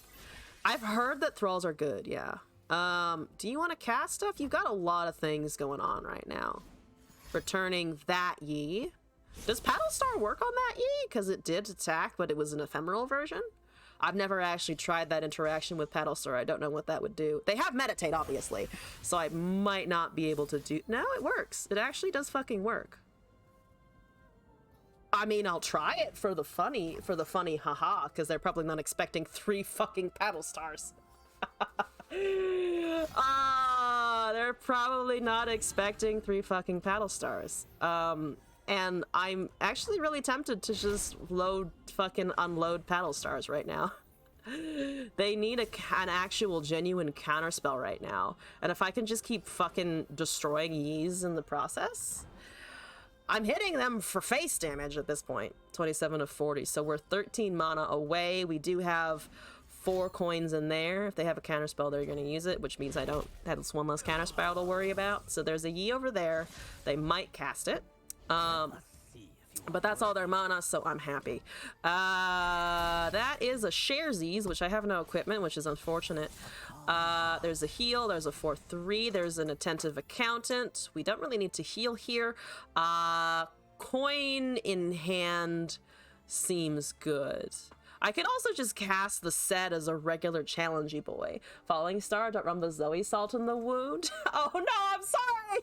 I've heard that Thralls are good, yeah. Do you want to cast stuff? You've got a lot of things going on right now. Returning that Yi. Does Paddlestar work on that Yi? Because it did attack, but it was an ephemeral version. I've never actually tried that interaction with Paddlestar. I don't know what that would do. They have Meditate, obviously, so I might not be able to do... No, it works. It actually does fucking work. I mean, I'll try it for the funny haha, because they're probably not expecting 3 fucking Paddlestars. They're probably not expecting 3 fucking Paddlestars. And I'm actually really tempted to just fucking unload Paddlestars right now. They need an actual genuine counterspell right now. And if I can just keep fucking destroying Yis in the process, I'm hitting them for face damage at this point. 27 of 40, so we're 13 mana away. We do have 4 coins in there. If they have a counterspell, they're going to use it, which means I don't have this one less counterspell to worry about. So there's a Yi over there. They might cast it. But that's all their mana, so I'm happy. That is a Sharesies, which I have no equipment, which is unfortunate. There's a heal, there's a 4/3, there's an Attentive Accountant. We don't really need to heal here. Coin in hand seems good. I could also just cast the set as a regular challengey boy. Falling Star, don't run the Zoe Salt in the wound. Oh no, I'm sorry!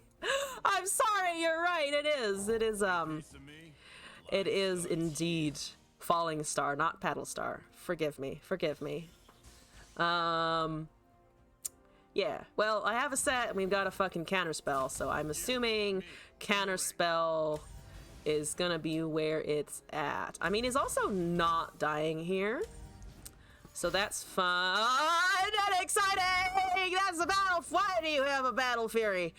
I'm sorry, you're right, it is. It is indeed Falling Star, not Paddle Star. Forgive me, forgive me. Yeah, well, I have a set and we've got a fucking counterspell, so I'm assuming counterspell is gonna be where it's at. I mean, he's also not dying here, so that's fun and exciting! That's a battle! Why do you have a Battle Fury?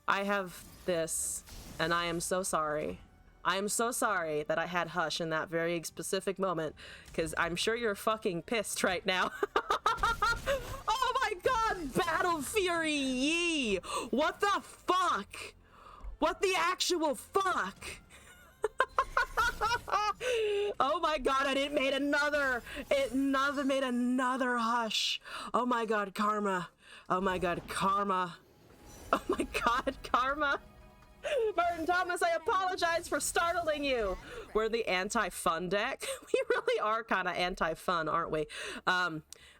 I have this, and I am so sorry. I am so sorry that I had Hush in that very specific moment, because I'm sure you're fucking pissed right now. Oh my god, Battle Fury Yi! What the fuck? What the actual fuck? Oh my god, and it made another Hush. Oh my god, Karma. Oh my god, Karma. Oh my god, Karma. Martin Thomas, I apologize for startling you. We're the anti-fun deck. We really are kind of anti-fun, aren't we?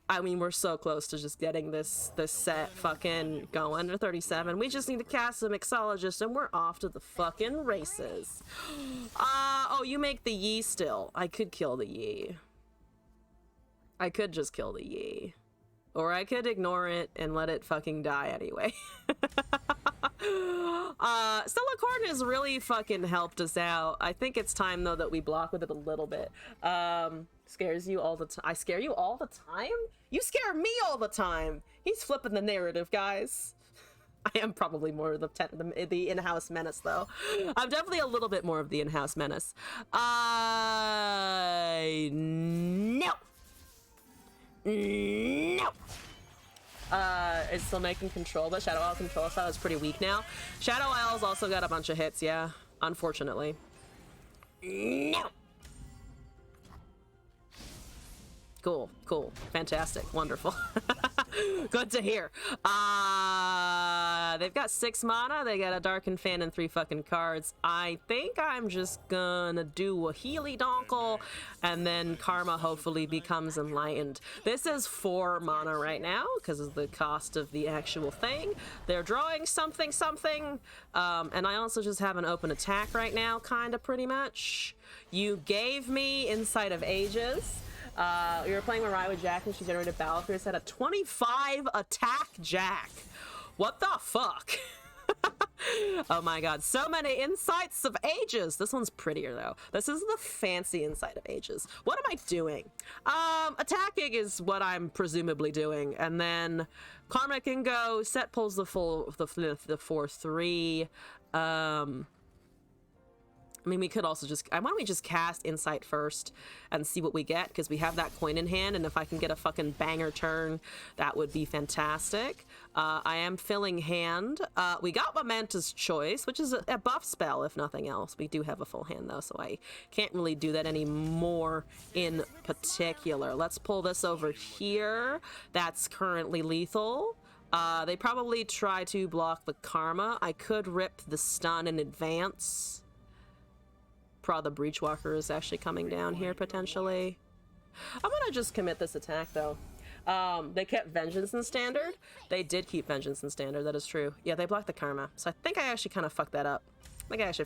I mean, we're so close to just getting this set fucking going to 37. We just need to cast a Mixologist and we're off to the fucking races. Oh, you make the Yi still. I could kill the Yi. I could just kill the Yi. Or I could ignore it and let it fucking die anyway. Stella Corn has really fucking helped us out. I think it's time though that we block with it a little bit. Scares you all the time. I scare you all the time? You scare me all the time. He's flipping the narrative, guys. I am probably more of the in-house menace though. I'm definitely a little bit more of the in-house menace. No. No. It's still making control, but Shadow Isle control style is pretty weak now. Shadow Isle's also got a bunch of hits, yeah. Unfortunately. No. Cool, cool, fantastic, wonderful. Good to hear. They've got 6 mana, they got a Darkened Fan and 3 fucking cards. I think I'm just gonna do a Healy Donkle, and then Karma hopefully becomes enlightened. This is 4 mana right now, because of the cost of the actual thing. They're drawing something, and I also just have an open attack right now, kinda, pretty much. You gave me Insight of Ages. You were playing Mariah with Jack and she generated Battle Fury. Had a 25 attack Jack. What the fuck? Oh my god, so many Insights of Ages. This one's prettier though. This is the fancy Insight of Ages. What am I doing? Attacking is what I'm presumably doing, and then Karma can go. Set pulls the 4/3. I mean, we could also just... Why don't we just cast Insight first and see what we get, because we have that coin in hand, and if I can get a fucking banger turn, that would be fantastic. I am filling hand. We got Momentous Choice, which is a buff spell, if nothing else. We do have a full hand, though, so I can't really do that anymore in particular. Let's pull this over here. That's currently lethal. They probably try to block the Karma. I could rip the stun in advance. The Breachwalker is actually coming down here, potentially. I'm gonna just commit this attack, though. They kept Vengeance in Standard. They did keep Vengeance in Standard, that is true. Yeah, they blocked the Karma. So I think I actually kind of fucked that up. That's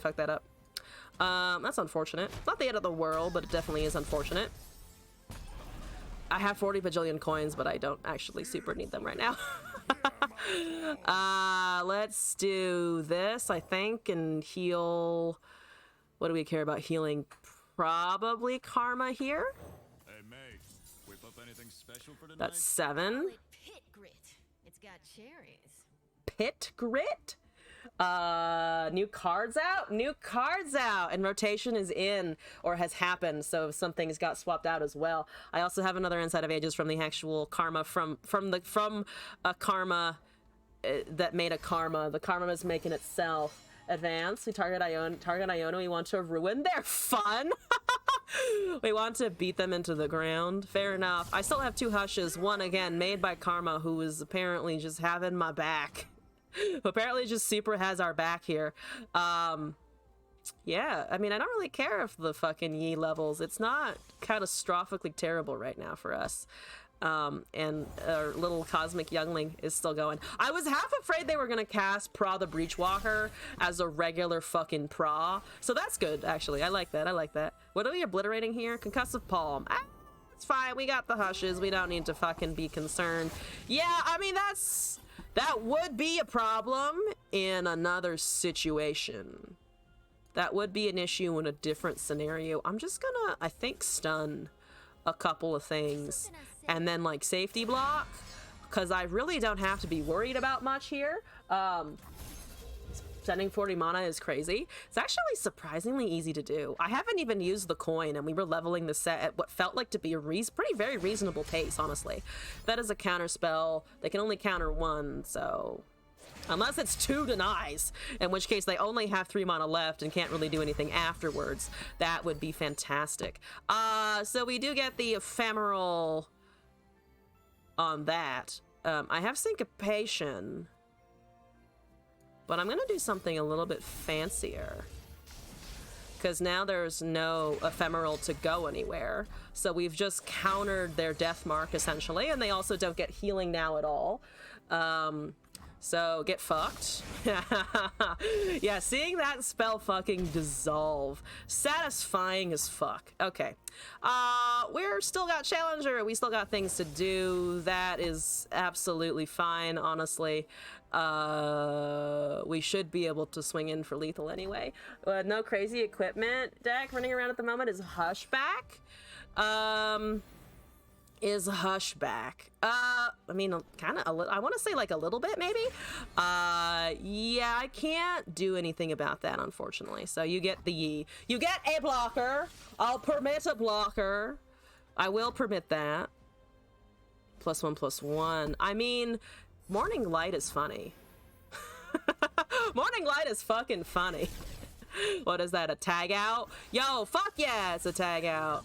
unfortunate. Not the end of the world, but it definitely is unfortunate. I have 40 bajillion coins, but I don't actually super need them right now. Let's do this, I think, and heal... What do we care about healing? Probably Karma here. Hey, May, whip up anything special for tonight? That's 7. Pit Grit. It's got cherries. Pit Grit? New cards out? New cards out! And rotation is in, or has happened, so some things got swapped out as well. I also have another Inside of Ages from the actual karma, from a karma that made a karma. The karma is making itself. Advance. We target Iona. We want to ruin their fun. We want to beat them into the ground. Fair enough. I still have 2 hushes. One, again, made by Karma, who is apparently just having my back. Apparently just super has our back here. Yeah, I mean, I don't really care if the fucking Yi levels. It's not catastrophically terrible right now for us. And our little cosmic youngling is still going. I was half afraid they were gonna cast Pra the Breachwalker as a regular fucking Pra, so that's good, actually. I like that. I like that. What are we obliterating here? Concussive Palm. It's fine. We got the hushes. We don't need to fucking be concerned. Yeah, I mean, that would be a problem in another situation. That would be an issue in a different scenario. I'm just gonna, I think, stun a couple of things and then like safety block, because I really don't have to be worried about much here. Sending 40 mana is crazy. It's actually surprisingly easy to do. I haven't even used the coin, and we were leveling the set at what felt like to be a very reasonable pace, honestly. That is a counter spell. They can only counter 1, so unless it's 2 denies, in which case they only have 3 mana left and can't really do anything afterwards. That would be fantastic. So we do get the ephemeral on that. I have syncopation, but I'm gonna do something a little bit fancier, because now there's no ephemeral to go anywhere. So we've just countered their death mark, essentially, and they also don't get healing now at all. So get fucked. Yeah, seeing that spell fucking dissolve. Satisfying as fuck. Okay. We're still got Challenger. We still got things to do. That is absolutely fine, honestly. We should be able to swing in for lethal anyway. No crazy equipment deck running around at the moment is Hushback. Is Hushback. I mean, kind of, I want to say like a little bit, maybe. Yeah, I can't do anything about that, unfortunately. So you get the Yi. You get a blocker. I'll permit a blocker. I will permit that. +1/+1. I mean, Morning Light is funny. Morning Light is fucking funny. What is that, a tag out? Yo, fuck yeah, it's a tag out.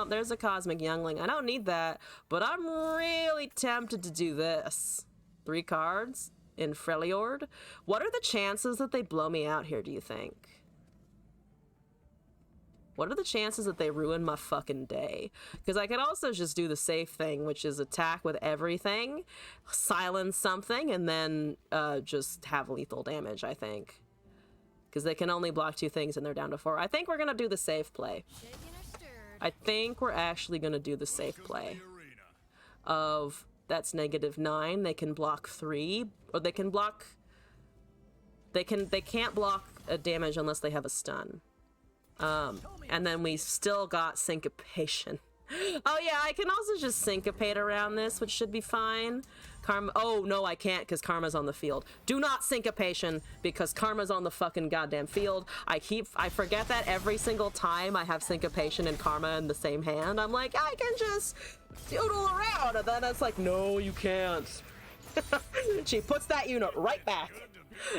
There's a Cosmic Youngling. I don't need that, but I'm really tempted to do this. 3 cards in Freljord. What are the chances that they blow me out here, do you think? What are the chances that they ruin my fucking day? Because I could also just do the safe thing, which is attack with everything, silence something, and then just have lethal damage, I think. Because they can only block 2 things and they're down to 4. I think we're going to do the safe play. I think we're actually going to do the safe play of that's -9. They can block 3, or they can block. They can't block a damage unless they have a stun. And then we still got syncopation. Oh yeah, I can also just syncopate around this, which should be fine. Karma. Oh no, I can't because Karma's on the field. Do not syncopation because Karma's on the fucking goddamn field. I forget that every single time I have syncopation and Karma in the same hand. I'm like, I can just doodle around, and then it's like, no, you can't. She puts that unit right back.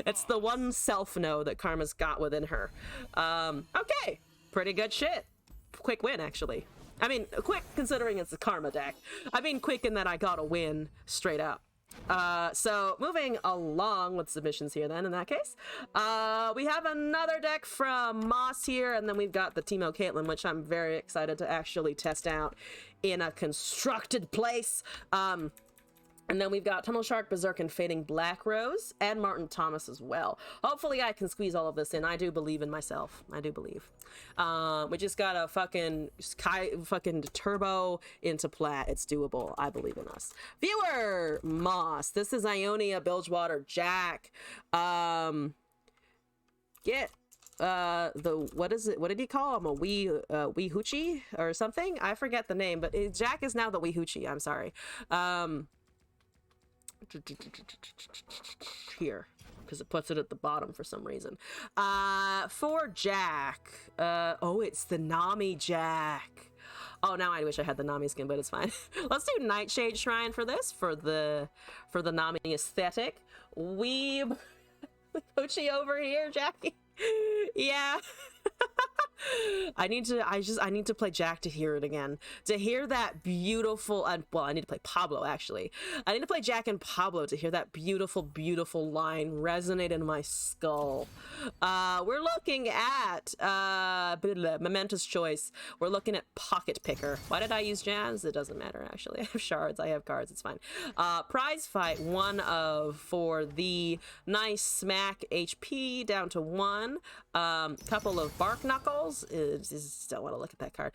It's the one self-know that Karma's got within her. Okay, pretty good shit. Quick win, actually. I mean, quick considering it's a Karma deck. I mean, quick in that I got a win straight up. So moving along with submissions here then, in that case. We have another deck from Moss here, and then we've got the Teemo Caitlyn, which I'm very excited to actually test out in a constructed place. And then we've got Tunnel Shark, Berserk, and Fading Black Rose, and Martin Thomas as well. Hopefully I can squeeze all of this in. I do believe in myself. I do believe. We just got a fucking turbo into plat. It's doable. I believe in us. Viewer Moss. This is Ionia, Bilgewater, Jack. Get what is it? What did he call him? A wee hoochie or something? I forget the name, but Jack is now the wee hoochie. I'm sorry. Here. because it puts it at the bottom for some reason. For Jack, oh, it's the Nami Jack. Oh, now I wish I had the Nami skin, but it's fine. Let's do Nightshade Shrine for this, for the Nami aesthetic. Weeb Pochi over here, Jackie. Yeah. I need to play Jack to hear it again. To hear that beautiful, well, I need to play Pablo, actually. I need to play Jack and Pablo to hear that beautiful, beautiful line resonate in my skull. We're looking at, momentous choice. We're looking at Pocket Picker. Why did I use Jazz? It doesn't matter, actually. I have shards, I have cards, it's fine. Prize fight, 1 of, for the nice smack HP down to 1. Couple of Bark Knuckles. Don't want to look at that card.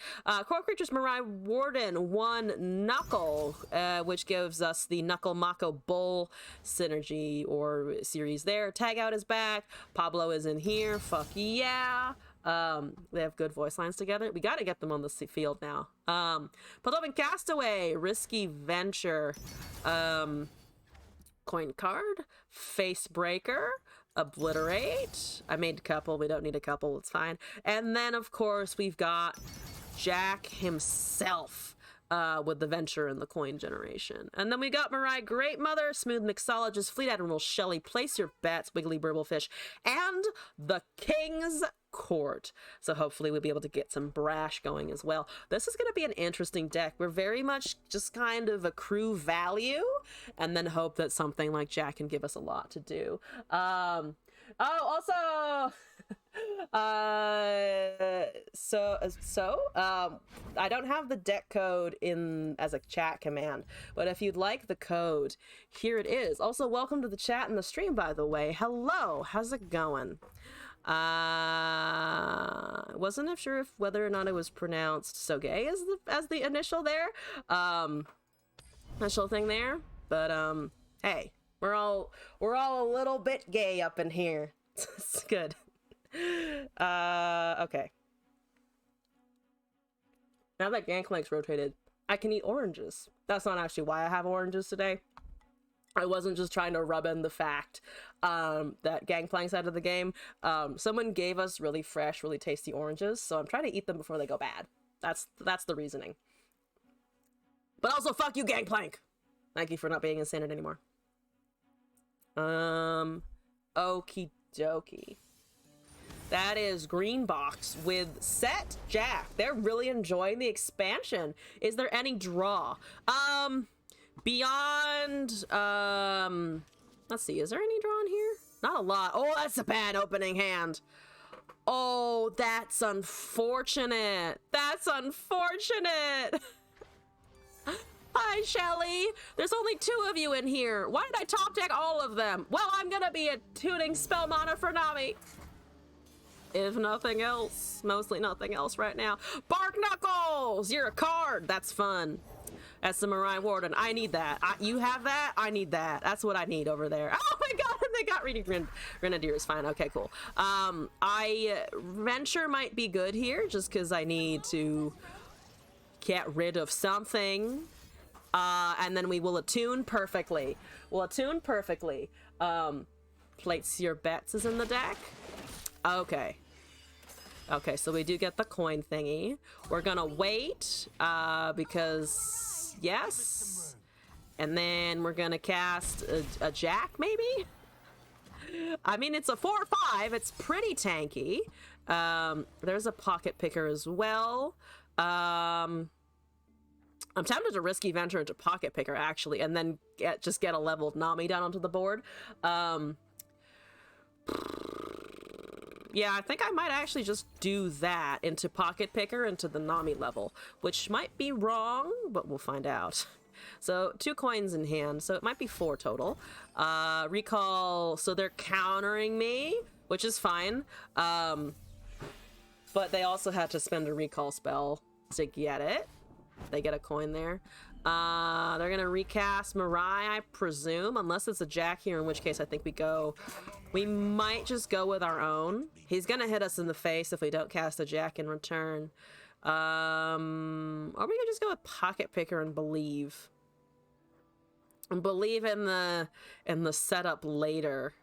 Core Creatures Mirai Warden, 1 Knuckle, which gives us the Knuckle Mako Bull synergy or series there. Tag Out is back. Pablo is in here. Fuck yeah. They have good voice lines together. We got to get them on the field now. Paldovin Castaway, Risky Venture, Coin Card, Face Breaker, Obliterate. I made a couple. We don't need a couple. It's fine. And then, of course, we've got Jack himself with the Venture and the Coin Generation. And then we got Mirai Great Mother, Smooth Mixologist, Fleet Admiral Shelly, Place Your Bets, Wiggly Burblefish, and the King's Court. So hopefully we'll be able to get some brash going as well. This is going to be an interesting deck. We're very much just kind of accrue value and then hope that something like Jack can give us a lot to do. Oh, also I don't have the deck code in as a chat command, but if you'd like the code, here it is. Also, welcome to the chat and the stream, by the way. Hello, how's it going? Wasn't sure if whether or not it was pronounced so gay as the initial there, initial thing there, but hey, we're all a little bit gay up in here. It's good. Okay. Now that Gangplank's rotated, I can eat oranges. That's not actually why I have oranges today. I wasn't just trying to rub in the fact that Gangplank's out of the game. Someone gave us really fresh, really tasty oranges, so I'm trying to eat them before they go bad. That's the reasoning. But also, fuck you, Gangplank! Thank you for not being in standard anymore. Okie dokie. That is Green Box with Set Jack. They're really enjoying the expansion. Is there any draw? Beyond, let's see, is there any draw in here? Not a lot. Oh, that's a bad opening hand. Oh, that's unfortunate. That's unfortunate. Hi, Shelly. There's only 2 of you in here. Why did I top deck all of them? Well, I'm gonna be attuning spell mana for Nami. If nothing else. Mostly nothing else right now. Bark Knuckles! You're a card. That's fun. That's the Mirai Warden. I need that. You have that? I need that. That's what I need over there. Oh my god, they got Reading Grenadiers. Fine. Okay, cool. Venture might be good here, just because I need to get rid of something. And then we will attune perfectly. We'll attune perfectly. Place Your Bets is in the deck. Okay. Okay, so we do get the coin thingy. We're gonna wait, because yes. And then we're gonna cast a Jack, maybe? I mean, it's a 4/5. It's pretty tanky. There's a Pocket Picker as well. I'm tempted to Risky Venture into Pocket Picker, actually, and then just get a leveled Nami down onto the board. Yeah, I think I might actually just do that into Pocket Picker into the Nami level, which might be wrong, but we'll find out. So 2 coins in hand, so it might be 4 total. Recall, so they're countering me, which is fine. But they also had to spend a recall spell to get it. They get a coin there. They're gonna recast Mirai, I presume, unless it's a Jack here, in which case I think we might just go with our own. He's gonna hit us in the face if we don't cast a Jack in return. Or we could just go with Pocket Picker and believe. And believe in the setup later.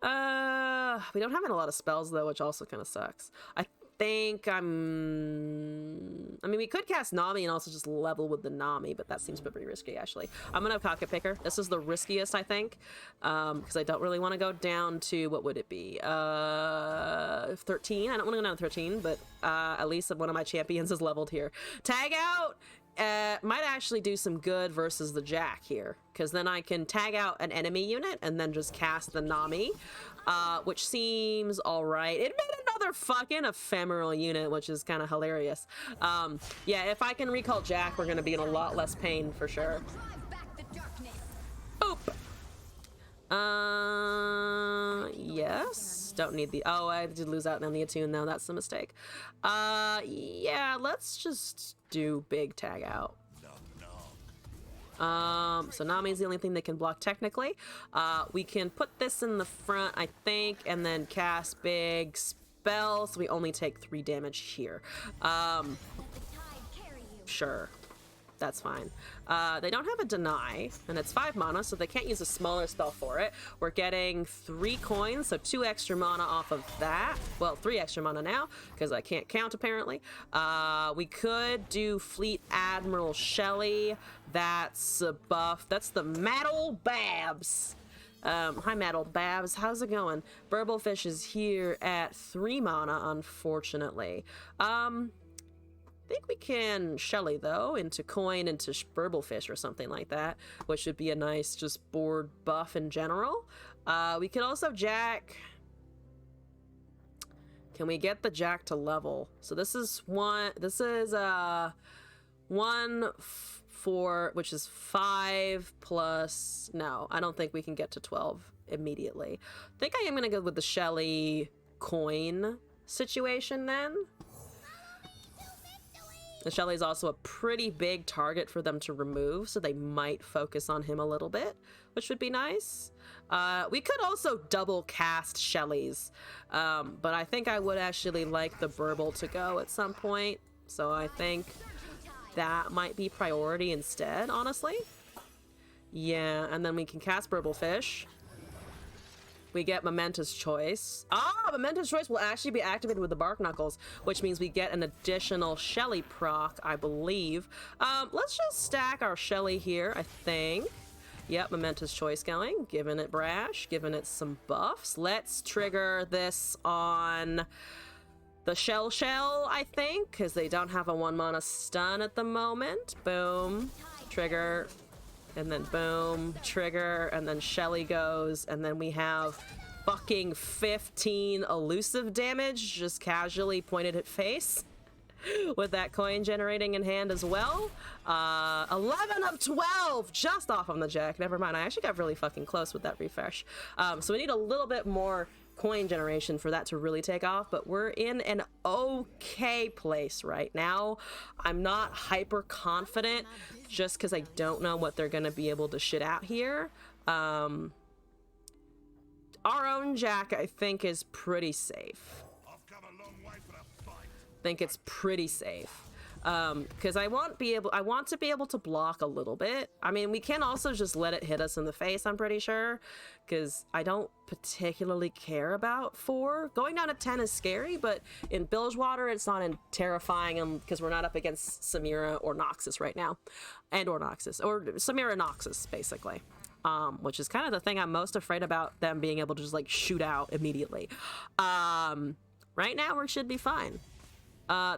We don't have a lot of spells though, which also kind of sucks. I think I mean, we could cast Nami and also just level with the Nami, but that seems pretty risky actually. I'm gonna have Pocket Picker. This is the riskiest, I think, because I don't really want to go down to, what would it be? 13. I don't want to go down to 13, but at least one of my champions is leveled here. Tag out might actually do some good versus the Jack here, because then I can tag out an enemy unit and then just cast the Nami, which seems all right. It made another fucking ephemeral unit, which is kind of hilarious. Yeah, if I can recall Jack, we're gonna be in a lot less pain for sure. Boop. Yes. Don't need the... Oh, I did lose out on the attune though. That's the mistake. Yeah, let's just do big tag out. So Nami's the only thing that can block technically. We can put this in the front, I think, and then cast big spell, so we only take 3 damage here. Sure. That's fine. They don't have a deny, and it's 5 mana, so they can't use a smaller spell for it. We're getting 3 coins, so 2 extra mana off of that. Well, 3 extra mana now, because I can't count apparently. We could do Fleet Admiral Shelley. That's a buff. That's the Maddle Babs. Hi Maddle Babs, how's it going? Burblefish is here at 3 mana, unfortunately. I think we can Shelly though into coin into Burblefish or something like that, which would be a nice just board buff in general. We could also Jack. Can we get the Jack to level? So this is one. This is 1 4, which is 5 plus. No, I don't think we can get to 12 immediately. I think I am gonna go with the Shelly coin situation then. The Shelly is also a pretty big target for them to remove, so they might focus on him a little bit, which would be nice. We could also double cast Shellys, but I think I would actually like the Burble to go at some point, so I think that might be priority instead, honestly. Yeah, and then we can cast Burblefish. We get Momentous Choice. Momentous Choice will actually be activated with the Bark Knuckles, which means we get an additional Shelly proc, I believe. Let's just stack our Shelly here, I think. Yep, Momentous Choice going, giving it brash, giving it some buffs. Let's trigger this on the Shell, I think, because they don't have a 1 mana stun at the moment. Boom, trigger. And then boom, trigger, and then Shelly goes, and then we have fucking 15 elusive damage just casually pointed at face with that coin generating in hand as well. 11 of 12 just off on the Jack. Never mind, I actually got really fucking close with that refresh. So we need a little bit more coin generation for that to really take off, but we're in an okay place right now. I'm not hyper confident just because I don't know what they're gonna be able to shit out here. Our own Jack, I think, is pretty safe. I've come a long way for the fight. I think it's pretty safe. Because I want to be able to block a little bit. I mean, we can also just let it hit us in the face, I'm pretty sure, because I don't particularly care about 4. Going down to 10 is scary, but in Bilgewater, it's not terrifying because we're not up against Samira or Noxus right now. Or Samira Noxus, basically. Which is kind of the thing I'm most afraid about, them being able to just, like, shoot out immediately. Right now, we should be fine.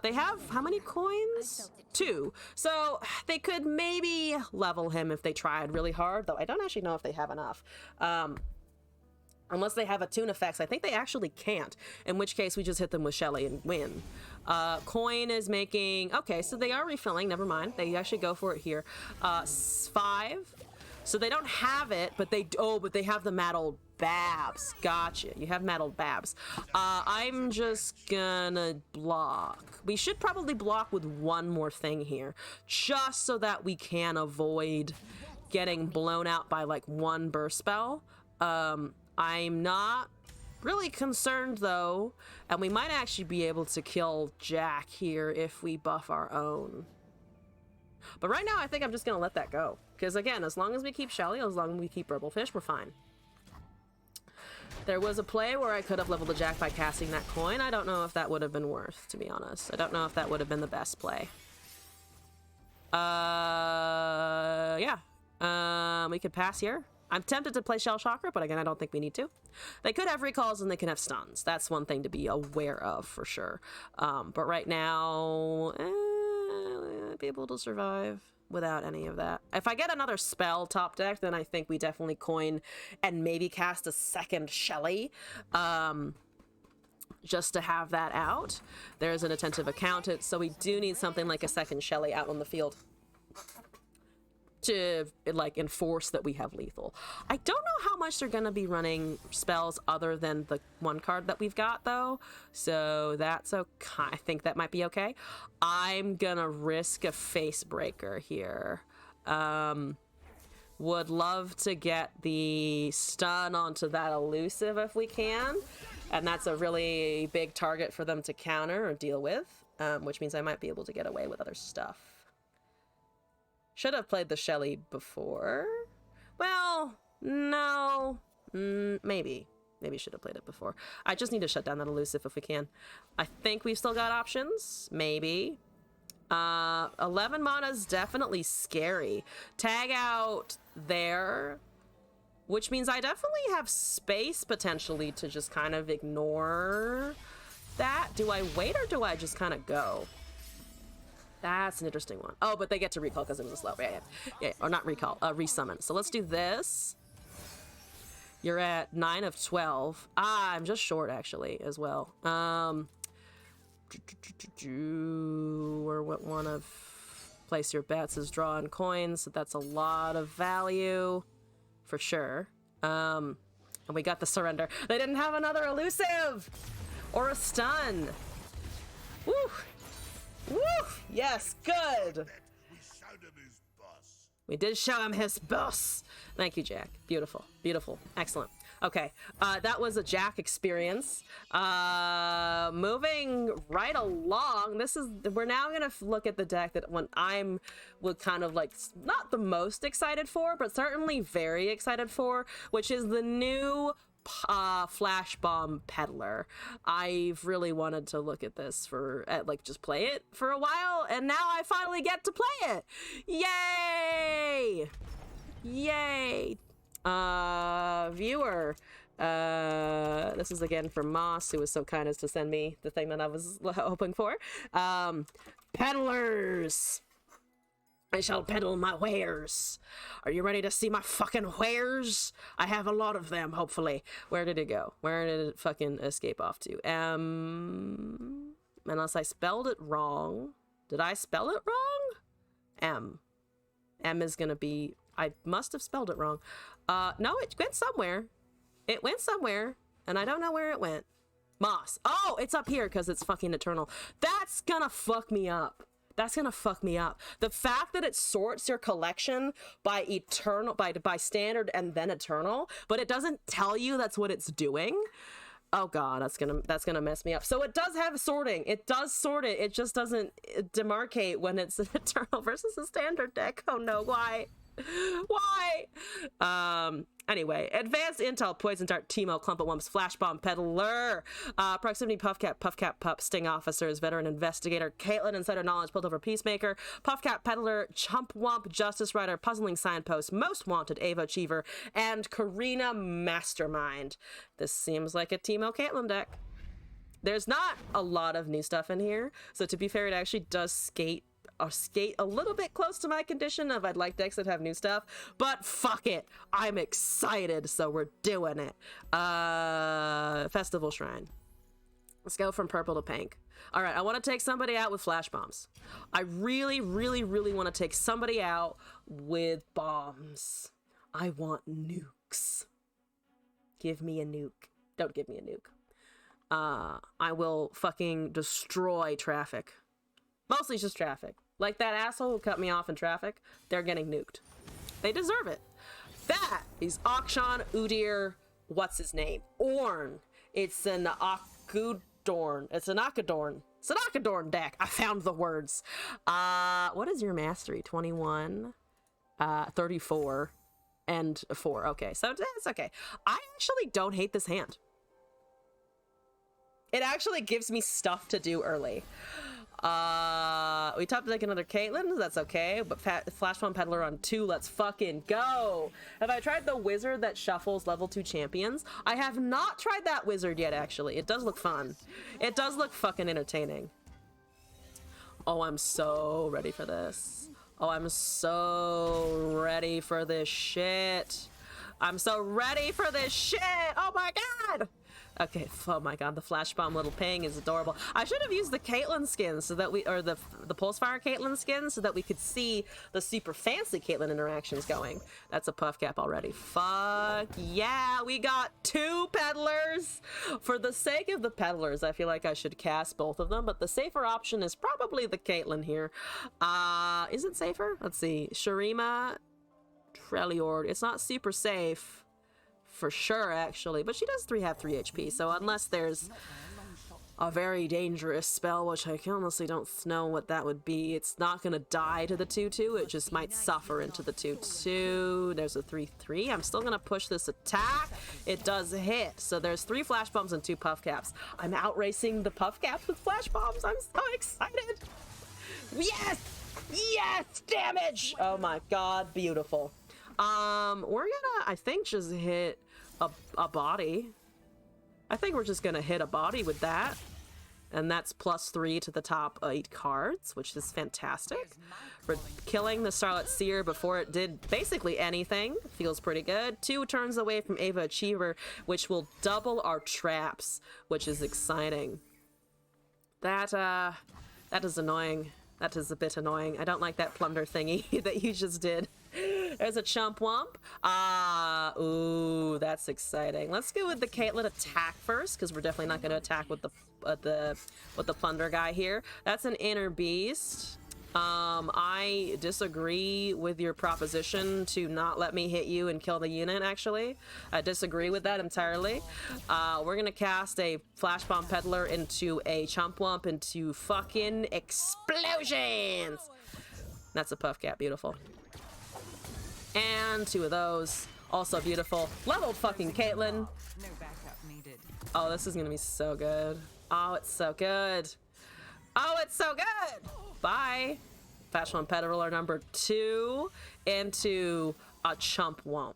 They have how many coins? 2. So they could maybe level him if they tried really hard, though I don't actually know if they have enough. Unless they have attune effects. I think they actually can't, in which case we just hit them with Shelly and win. Coin is making... Okay, so they are refilling. Never mind. They actually go for it here. 5. So they don't have it, but they... Oh, but they have the Maddled Babs. Gotcha. You have Maddled Babs. I'm just gonna block. We should probably block with one more thing here, just so that we can avoid getting blown out by like 1 burst spell. I'm not really concerned though, and we might actually be able to kill Jack here if we buff our own. But right now, I think I'm just gonna let that go. Because again, as long as we keep Shelly, as long as we keep Burblefish, we're fine. There was a play where I could have leveled the Jack by casting that coin. I don't know if that would have been worth, to be honest. I don't know if that would have been the best play. Yeah. We could pass here. I'm tempted to play Shell Shocker, but again, I don't think we need to. They could have recalls and they can have stuns. That's one thing to be aware of for sure. But right now, I'd be able to survive without any of that. If I get another spell top deck, then I think we definitely coin and maybe cast a second Shelly. Just to have that out. There's an attentive accountant, so we do need something like a second Shelly out on the field to like enforce that we have lethal. I don't know how much they're gonna be running spells other than the one card that we've got though, so that's okay. I think that might be okay. I'm gonna risk a face breaker here. Would love to get the stun onto that elusive if we can, and that's a really big target for them to counter or deal with, which means I might be able to get away with other stuff. Should have played the Shelly before. Well, no. Maybe. Maybe should have played it before. I just need to shut down that elusive if we can. I think we've still got options. Maybe. 11 mana is definitely scary. Tag out there, which means I definitely have space potentially to just kind of ignore that. Do I wait or do I just kind of go? That's an interesting one. Oh, but they get to recall because it was a slow. Yeah, or not recall, resummon. So let's do this. You're at 9 of 12. I'm just short actually as well. Or what one of place your bets is drawing coins. So that's a lot of value for sure. And we got the surrender. They didn't have another elusive or a stun. Woo! Woo! Yes, good. We showed him his boss. We did show him his boss. Thank you, Jack. Beautiful, beautiful, excellent. Okay, that was a Jack experience. Moving right along, we're now gonna look at the deck that when I'm kind of like not the most excited for, but certainly very excited for, which is the new Flash Bomb Peddler. I've really wanted to look at this like just play it for a while, and now I finally get to play it. Yay! Yay! Viewer, this is again from Moss, who was so kind as to send me the thing that I was hoping for. Peddlers! I shall peddle my wares. Are you ready to see my fucking wares? I have a lot of them, hopefully. Where did it go? Where did it fucking escape off to? Unless I spelled it wrong. Did I spell it wrong? M. M is gonna be... I must have spelled it wrong. No, it went somewhere. It went somewhere, and I don't know where it went. Moss. Oh, it's up here because it's fucking eternal. That's gonna fuck me up. That's gonna fuck me up. The fact that it sorts your collection by eternal, by standard and then eternal, but it doesn't tell you that's what it's doing. Oh god, that's gonna mess me up. So it does have sorting. It does sort it. It just doesn't demarcate when it's an eternal versus a standard deck. Oh no, why? Why? Anyway, advanced intel, poison dart, Teemo, clump of wumps, flash bomb, peddler, proximity, puffcat, pup, sting officers, veteran investigator, Caitlyn, insider knowledge, pulled over peacemaker, puffcat, peddler, chump wump, justice rider, puzzling signpost, most wanted, Ava achiever, and Karina mastermind. This seems like a Teemo Caitlyn deck. There's not a lot of new stuff in here, so to be fair, it actually does skate a little bit close to my condition of I'd like decks that have new stuff, but fuck it, I'm excited, so we're doing it. Festival Shrine. Let's go from purple to pink. All right, I want to take somebody out with flash bombs. I really, really, really want to take somebody out with bombs. I want nukes. Give me a nuke. Don't give me a nuke. I will fucking destroy traffic. Mostly just traffic. Like that asshole who cut me off in traffic, they're getting nuked. They deserve it. That is Akshan Udyr, what's his name? Ornn. It's an Akudorn. It's an Akadorn. It's an Akadorn deck. I found the words. What is your mastery? 21? 34. and 4. Okay, so it's okay. I actually don't hate this hand. It actually gives me stuff to do early. We top deck another Caitlyn, that's okay, but Flash Bomb Peddler on 2, let's fucking go. Have I tried the wizard that shuffles level 2 champions? I have not tried that wizard yet, actually. It does look fun. It does look fucking entertaining. Oh, I'm so ready for this. Oh, I'm so ready for this shit. I'm so ready for this shit. Oh my god. Okay, oh my god, the Flash Bomb little ping is adorable. I should have used the Caitlyn skin so that we, or the Pulsefire Caitlyn skin so that we could see the super fancy Caitlyn interactions going. That's a puff cap already. Fuck yeah, we got 2 peddlers. For the sake of the peddlers, I feel like I should cast both of them, but the safer option is probably the Caitlyn here. Is it safer? Let's see. Shurima, Freljord. It's not super safe. For sure, actually, but she does have 3 HP, so unless there's a very dangerous spell, which I honestly don't know what that would be, it's not gonna die to the 2/2, it just might suffer into the 2/2. There's a 3/3. I'm still gonna push this attack. It does hit, so there's 3 flash bombs and 2 puff caps. I'm outracing the puff caps with flash bombs. I'm so excited. Yes! Yes! Damage! Oh my god, beautiful. We're gonna, I think, just hit a body. I think we're just gonna hit a body with that. And that's +3 to the top 8 cards, which is fantastic. We're killing the Starlit Seer before it did basically anything. Feels pretty good. 2 turns away from Ava Achiever, which will double our traps, which is exciting. That is annoying. That is a bit annoying. I don't like that plunder thingy that you just did. There's a Chump Wump. Ooh, that's exciting. Let's go with the Caitlyn attack first, because we're definitely not going to attack with the plunder guy here. That's an Inner Beast. I disagree with your proposition to not let me hit you and kill the unit, actually. I disagree with that entirely. We're gonna cast a Flash Bomb Peddler into a Chump Wump into fucking explosions! That's a puff cap, beautiful. And 2 of those, also beautiful. Leveled fucking Caitlyn. No backup needed. Oh, this is gonna be so good. Oh, it's so good. Oh, it's so good! Bye. Flash Bomb Peddler number 2 into a Chump Wump.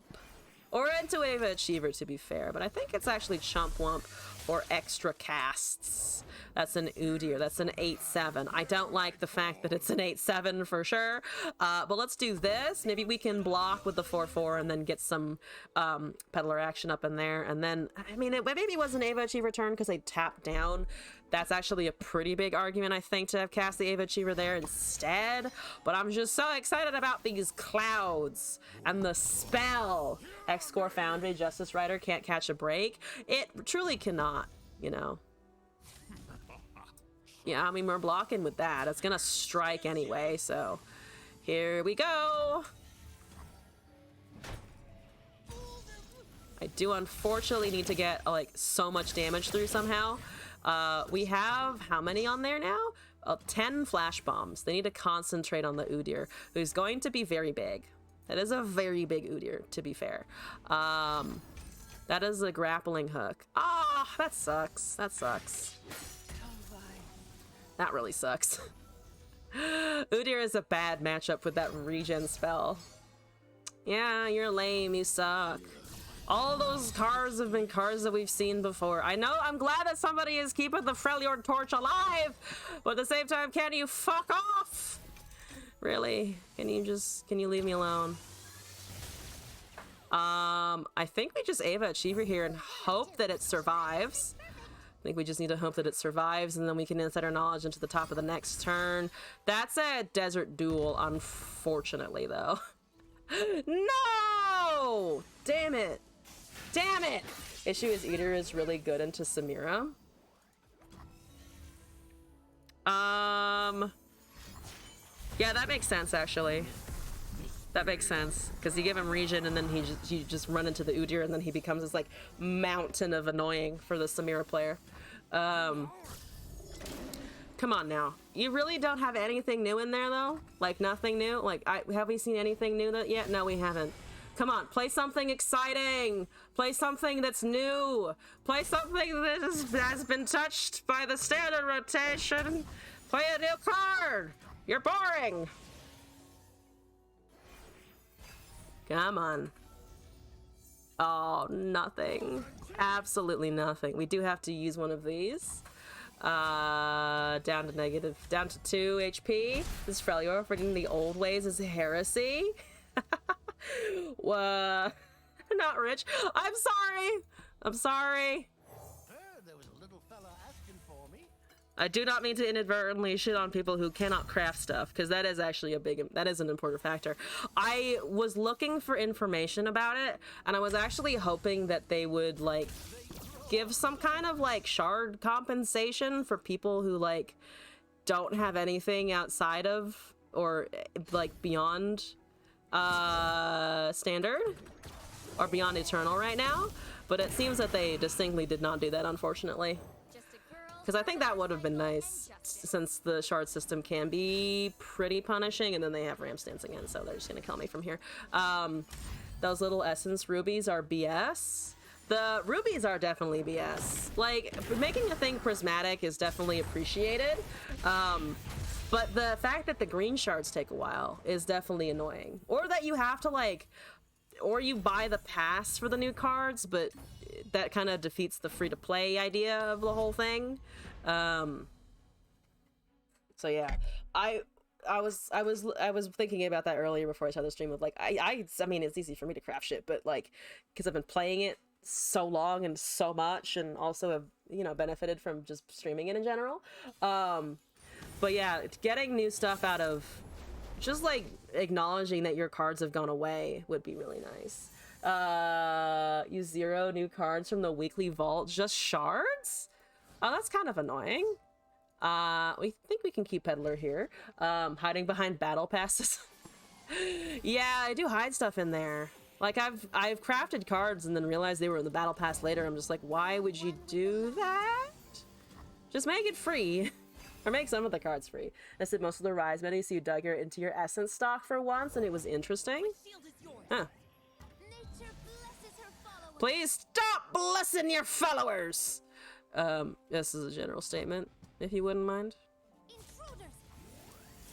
Or into Ava Achiever, to be fair, but I think it's actually Chump Wump or extra casts. That's an Udyr. That's an 8/7. I don't like the fact that it's an 8/7 for sure, but let's do this. Maybe we can block with the 4/4 and then get some Peddler action up in there. And then, I mean, maybe it was an Ava Achiever turn because they tapped down. That's actually a pretty big argument, I think, to have cast the Ava Achiever there instead. But I'm just so excited about these clouds and the spell. X-Score Foundry, Justice Rider can't catch a break. It truly cannot, you know. Yeah, I mean, we're blocking with that. It's gonna strike anyway, so here we go. I do unfortunately need to get like so much damage through somehow. We have how many on there now? 10 flash bombs. They need to concentrate on the Udyr, who's going to be very big. That is a very big Udyr, to be fair. That is a grappling hook. Ah, that sucks. That sucks. That really sucks. Udyr is a bad matchup with that regen spell. Yeah, you're lame. You suck. All of those cards have been cards that we've seen before. I know, I'm glad that somebody is keeping the Freljord torch alive, but at the same time, can you fuck off? Really? Can you leave me alone? I think we just Ava Achiever here and hope that it survives. I think we just need to hope that it survives, and then we can insight our knowledge into the top of the next turn. That's a Desert Duel, unfortunately, though. No! Damn it. Damn it! Issue is Udyr is really good into Samira. Yeah, that makes sense, actually. That makes sense, because you give him regen and then you just run into the Udyr and then he becomes this like mountain of annoying for the Samira player. Come on now. You really don't have anything new in there though? Like nothing new? Like have we seen anything new yet? No, we haven't. Come on, play something exciting. Play something that's new. Play something that has been touched by the standard rotation. Play a new card. You're boring. Come on. Oh, nothing. Absolutely nothing. We do have to use one of these. Down to 2 HP. This is Freljord. Forgetting the old ways is heresy. Not rich. I'm sorry. I'm sorry. There was a little fella asking for me. I do not mean to inadvertently shit on people who cannot craft stuff, because that is actually that is an important factor. I was looking for information about it, and I was actually hoping that they would, like, give some kind of, like, shard compensation for people who, like, don't have anything outside of, or, like, beyond, standard, or beyond eternal right now, but it seems that they distinctly did not do that, unfortunately. Because I think that would have been nice, since the shard system can be pretty punishing, and then they have Ram Stance again, so they're just gonna kill me from here. Those little essence rubies are BS. The rubies are definitely BS. Like, making a thing prismatic is definitely appreciated, but the fact that the green shards take a while is definitely annoying. Or that you have to, like, or you buy the pass for the new cards, but that kind of defeats the free-to-play idea of the whole thing. So yeah, I was thinking about that earlier before I started the stream of, like, I mean, it's easy for me to craft shit, but, like, because I've been playing it so long and so much, and also have, you know, benefited from just streaming it in general. But yeah, getting new stuff out of just, like, acknowledging that your cards have gone away would be really nice. Use 0 new cards from the weekly vault, just shards? Oh, that's kind of annoying. We think we can keep Peddler here. Hiding behind battle passes. Yeah, I do hide stuff in there. Like, I've crafted cards and then realized they were in the battle pass later. I'm just like, why would you do that? Just make it free. Or make some of the cards free. I said most of the Rise minis, so you dug into your essence stock for once, and it was interesting. Huh. Please stop blessing your followers! This is a general statement, if you wouldn't mind.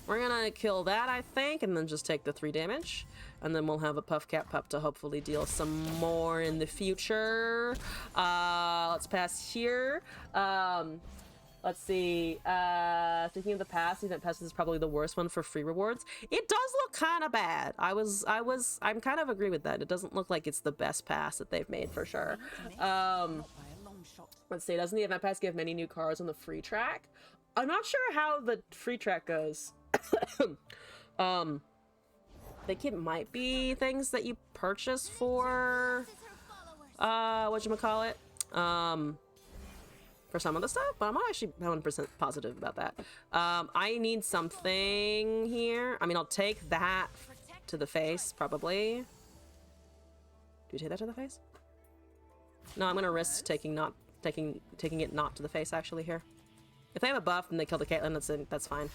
We're gonna kill that, I think, and then just take the 3 damage. And then we'll have a Puffcat Pup to hopefully deal some more in the future. Let's pass here. Let's see. Thinking of the past, event passes is probably the worst one for free rewards. It does look kind of bad. I'm kind of agree with that. It doesn't look like it's the best pass that they've made for sure. Let's see. Doesn't the event pass give many new cards on the free track? I'm not sure how the free track goes. I think it might be things that you purchase for, whatchamacallit? For some of the stuff, but I'm not actually 100% positive about that. I need something here. I mean, I'll take that to the face, probably. Do you take that to the face? No, I'm gonna risk taking it not to the face, actually, here. If they have a buff and they kill the Caitlyn, that's fine.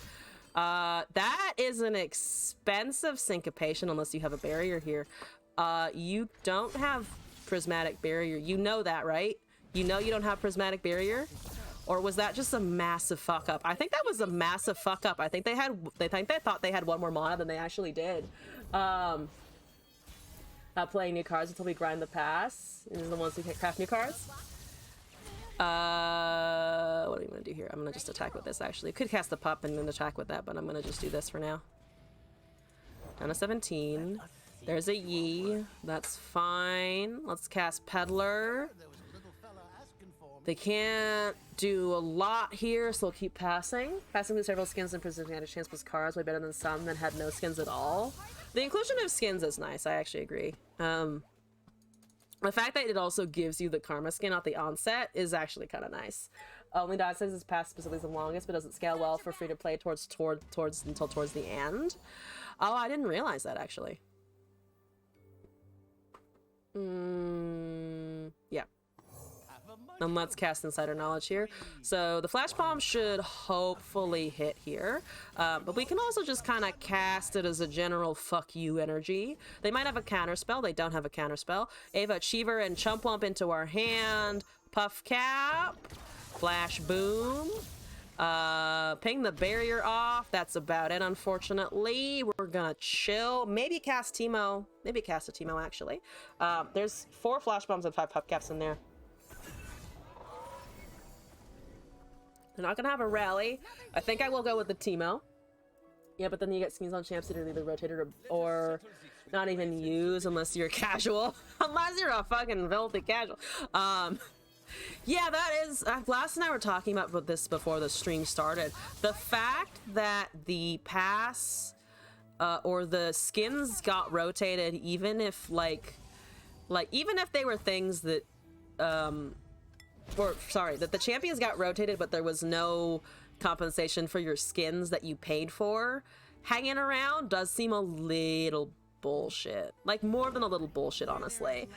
That is an expensive syncopation unless you have a barrier here. You don't have prismatic barrier. You know that, right? You know you don't have prismatic barrier? Or was that just a massive fuck up? I think that was a massive fuck up. I think they thought they had one more mana than they actually did. Not playing new cards until we grind the pass. These are the ones who can craft new cards. What are we gonna do here? I'm gonna just attack with this, actually. Could cast the pup and then attack with that, but I'm gonna just do this for now. Down to 17. There's a Yi. That's fine. Let's cast Peddler. They can't do a lot here, so we'll keep passing. Passing through several skins and presenting at a chance plus cards way better than some that had no skins at all. The inclusion of skins is nice, I actually agree. The fact that it also gives you the Karma skin at the onset is actually kind of nice. Only downside is pass specifically is the longest, but doesn't scale well for free to play until towards the end. Oh, I didn't realize that, actually. Yeah. And let's cast Insider Knowledge here. So the Flash Bomb should hopefully hit here. But we can also just kind of cast it as a general fuck you energy. They might have a counterspell. They don't have a counterspell. Ava Achiever and Chump Wump into our hand. Puff Cap. Flash Boom. Ping the barrier off. That's about it, unfortunately. We're gonna chill. Maybe cast Teemo. Maybe cast a Teemo, actually. There's 4 Flash Bombs and 5 Puff Caps in there. They're not gonna have a rally. I think I will go with the Teemo. Yeah, but then you get skins on champs that are either rotated or not even used unless you're casual. Unless you're a fucking filthy casual. Yeah, that is... Glass and I were talking about this before the stream started. The fact that the pass or the skins got rotated, even if even if they were things that that the champions got rotated but there was no compensation for your skins that you paid for hanging around, does seem a little bullshit. Like, more than a little bullshit, honestly.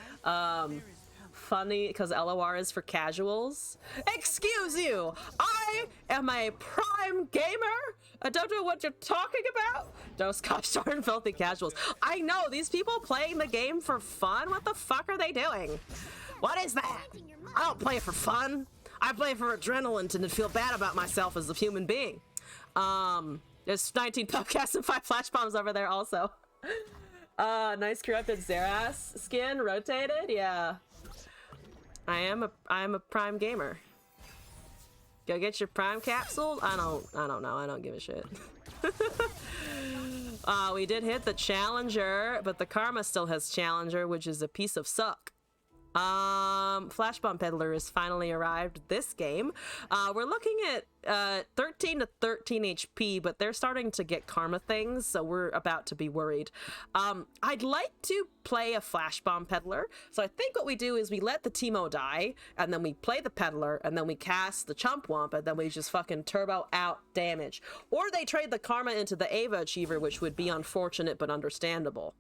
Funny because LOR is for casuals. Excuse you, I am a prime gamer. I don't know what you're talking about. Those gosh darn filthy casuals. I know, these people playing the game for fun. What the fuck are they doing? What is that? I don't play for fun. I play for adrenaline to feel bad about myself as a human being. There's 19 podcasts and 5 flash bombs over there also. Nice corrupted Xerath skin rotated. Yeah. I am a prime gamer. Go get your prime capsule. I don't know. I don't give a shit. We did hit the challenger, but the Karma still has challenger, which is a piece of suck. Flash Bomb Peddler has finally arrived this game. We're looking at 13 to 13 HP, but they're starting to get karma things, so we're about to be worried. I'd like to play a Flash Bomb Peddler, so I think what we do is we let the Teemo die, and then we play the Peddler, and then we cast the Chump Wump, and then we just fucking turbo out damage. Or they trade the karma into the Ava Achiever, which would be unfortunate but understandable.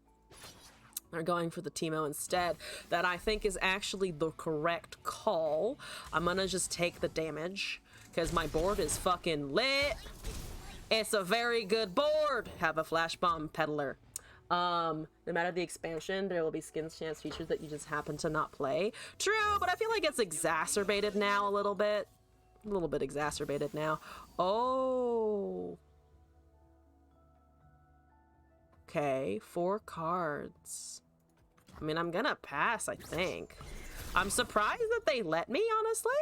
They're going for the Teemo instead. That I think is actually the correct call. I'm gonna just take the damage because my board is fucking lit. It's a very good board. Have a Flash Bomb Peddler. No matter the expansion, there will be skins chance features that you just happen to not play. True, but I feel like it's exacerbated now a little bit. A little bit exacerbated now. Oh. Okay, 4 cards. I mean, I'm gonna pass, I think. I'm surprised that they let me, honestly.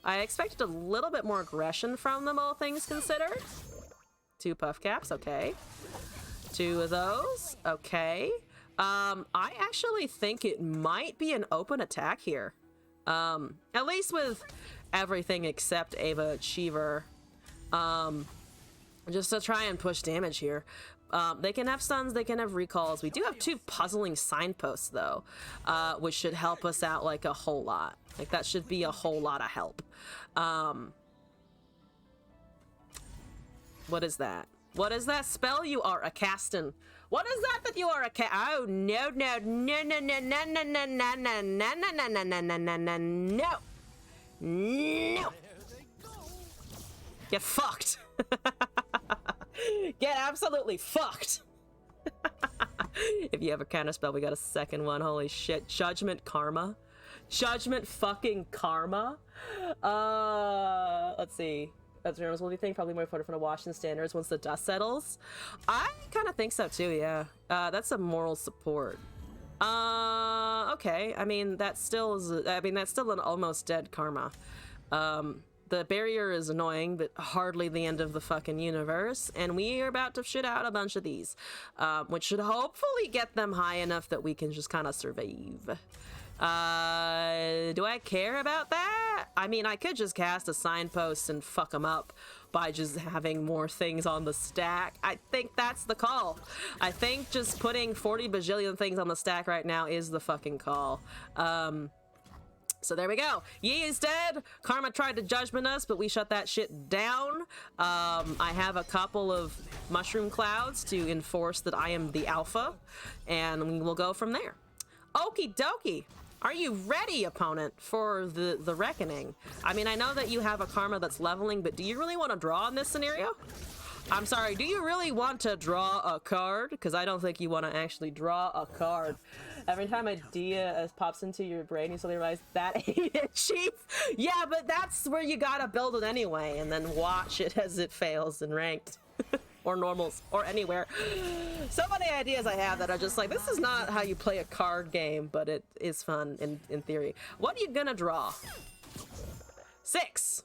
I expected a little bit more aggression from them, all things considered. 2 Puff Caps, okay. 2 of those, okay. I actually think it might be an open attack here. At least with everything except Ava Achiever. Just to try and push damage here. They can have stuns, they can have recalls. We do have 2 puzzling signposts, though, which should help us out, like, a whole lot. Like, that should be a whole lot of help. What is that? What is that spell? You are a castin. What is that you are a Oh, no, no, no, no, no, no, no, no, no, no, no, no, no, no, no, no, no, no. No. Get fucked. Get absolutely fucked. If you have a counterspell, we got a second one. Holy shit. Judgment Karma. Judgment fucking Karma. Let's see. That's what do you think? Probably more important for the Washington Standards once the dust settles. I kind of think so too, yeah. That's a moral support. Okay. I mean, that still is, that's still an almost dead Karma. The barrier is annoying, but hardly the end of the fucking universe, and we are about to shit out a bunch of these, which should hopefully get them high enough that we can just kind of survive. Do I care about that? I mean, I could just cast a signpost and fuck them up by just having more things on the stack. I think that's the call. I think just putting 40 bajillion things on the stack right now is the fucking call. So there we go. Yi is dead. Karma tried to judgment us, but we shut that shit down. I have a couple of mushroom clouds to enforce that I am the alpha, and we will go from there. Okie dokie. Are you ready, opponent, for the reckoning? I mean, I know that you have a karma that's leveling, but do you really want to draw in this scenario? I'm sorry, do you really want to draw a card? Because I don't think you want to actually draw a card. Every time an idea pops into your brain, you suddenly realize that ain't it, chief. Yeah, but that's where you gotta build it anyway, and then watch it as it fails in ranked. Or normals, or anywhere. So many ideas I have that are just like, this is not how you play a card game, but it is fun in theory. What are you gonna draw? 6.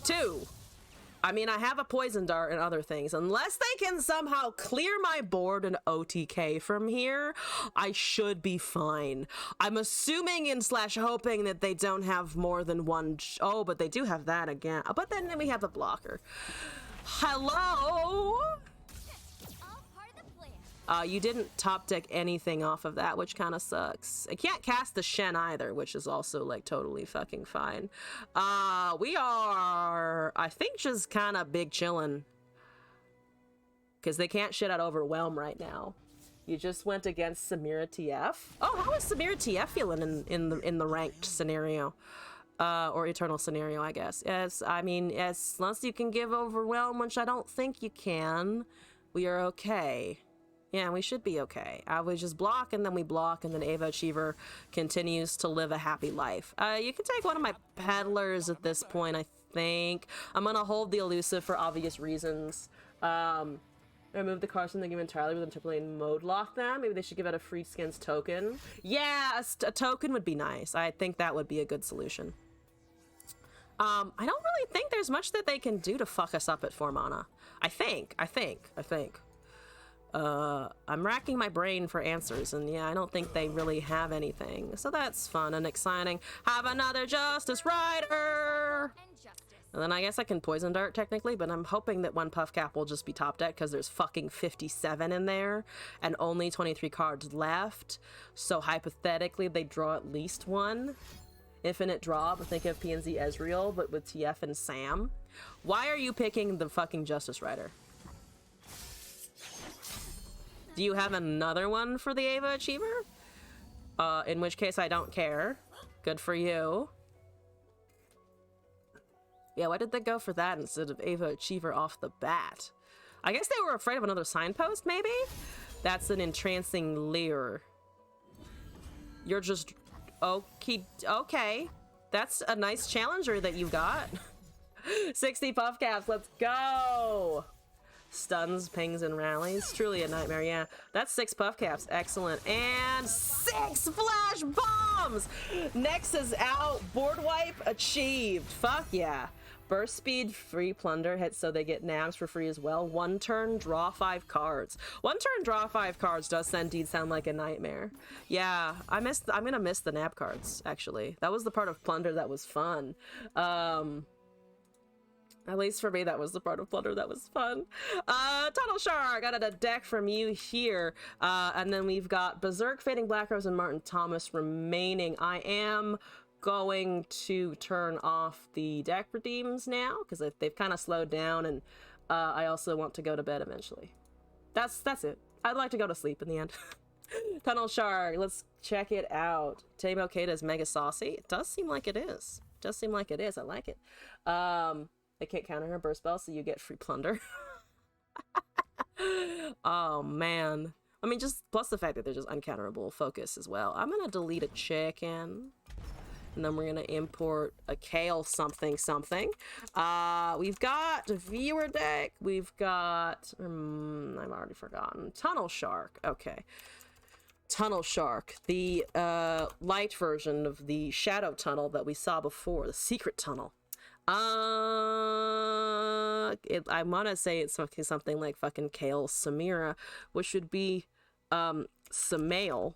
2. I mean, I have a poison dart and other things. Unless they can somehow clear my board and OTK from here, I should be fine. I'm assuming and slash hoping that they don't have more than one. Oh, but they do have that again. But then we have a blocker. Hello? You didn't top deck anything off of that, which kind of sucks. I can't cast the Shen either, which is also like totally fucking fine. We are, I think, just kind of big chillin'. Because they can't shit out Overwhelm right now. You just went against Samira TF. Oh, how is Samira TF feeling in the ranked scenario? Or eternal scenario, I guess. Yes, I mean, as long as you can give Overwhelm, which I don't think you can, we are okay. Yeah, we should be okay. We just block, and then we block, and then Ava Achiever continues to live a happy life. You can take one of my peddlers at this point, I think. I'm gonna hold the elusive for obvious reasons. Remove the cards from the game entirely with them typically mode lock them. Maybe they should give out a free skins token. Yeah, a token would be nice. I think that would be a good solution. I don't really think there's much that they can do to fuck us up at 4 mana. I think. I'm racking my brain for answers, and yeah, I don't think they really have anything. So that's fun and exciting. Have another Justice Rider! And then I guess I can Poison Dart technically, but I'm hoping that one Puff Cap will just be top deck because there's fucking 57 in there and only 23 cards left. So hypothetically, they draw at least one. Infinite draw, but think of PNZ Ezreal, but with TF and Sam. Why are you picking the fucking Justice Rider? Do you have another one for the Ava Achiever? In which case I don't care. Good for you. Yeah, why did they go for that instead of Ava Achiever off the bat? I guess they were afraid of another signpost, maybe? That's an entrancing leer. You're just... Okay. That's a nice challenger that you got. 60 Puff Caps, let's go! Stuns, pings, and rallies. Truly a nightmare, yeah. That's 6 Puff Caps, excellent. And 6 Flash Bombs! Next is out, board wipe achieved. Fuck yeah. Burst speed, free plunder hits so they get nabs for free as well. 1 turn, draw 5 cards. 1 turn, draw 5 cards does indeed sound like a nightmare. Yeah, I'm gonna miss the nab cards, actually. That was the part of plunder that was fun. At least for me, that was the part of plunder that was fun. Tunnel Shark, got a deck from you here. And then we've got Berserk, Fading Black Rose, and Martin Thomas remaining. I am going to turn off the deck redeems now, because they've kind of slowed down, and I also want to go to bed eventually. That's it. I'd like to go to sleep in the end. Tunnel Shark, let's check it out. Tamo Keita is mega saucy. It does seem like it is. I like it. They can't counter her burst spell, so you get free plunder. Oh, man. I mean, just plus the fact that they're just uncounterable focus as well. I'm gonna delete a chicken. And then we're gonna import a Kale something. We've got a viewer deck. We've got... I've already forgotten. Tunnel Shark. Okay. Tunnel Shark. The light version of the Shadow Tunnel that we saw before. The Secret Tunnel. I want to say it's something like fucking Kale Samira, which would be Samael.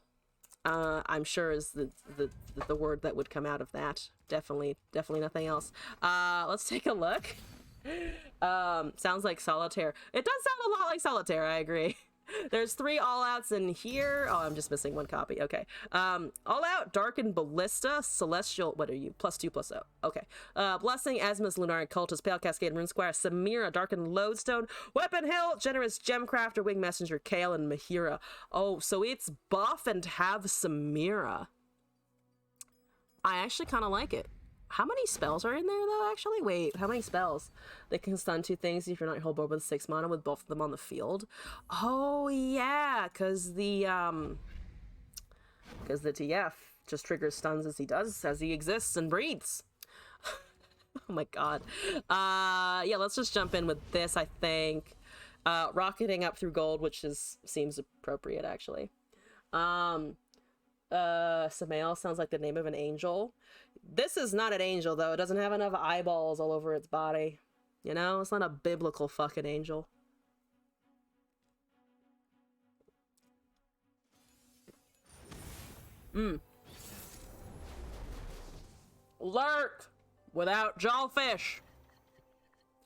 I'm sure is the word that would come out of that. Definitely nothing else. Let's take a look. Sounds like Solitaire. It does sound a lot like Solitaire, I agree. There's 3 all-outs in here. Oh, I'm just missing 1 copy. Okay. All-out, Darkened Ballista, Celestial. What are you? +2/+0. Okay. Blessing, Asmus, Lunari Cultist, Pale Cascade, Rune Squire, Samira, Darkened Lodestone, Weapon Hill, Generous Gemcrafter, Wing Messenger, Kale, and Mahira. Oh, so it's buff and have Samira. I actually kind of like it. How many spells are in there, though, actually? Wait, how many spells? They can stun 2 things if you're not whole board with 6 mana with both of them on the field. Oh, yeah, because the TF just triggers stuns as he exists and breathes. Oh my god. Yeah, let's just jump in with this, I think. Rocketing up through gold, which seems appropriate, actually. Samael sounds like the name of an angel. This is not an angel, though. It doesn't have enough eyeballs all over its body. You know? It's not a biblical fucking angel. Lurk! Without jawfish!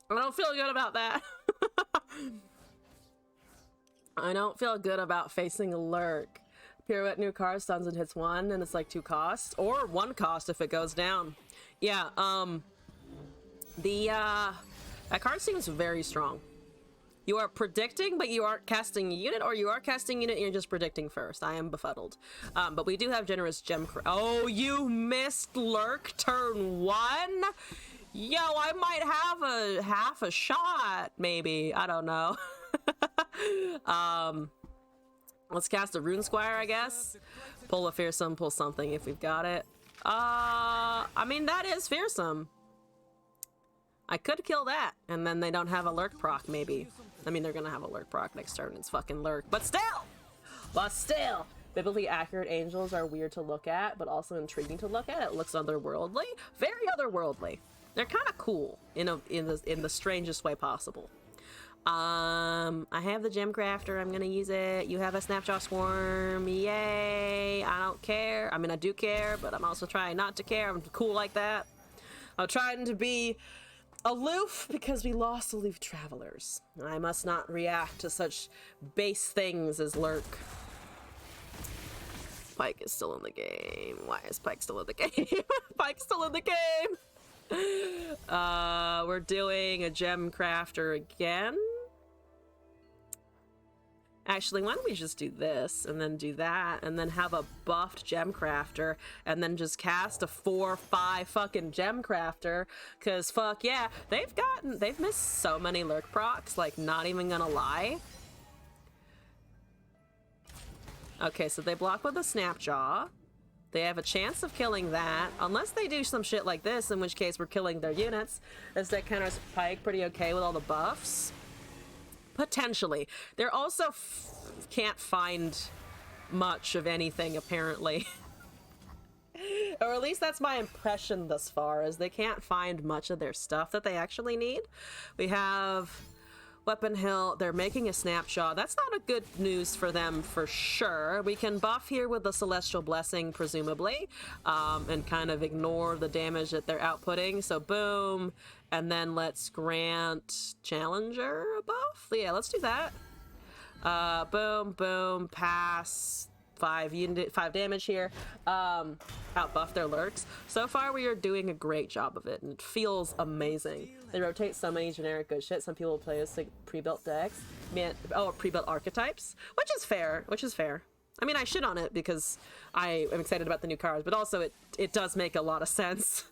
I don't feel good about that. I don't feel good about facing a Lurk. Pirouette new card stuns and hits 1, and it's like 2 costs, or 1 cost if it goes down. Yeah, that card seems very strong. You are predicting, but you aren't casting a unit, or you are casting a unit and you're just predicting first. I am befuddled. But we do have Generous Gem. Oh, you missed Lurk turn 1? Yo, I might have half a shot, maybe. I don't know. Let's cast a Rune Squire, I guess. Pull a Fearsome, pull something if we've got it. I mean, that is Fearsome. I could kill that, and then they don't have a Lurk proc, maybe. I mean, they're gonna have a Lurk proc next turn, it's fucking Lurk. But still! Biblically accurate angels are weird to look at, but also intriguing to look at. It looks otherworldly. Very otherworldly. They're kind of cool in the strangest way possible. I have the Gemcrafter. I'm gonna use it. You have a Snapjaw Swarm. Yay! I don't care. I mean, I do care, but I'm also trying not to care. I'm cool like that. I'm trying to be aloof because we lost Aloof Travelers. I must not react to such base things as Lurk. Pike is still in the game. Why is Pike still in the game? Pike's still in the game! We're doing a Gemcrafter again. Actually, why don't we just do this, and then do that, and then have a buffed Gemcrafter, and then just cast a 4/5 fucking Gemcrafter, cause fuck yeah, they've missed so many Lurk procs, like, not even gonna lie. Okay, so they block with a Snapjaw. They have a chance of killing that, unless they do some shit like this, in which case we're killing their units. As that counters Pike pretty okay with all the buffs. Potentially. They're also can't find much of anything, apparently. Or at least that's my impression thus far, is they can't find much of their stuff that they actually need. We have Weapon Hill. They're making a Snapjaw. That's not a good news for them for sure. We can buff here with the Celestial Blessing, presumably, and kind of ignore the damage that they're outputting. So boom, and then let's grant Challenger a buff. Yeah, let's do that. Boom, boom, pass. 5 damage here. Outbuff their Lurks. So far, we are doing a great job of it, and it feels amazing. They rotate so many generic good shit. Some people play as like pre-built decks. Pre-built archetypes, which is fair. I mean, I shit on it because I am excited about the new cards, but also it does make a lot of sense.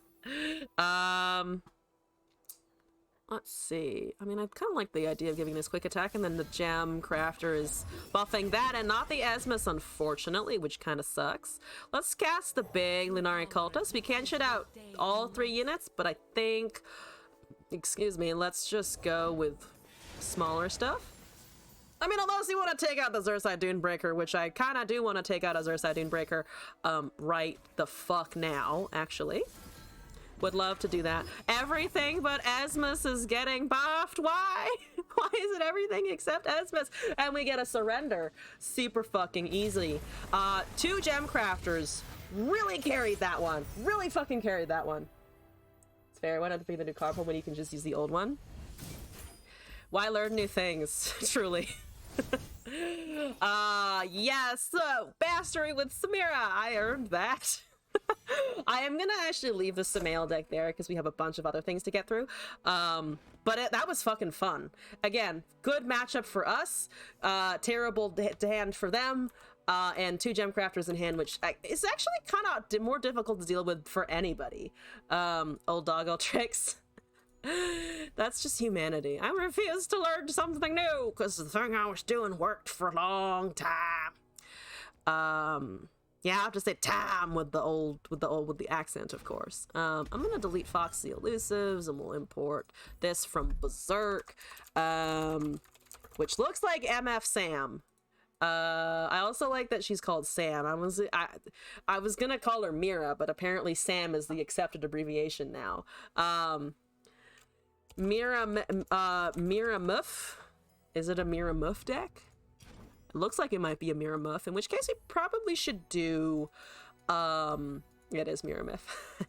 Let's see. I mean, I kind of like the idea of giving this quick attack, and then the Gemcrafter is buffing that, and not the Asmus, unfortunately, which kind of sucks. Let's cast the big Lunari Cultist. We can shit out all 3 units, but I think... Excuse me, let's just go with smaller stuff. I mean, unless you want to take out the Xyrside Dunebreaker, which I kind of do want to take out a Xyrside Dunebreaker right the fuck now, actually. Would love to do that. Everything but Asmus is getting buffed. Why? Why is it everything except Asmus? And we get a surrender. Super fucking easy. 2 Gemcrafters really carried that one. Really fucking carried that one. It's fair. Why not be the new card when you can just use the old one? Why learn new things? Truly. Yes, so mastery with Samira. I earned that. I am gonna actually leave the Samael deck there because we have a bunch of other things to get through. But that was fucking fun. Again, good matchup for us. Terrible hand for them. And 2 gem crafters in hand, which is actually kind of more difficult to deal with for anybody. Old doggo tricks. That's just humanity. I refuse to learn something new because the thing I was doing worked for a long time. Yeah, I have to say time with the accent, of course. I'm gonna delete Foxy Elusives and we'll import this from Berserk, which looks like MF Sam. I also like that she's called Sam. I was gonna call her Mira, but apparently Sam is the accepted abbreviation now. Mira Muff? Is it a Mira Muff deck? It looks like it might be a Mira Muff, in which case we probably should do, it is Mira Muff.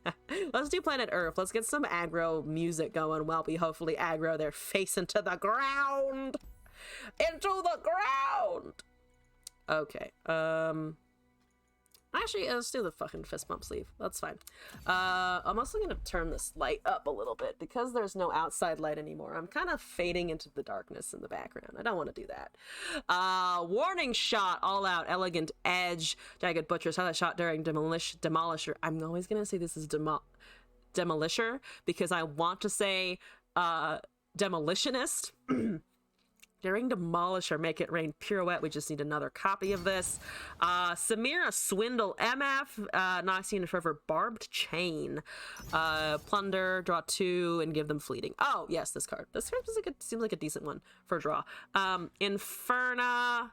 Let's do Planet Earth. Let's get some aggro music going while we hopefully aggro their face into the ground. Into the ground! Okay, actually, let's do the fucking fist bump sleeve. That's fine. I'm also gonna turn this light up a little bit because there's no outside light anymore. I'm kind of fading into the darkness in the background. I don't want to do that. Warning shot, all out, elegant edge, jagged butchers, highlight shot during demolisher. I'm always gonna say this is demolisher because I want to say demolitionist. During Demolisher, make it rain pirouette. We just need another copy of this. Samira Swindle MF, Noxian Forever Barbed Chain. Plunder, draw 2, and give them fleeting. Oh, yes, this card. This card seems like a decent one for draw. Inferna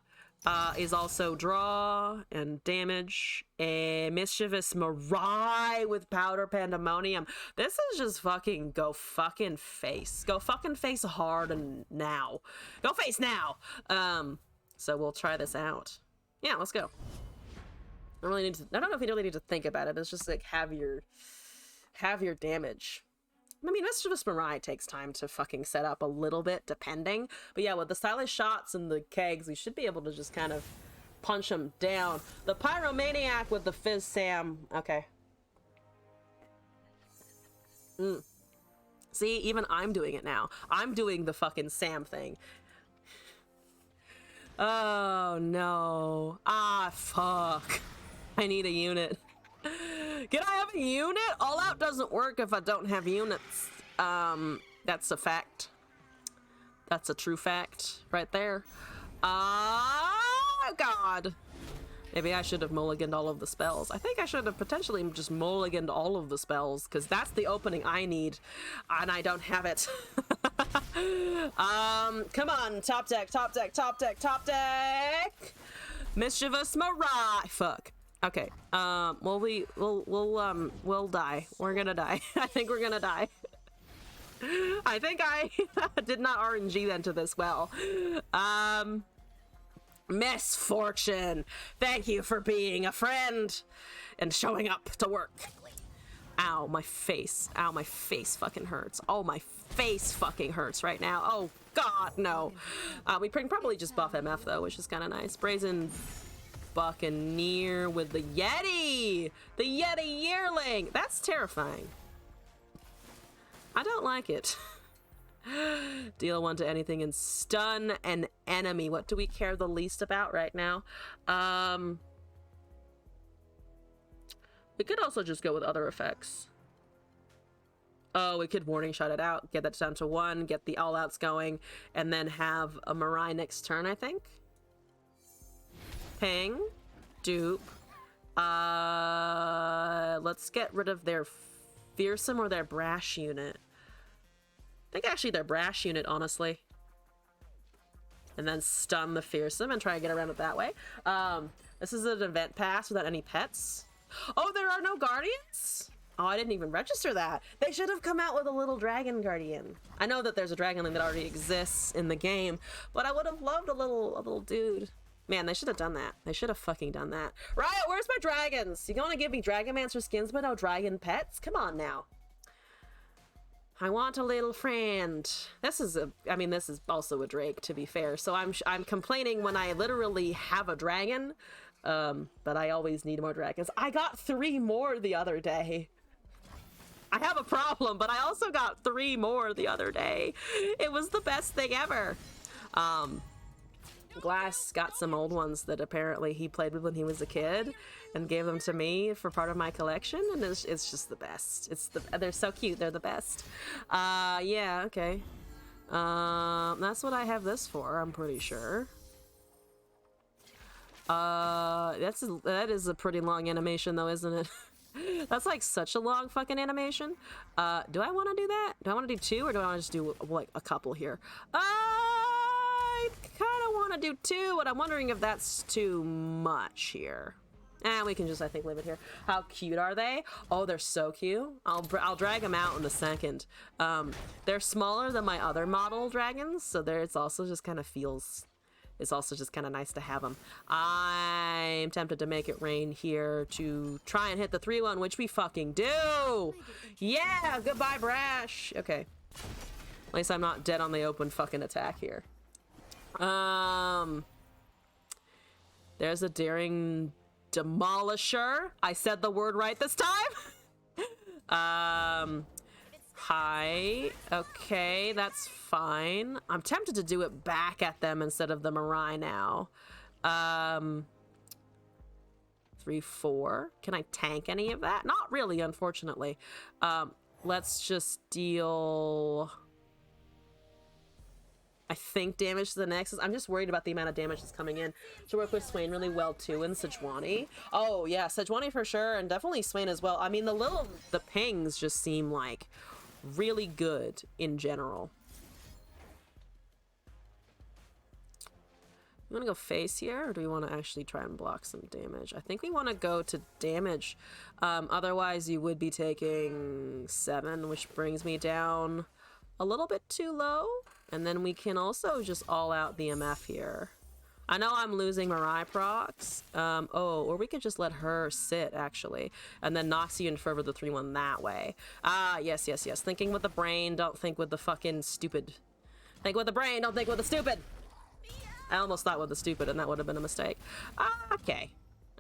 is also draw and damage. Mischievous Mirai with Powder Pandemonium. This is just fucking go fucking face. Go fucking face hard and now. Go face now! So we'll try this out. Yeah, let's go. I don't know if you really need to think about it. It's just like have your damage. I mean, Mischievous Mirai takes time to fucking set up a little bit, depending. But yeah, with the stylish shots and the kegs, we should be able to just kind of punch them down. The Pyromaniac with the Fizz Sam. Okay. See, even I'm doing it now. I'm doing the fucking Sam thing. Oh, no. Ah, fuck. I need a unit. Can I have a unit? All out doesn't work if I don't have units. That's a fact. That's a true fact right there. Oh, God. Maybe I should have mulliganed all of the spells. I think I should have potentially just mulliganed all of the spells because that's the opening I need and I don't have it. Come on. Top deck, top deck, top deck, top deck. Mischievous Mirai. Fuck. Okay, we'll die. We're gonna die. I think we're gonna die. I think I did not RNG into this well. Misfortune. Thank you for being a friend and showing up to work. Ow, my face. Ow, my face fucking hurts. Oh, my face fucking hurts right now. Oh, God, no. We can probably just buff MF, though, which is kind of nice. Brazen Buccaneer with the Yeti! The Yeti Yearling! That's terrifying. I don't like it. Deal 1 to anything and stun an enemy. What do we care the least about right now? We could also just go with other effects. Oh, we could warning shot it out, get that down to 1, get the all-outs going, and then have a Mirai next turn, I think. Ping. Dupe. Let's get rid of their Fearsome or their Brash unit. I think actually their Brash unit, honestly. And then stun the Fearsome and try to get around it that way. This is an event pass without any pets. Oh, there are no Guardians? Oh, I didn't even register that. They should have come out with a little Dragon Guardian. I know that there's a Dragonling that already exists in the game, but I would have loved a little dude. Man, they should have done that. They should have fucking done that. Riot, where's my dragons? You gonna give me Dragonmancer skins but no dragon pets? Come on now. I want a little friend. This is this is also a Drake, to be fair. So I'm complaining when I literally have a dragon, but I always need more dragons. I got 3 more the other day. I have a problem, but I also got 3 more the other day. It was the best thing ever. Glass got some old ones that apparently he played with when he was a kid and gave them to me for part of my collection, and it's just the best. They're so cute. They're the best. Yeah, okay. That's what I have this for, I'm pretty sure. That is a pretty long animation though, isn't it? That's like such a long fucking animation. Do I want to do that? Do I want to do 2, or do I want to just do like a couple here? I kind of want to do 2, but I'm wondering if that's too much here. We can just, I think, leave it here. How cute are they? Oh, they're so cute. I'll drag them out in a second. They're smaller than my other model dragons, so it's also just kind of feels... It's also just kind of nice to have them. I'm tempted to make it rain here to try and hit the 3-1, which we fucking do! Yeah! Goodbye, Brash! Okay. At least I'm not dead on the open fucking attack here. There's a Daring Demolisher. I said the word right this time! Hi. Okay, that's fine. I'm tempted to do it back at them instead of the Mirai now. 3, 4. Can I tank any of that? Not really, unfortunately. Let's just deal... I think damage to the Nexus. I'm just worried about the amount of damage that's coming in. To work with Swain really well too, and Sejuani. Oh yeah, Sejuani for sure, and definitely Swain as well. I mean, the pings just seem like really good in general. You want to go face here, or do we want to actually try and block some damage? I think we want to go to damage. Otherwise, you would be taking 7, which brings me down a little bit too low. And then we can also just all out the MF here. I know I'm losing Mirai procs. Or we could just let her sit, actually. And then Noxie and Fervor the 3-1 that way. Yes. Thinking with the brain, don't think with the fucking stupid. Think with the brain, don't think with the stupid! I almost thought with the stupid, and that would have been a mistake. Okay.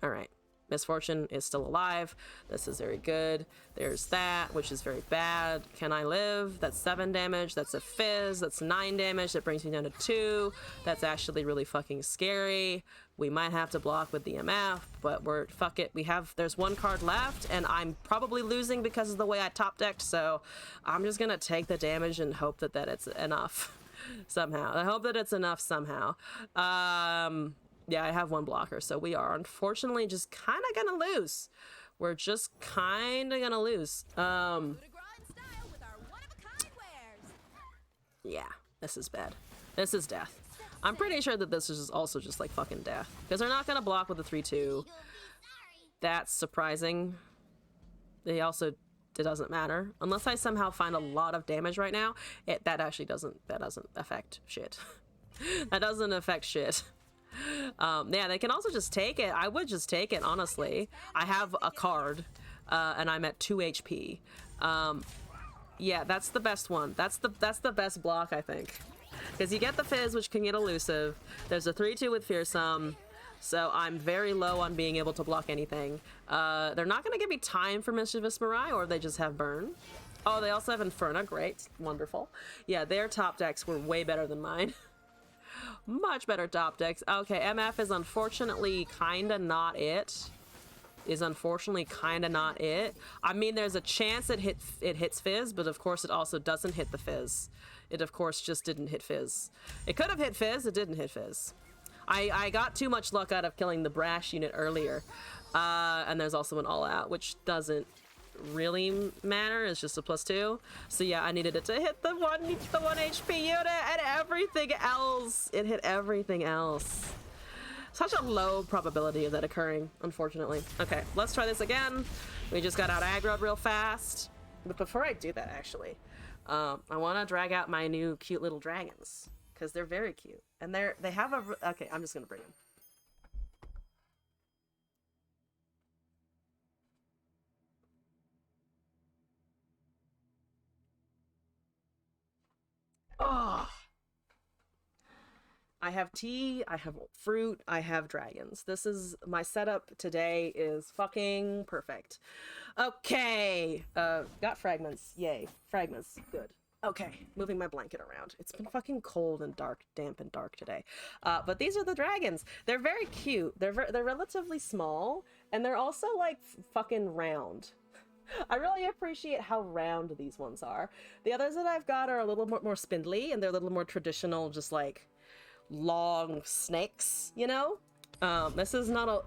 Alright. Misfortune is still alive. This is very good. There's that, which is very bad. Can I live? That's 7 damage. That's a fizz. That's 9 damage. That brings me down to 2. That's actually really fucking scary. We might have to block with the MF, but fuck it. There's 1 card left, and I'm probably losing because of the way I top decked, so I'm just gonna take the damage and hope that it's enough somehow. I hope that it's enough somehow. Yeah, I have 1 blocker, so we are unfortunately just kind of gonna lose. We're just kind of gonna lose. Yeah, this is bad. This is death. I'm pretty sure that this is also just like fucking death, because they're not gonna block with the 3-2. That's surprising. It doesn't matter unless I somehow find a lot of damage right now. That doesn't affect shit. That doesn't affect shit. Yeah, they can also just take it. I would just take it, honestly. I have a card, and I'm at 2 HP. Yeah, that's the best one. That's the best block, I think. Because you get the Fizz, which can get elusive. There's a 3-2 with Fearsome, so I'm very low on being able to block anything. They're not going to give me time for Mischievous Mirai, or they just have Burn. Oh, they also have Inferno. Great. Wonderful. Yeah, their top decks were way better than mine. Much better top decks. Okay, MF is unfortunately kinda not it. I mean, there's a chance it hits Fizz, but of course it also doesn't hit the Fizz. It of course just didn't hit Fizz. It could have hit Fizz, it didn't hit Fizz. I got too much luck out of killing the Brash unit earlier. And there's also an all-out, which doesn't really matter. It's just a +2. So yeah, I needed it to hit the 1 HP unit, and everything else. It hit everything else. Such a low probability of that occurring, unfortunately. Okay, let's try this again. We just got out aggroed real fast. But before I do that, actually, I want to drag out my new cute little dragons, because they're very cute. And they have a... Okay, I'm just gonna bring them. Oh. I have tea, I have fruit, I have dragons. This is my setup today is fucking perfect. Okay, got fragments. Yay, fragments. Good. Okay, moving my blanket around. It's been fucking cold and dark, damp and dark today. But these are the dragons. They're very cute. They're relatively small, and they're also like fucking round. I really appreciate how round these ones are. The others that I've got are a little more spindly, and they're a little more traditional, just like long snakes, you know?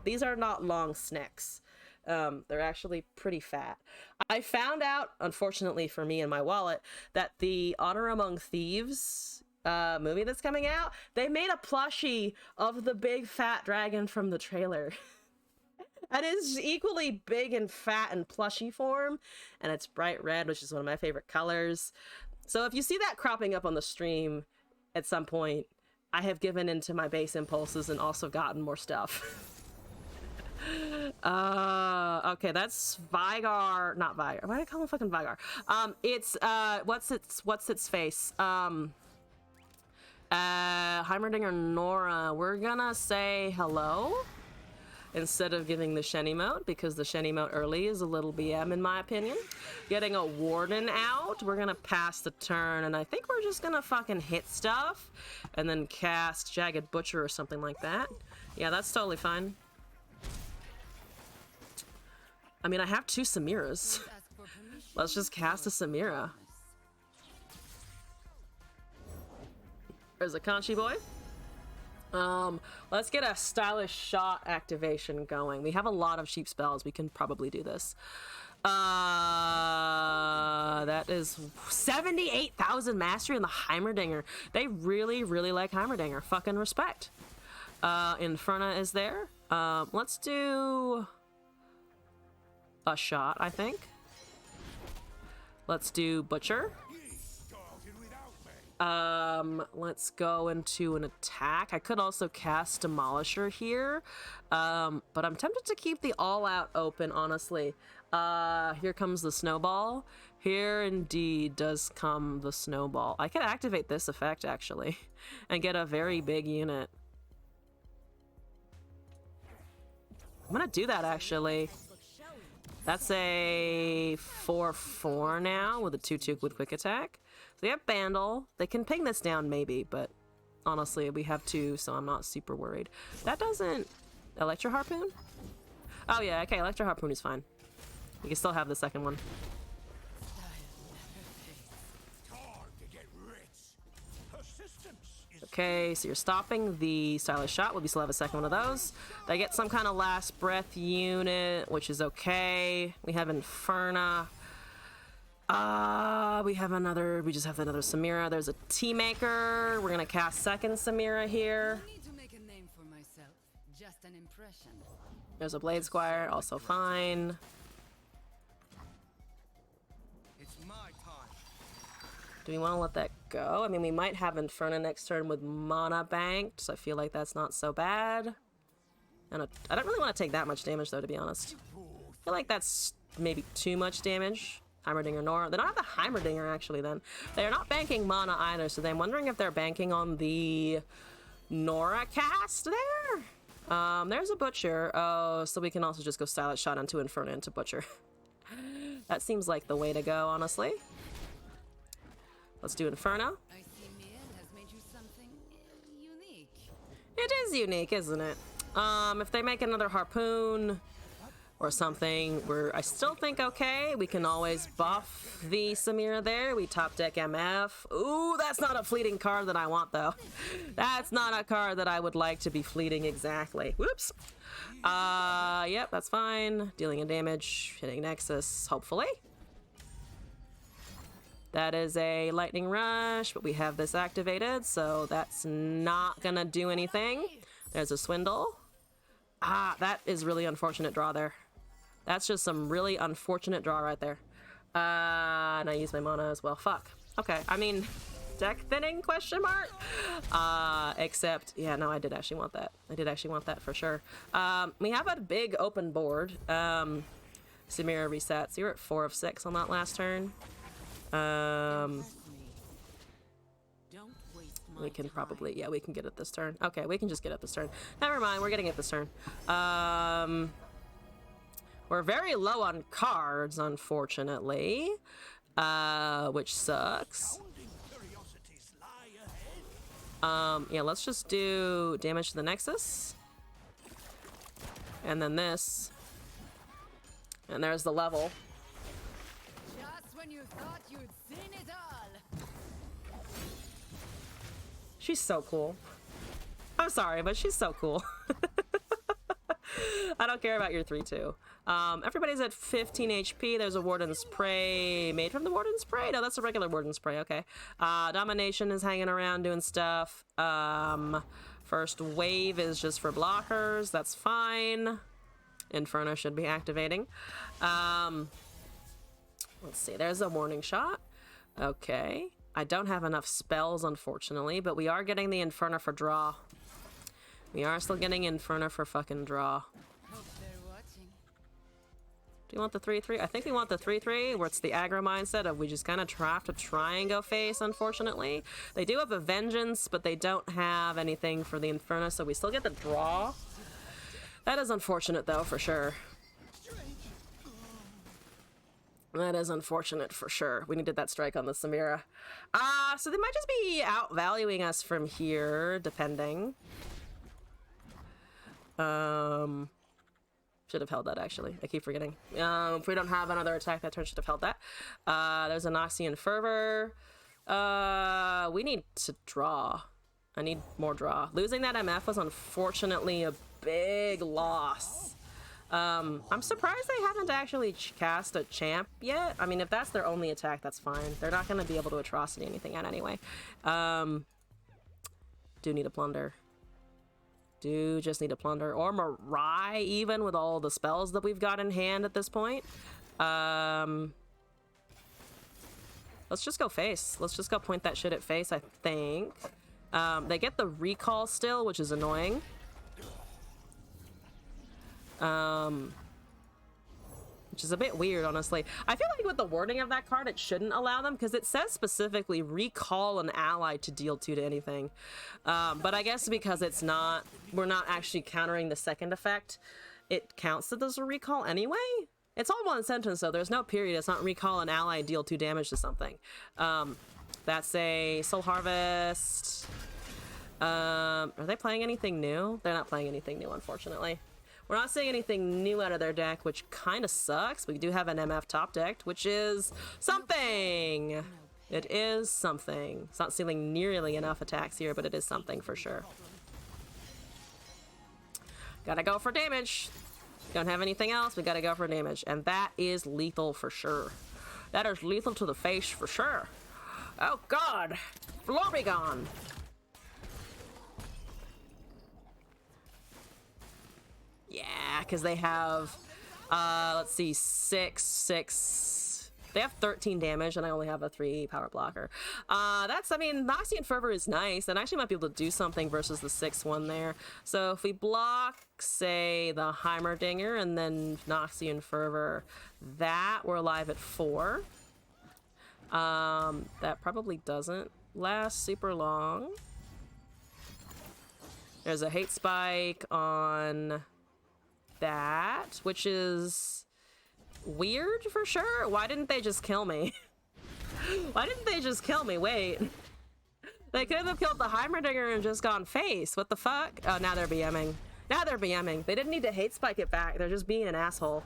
These are not long snakes. They're actually pretty fat. I found out, unfortunately for me and my wallet, that the Honor Among Thieves movie that's coming out, they made a plushie of the big fat dragon from the trailer. And it's equally big and fat in plushie form, and it's bright red, which is one of my favorite colors. So if you see that cropping up on the stream at some point, I have given into my base impulses and also gotten more stuff. Okay, that's Vigar, not Vigar. Why do I call him fucking Vigar? It's what's its face? Heimerdinger Nora. We're gonna say hello instead of giving the Shen emote, because the Shen emote early is a little BM in my opinion. Getting a Warden out, we're gonna pass the turn, and I think we're just gonna fucking hit stuff and then cast Jagged Butcher or something like that. Yeah, that's totally fine. I mean, I have 2 Samiras. Let's just cast a Samira. There's a Kanchi boy. Let's get a Stylish Shot activation going. We have a lot of cheap spells. We can probably do this. That is 78,000 mastery in the Heimerdinger. They really, really like Heimerdinger. Fucking respect. Inferna is there. Let's do a shot, I think. Let's do Butcher. Let's go into an attack. I could also cast Demolisher here, but I'm tempted to keep the All-Out open, honestly. Here comes the Snowball. Here indeed does come the Snowball. I could activate this effect, actually, and get a very big unit. I'm gonna do that, actually. That's a 4/4 now with a 2/2 with quick attack. So we have Bandle. They can ping this down maybe, but honestly we have 2, so I'm not super worried. That doesn't... Electro Harpoon? Oh yeah, okay, Electro Harpoon is fine. We can still have the second one. Okay, so you're stopping the Stylish Shot. We still have a second one of those. They get some kind of last breath unit, which is okay. We have Inferna. We just have another Samira. There's a Tea Maker. We're gonna cast second Samira here. Need to make a name for myself. Just an impression. There's a Blade Squire, also fine. It's my time. Do we want to let that go? I mean, we might have Inferno next turn with mana banked, so I feel like that's not so bad. And I don't really want to take that much damage, though, to be honest. I feel like that's maybe too much damage. Heimerdinger Nora. They don't have the Heimerdinger, actually, then. They're not banking mana either, so I'm wondering if they're banking on the Nora cast there? There's a Butcher. Oh, so we can also just go Stylish Shot onto Inferno into Butcher. That seems like the way to go, honestly. Let's do Inferno. I see Mia has made you something unique. It is unique, isn't it? If they make another Harpoon or something, I still think okay. We can always buff the Samira there. We top deck MF. Ooh, that's not a fleeting card that I want, though. That's not a card that I would like to be fleeting exactly. Whoops. Yep, that's fine. Dealing a damage, hitting Nexus, hopefully. That is a Lightning Rush, but we have this activated, so that's not gonna do anything. There's a Swindle. That is really unfortunate draw there. That's just some really unfortunate draw right there. And I use my mana as well. Fuck. Okay, I mean, deck thinning, question mark? Except, yeah, no, I did actually want that. I did actually want that for sure. We have a big open board. Samira resets. You're at 4 of 6 on that last turn. We can probably, yeah, we can get it this turn. Okay, we can just get it this turn. Never mind, we're getting it this turn. We're very low on cards, unfortunately, which sucks. Yeah, let's just do damage to the Nexus. And then this. And there's the level. Just when you thought you'd seen it all. She's so cool. I'm sorry, but she's so cool. I don't care about your 3-2. Everybody's at 15 HP. There's a Warden Spray made from the Warden Spray. No, that's a regular Warden Spray. Okay. Domination is hanging around doing stuff. First wave is just for blockers. That's fine. Inferno should be activating. Let's see. There's a warning shot. Okay. I don't have enough spells, unfortunately, but we are getting the Inferno for draw. We are still getting Inferno for fucking draw. Hope they're watching. Do you want the 3-3? I think we want the 3-3, where it's the aggro mindset of we just kind of have to try and go face, unfortunately. They do have a Vengeance, but they don't have anything for the Inferno, so we still get the draw. That is unfortunate, though, for sure. That is unfortunate for sure. We needed that strike on the Samira. So they might just be outvaluing us from here, depending. Should have held that, actually. I keep forgetting. If we don't have another attack that turn, should have held that. There's a Noxian Fervor. We need to draw. I need more draw. Losing that MF was unfortunately a big loss. I'm surprised they haven't actually cast a champ yet. I mean, if that's their only attack, that's fine. They're not going to be able to atrocity anything out anyway. Do need a plunder. Do just need a plunder. Or Mirai, even, with all the spells that we've got in hand at this point. Let's just go face. Let's just go point that shit at face, I think. They get the recall still, which is annoying. Which is a bit weird, honestly. I feel like with the wording of that card, it shouldn't allow them, because it says specifically recall an ally to deal 2 to anything. But I guess because it's not, we're not actually countering the second effect, it counts that there's a recall anyway. It's all one sentence, though. There's no period. It's not recall an ally, deal 2 damage to something. That's a Soul Harvest. Are they playing anything new? They're not playing anything new, unfortunately. We're not seeing anything new out of their deck, which kind of sucks. We do have an MF top decked, which is something. It is something. It's not sealing nearly enough attacks here, but it is something for sure. Gotta go for damage. Don't have anything else. We gotta go for damage. And that is lethal for sure. That is lethal to the face for sure. Oh, God. Florrigon. Yeah, because they have, let's see, 6. They have 13 damage, and I only have a 3 power blocker. I mean, Noxian Fervor is nice, and I actually might be able to do something versus the 6-1 there. So if we block, say, the Heimerdinger, and then Noxian Fervor, that, we're alive at 4. That probably doesn't last super long. There's a Hate Spike on that, which is weird for sure. Why didn't they just kill me? Why didn't they just kill me? Wait. They could have killed the Heimerdinger and just gone face. What the fuck? Oh, now they're BMing. Now they're BMing. They didn't need to Hate Spike it back. They're just being an asshole.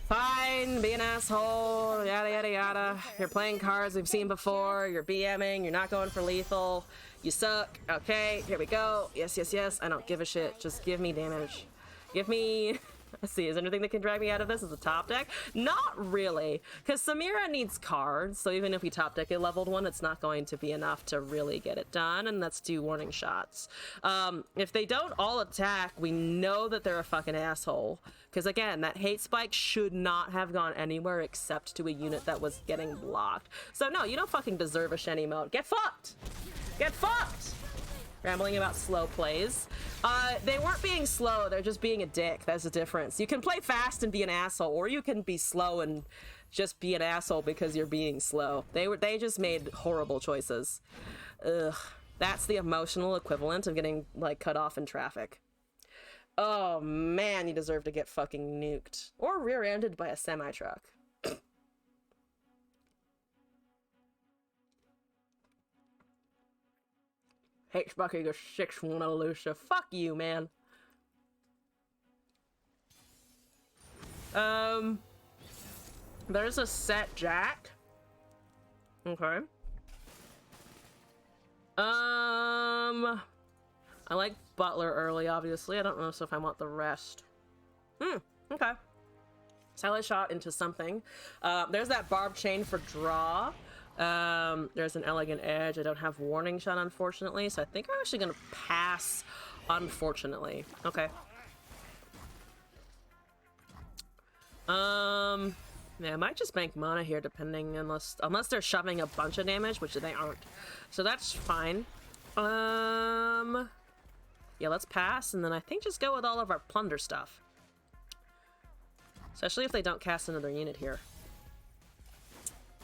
Fine, be an asshole, yada yada yada. You're playing cards we've seen before, you're BMing, you're not going for lethal, you suck. Okay, here we go. Yes, yes, yes. I don't give a shit. Just give me damage. Give me... Let's see, is there anything that can drag me out of this? Is a top deck? Not really, because Samira needs cards, so even if we top deck a leveled one, it's not going to be enough to really get it done, and that's 2 warning shots. If they don't all attack, we know that they're a fucking asshole, because again, that Hate Spike should not have gone anywhere except to a unit that was getting blocked. So no, you don't fucking deserve a Shenny mode. Get fucked! Get fucked! Rambling about slow plays. They weren't being slow, they're just being a dick. That's the difference. You can play fast and be an asshole, or you can be slow and just be an asshole because you're being slow. They just made horrible choices. Ugh. That's the emotional equivalent of getting, like, cut off in traffic. Oh, man, you deserve to get fucking nuked. Or rear-ended by a semi-truck. Hates fucking a 6-1 elusive. Fuck you, man. There's a set Jack. Okay. I like Butler early, obviously. I don't know if I want the rest. Okay. Silent shot into something. There's that barb chain for draw. There's an elegant edge. I don't have warning shot, unfortunately, so I think I'm actually gonna pass, unfortunately. Okay. Yeah, I might just bank mana here, depending, unless they're shoving a bunch of damage, which they aren't. So that's fine. Yeah, let's pass, and then I think just go with all of our plunder stuff. Especially if they don't cast another unit here.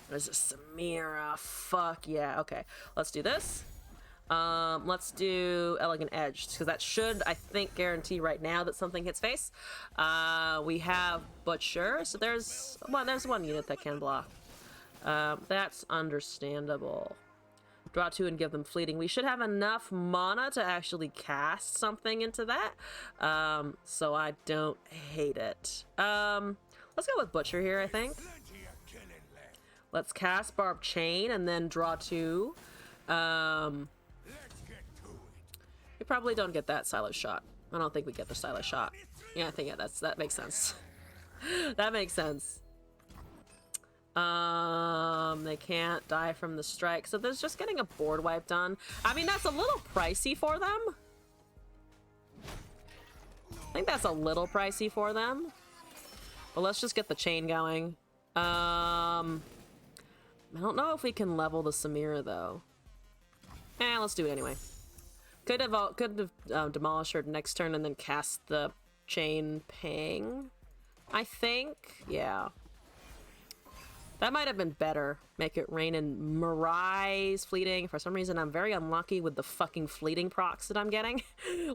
There's a Samira. Fuck yeah. Okay, let's do this. Let's do Elegant Edge, because that should, I think, guarantee right now that something hits face. We have Butcher, so there's one unit that can block. That's understandable. Draw 2 and give them fleeting. We should have enough mana to actually cast something into that, so I don't hate it. Let's go with Butcher here, I think. Let's cast Barb Chain and then draw 2. We probably don't get that Silent Shot. I don't think we get the Silent Shot. Yeah, I think that makes sense. That makes sense. They can't die from the strike, so there's just getting a board wipe done. I mean, that's a little pricey for them. I think that's a little pricey for them. But let's just get the chain going. I don't know if we can level the Samira, though. Let's do it anyway. Could have demolished her next turn and then cast the chain ping, I think. Yeah. That might have been better. Make it rain in Mirai's fleeting. For some reason, I'm very unlucky with the fucking fleeting procs that I'm getting,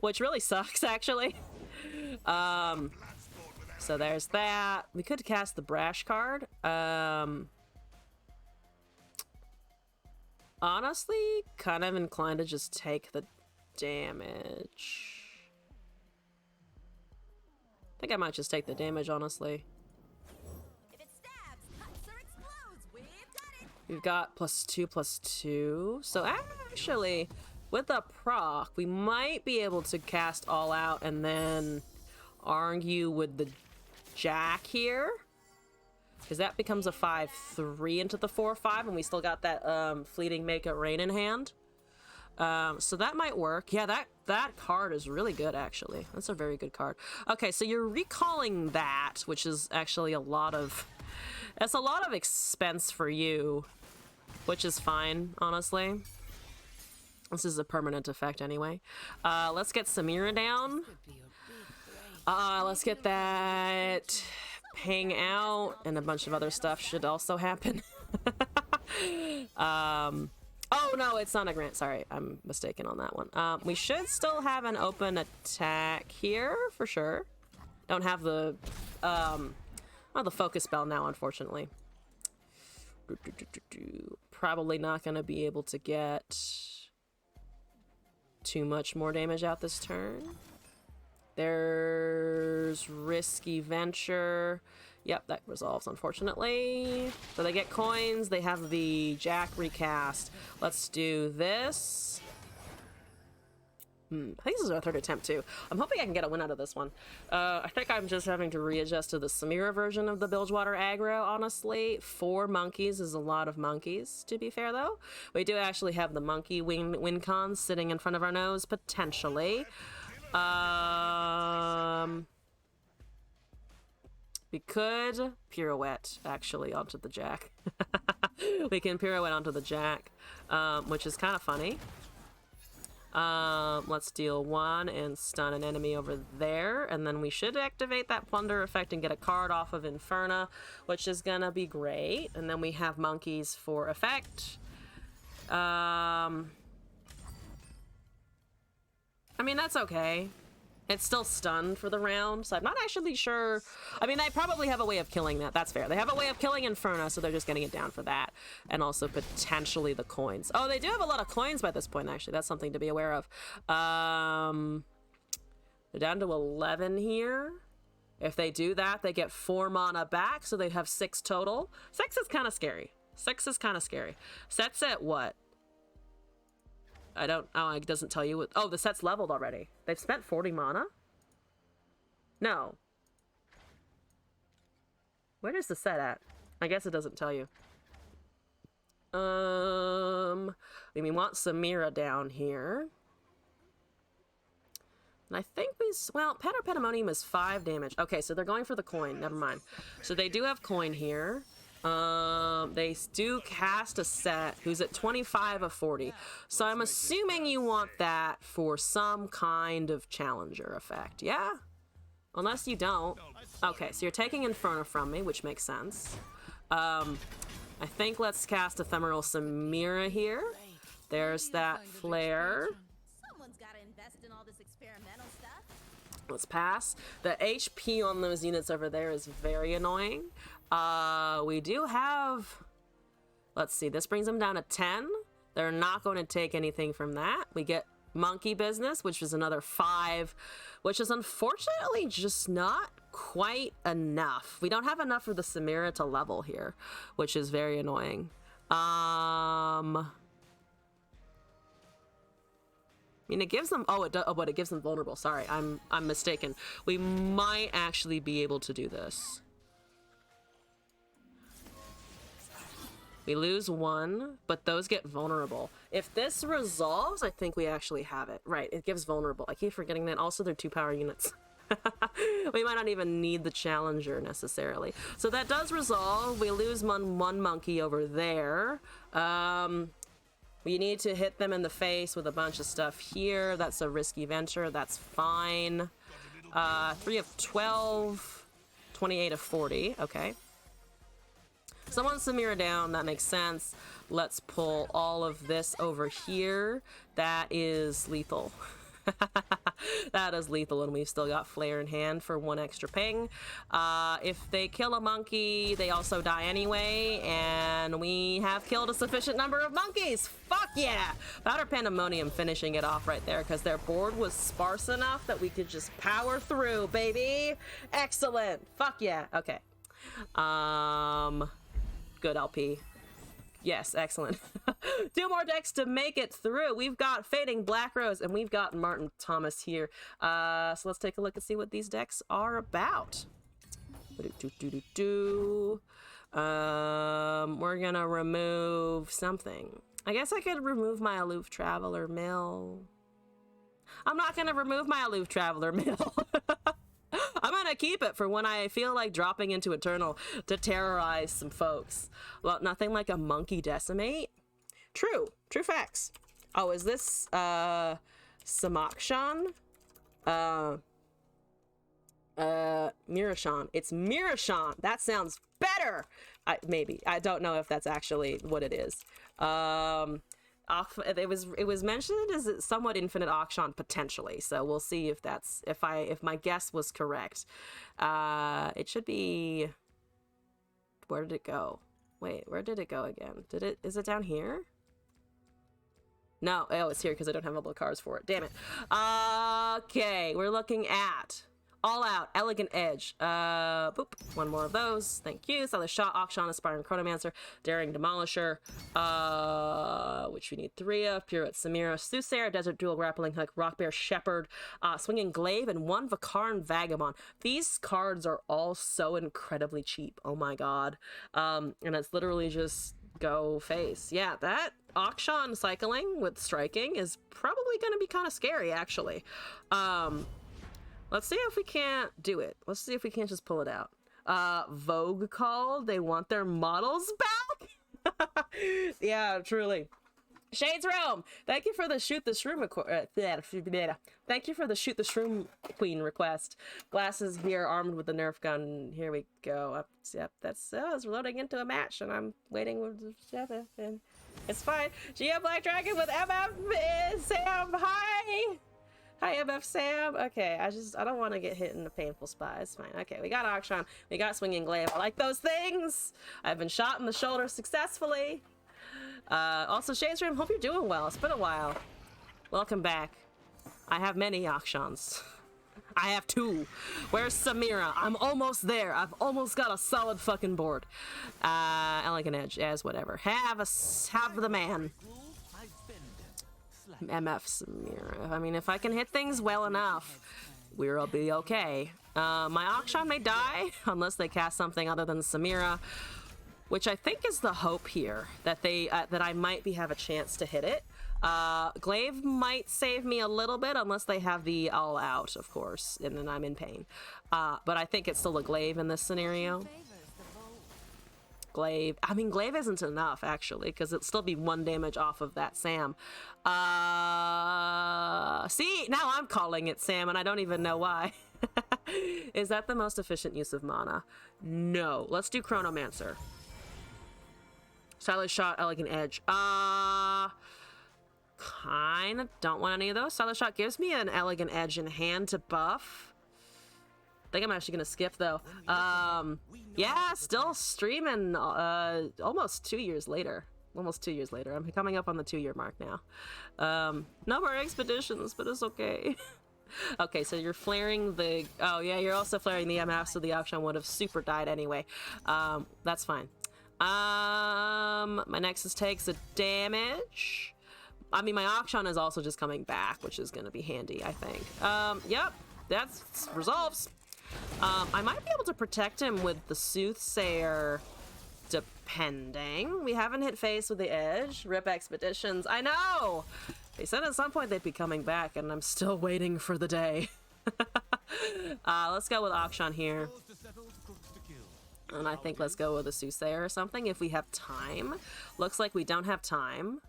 which really sucks, actually. So there's that. We could cast the Brash card. Honestly, kind of inclined to just take the damage. I think I might just take the damage, honestly. If it stabs, cuts, or explodes, we've got it. We've got +2/+2. So actually, with the proc, we might be able to cast All Out and then argue with the Jack here. Because that becomes a 5/3 into the 4/5, and we still got that fleeting Make It Rain in hand. So that might work. Yeah, that card is really good, actually. That's a very good card. Okay, so you're recalling that, which is actually a lot of expense for you, which is fine, honestly. This is a permanent effect anyway. Let's get Samira down. Let's get that ping out, and a bunch of other stuff should also happen. Oh no, it's not a grant. Sorry, I'm mistaken on that one. We should still have an open attack here for sure. Don't have the the focus spell now, unfortunately. Probably not gonna be able to get too much more damage out this turn. There's Risky Venture. Yep, that resolves, unfortunately. So they get coins. They have the Jack recast. Let's do this. I think this is our third attempt, too. I'm hoping I can get a win out of this one. I think I'm just having to readjust to the Samira version of the Bilgewater aggro, honestly. 4 monkeys is a lot of monkeys, to be fair, though. We do actually have the monkey win cons sitting in front of our nose, potentially. We could pirouette, actually, onto the Jack. We can pirouette onto the Jack, which is kind of funny. Let's deal 1 and stun an enemy over there, and then we should activate that plunder effect and get a card off of Inferna, which is gonna be great. And then we have monkeys for effect. mean, that's okay. It's still stunned for the round, so I'm not actually sure. I mean, they probably have a way of killing that. That's fair. They have a way of killing Inferno, so they're just getting it down for that. And also potentially the coins. Oh, they do have a lot of coins by this point, actually. That's something to be aware of. They're down to 11 here. If they do that, they get 4 mana back, so they have 6 total. 6 is kind of scary. 6 is kind of scary. Set's at what? I don't... Oh, it doesn't tell you what... Oh, the set's leveled already. They've spent 40 mana? No. Where is the set at? I guess it doesn't tell you. We want Samira down here. And I think we... Well, Pandemonium is 5 damage. Okay, so they're going for the coin. Never mind. So they do have coin here. They do cast a set who's at 25 of 40. So I'm assuming you want that for some kind of challenger effect, yeah? Unless you don't. Okay, so you're taking Inferno from me, which makes sense. I think let's cast Ephemeral Samira here. There's that flare. Someone's gotta invest in all this experimental stuff. Let's pass. The HP on those units over there is very annoying. We do have... Let's see, this brings them down to 10. They're not going to take anything from that. We get Monkey Business, which is another 5, which is unfortunately just not quite enough. We don't have enough for the Samira to level here, which is very annoying. I mean, it gives them... Oh, but it gives them vulnerable. Sorry, I'm mistaken. We might actually be able to do this. We lose 1, but those get vulnerable. If this resolves, I think we actually have it. Right, it gives vulnerable. I keep forgetting that. Also, they're 2 power units. We might not even need the challenger necessarily. So that does resolve. We lose one monkey over there. We need to hit them in the face with a bunch of stuff here. That's a risky venture. That's fine. 3 of 12. 28 of 40. Okay. Someone Samira down, that makes sense. Let's pull all of this over here. That is lethal. That is lethal, and we've still got Flare in hand for 1 extra ping. If they kill a monkey, they also die anyway, and we have killed a sufficient number of monkeys. Fuck yeah! Powder Pandemonium finishing it off right there, because their board was sparse enough that we could just power through, baby! Excellent! Fuck yeah! Okay. Good LP. Yes, excellent. 2 more decks to make it through. We've got Fading Black Rose, and we've got Martin Thomas here. So let's take a look and see what these decks are about. We're gonna remove something. I guess I could remove my Aloof Traveler Mill. I'm not gonna remove my Aloof Traveler Mill. I'm gonna keep it for when I feel like dropping into Eternal to terrorize some folks. Well, nothing like a Monkey Decimate. True facts. Oh, is this Samakshan? Mirashan. It's Mirashan. That sounds better. Maybe. I don't know if that's actually what it is. It was mentioned as somewhat infinite Akshan potentially, so we'll see if that's if my guess was correct. It should be. Where did it go? Wait, where did it go again? Is it down here? No, oh, it's here because I don't have all the cards for it. Damn it. Okay, we're looking at All Out, Elegant Edge. Boop. 1 more of those. Thank you. Southern Shot, Akshan, Aspiring Chronomancer, Daring Demolisher, which we need 3 of. Pirouette Samira, Soothsayer, Desert Duel, Grappling Hook, Rockbear Shepherd, Swinging Glaive, and 1 Vakarn Vagabond. These cards are all so incredibly cheap. Oh my god. And it's literally just go face. Yeah, that Akshan cycling with striking is probably going to be kind of scary, actually. Let's see if we can't do it. Let's see if we can't just pull it out. Vogue called. They want their models back? Yeah, truly. Shades Realm, thank you for the Shoot the Shroom thank you for the Shoot the Shroom Queen request. Glasses here, armed with the Nerf gun. Here we go. Yep, that's it's loading into a match, and I'm waiting with and it's fine. Gia Black Dragon with MF is Sam. Hi. Hi, MF Sam. Okay, I don't want to get hit in a painful spot. It's fine. Okay, we got Akshan. We got Swinging Glaive. I like those things. I've been shot in the shoulder successfully. Also, Shadesroom, hope you're doing well. It's been a while. Welcome back. I have many Akshans. I have 2. Where's Samira? I'm almost there. I've almost got a solid fucking board. Elegant Edge, as whatever. Have the man. MF Samira. I mean, if I can hit things well enough, we'll be okay. My Akshan may die unless they cast something other than Samira, which I think is the hope here, that they that I might have a chance to hit it. Glaive might save me a little bit unless they have the all out, of course, and then I'm in pain. But I think it's still a Glaive in this scenario. Glaive. I mean, Glaive isn't enough, actually, because it'll still be 1 damage off of that Sam. See, now I'm calling it Sam, and I don't even know why. Is that the most efficient use of mana? No. Let's do Chronomancer. Stylish Shot, Elegant Edge. Kind of don't want any of those. Stylish Shot gives me an Elegant Edge in hand to buff. I think I'm actually gonna skip though. Yeah, still streaming almost 2 years later. Almost 2 years later. I'm coming up on the 2-year mark now. No more expeditions, but it's okay. Okay, so you're flaring the... Oh yeah, you're also flaring the MF, so the Akshan would have super died anyway. That's fine. My Nexus takes a damage. I mean, my Akshan is also just coming back, which is gonna be handy, I think. Yep, that's resolves. I might be able to protect him with the Soothsayer, depending. We haven't hit face with the Edge. Rip Expeditions. I know! They said at some point they'd be coming back, and I'm still waiting for the day. Let's go with Akshan here. And I think let's go with a Soothsayer or something if we have time. Looks like we don't have time.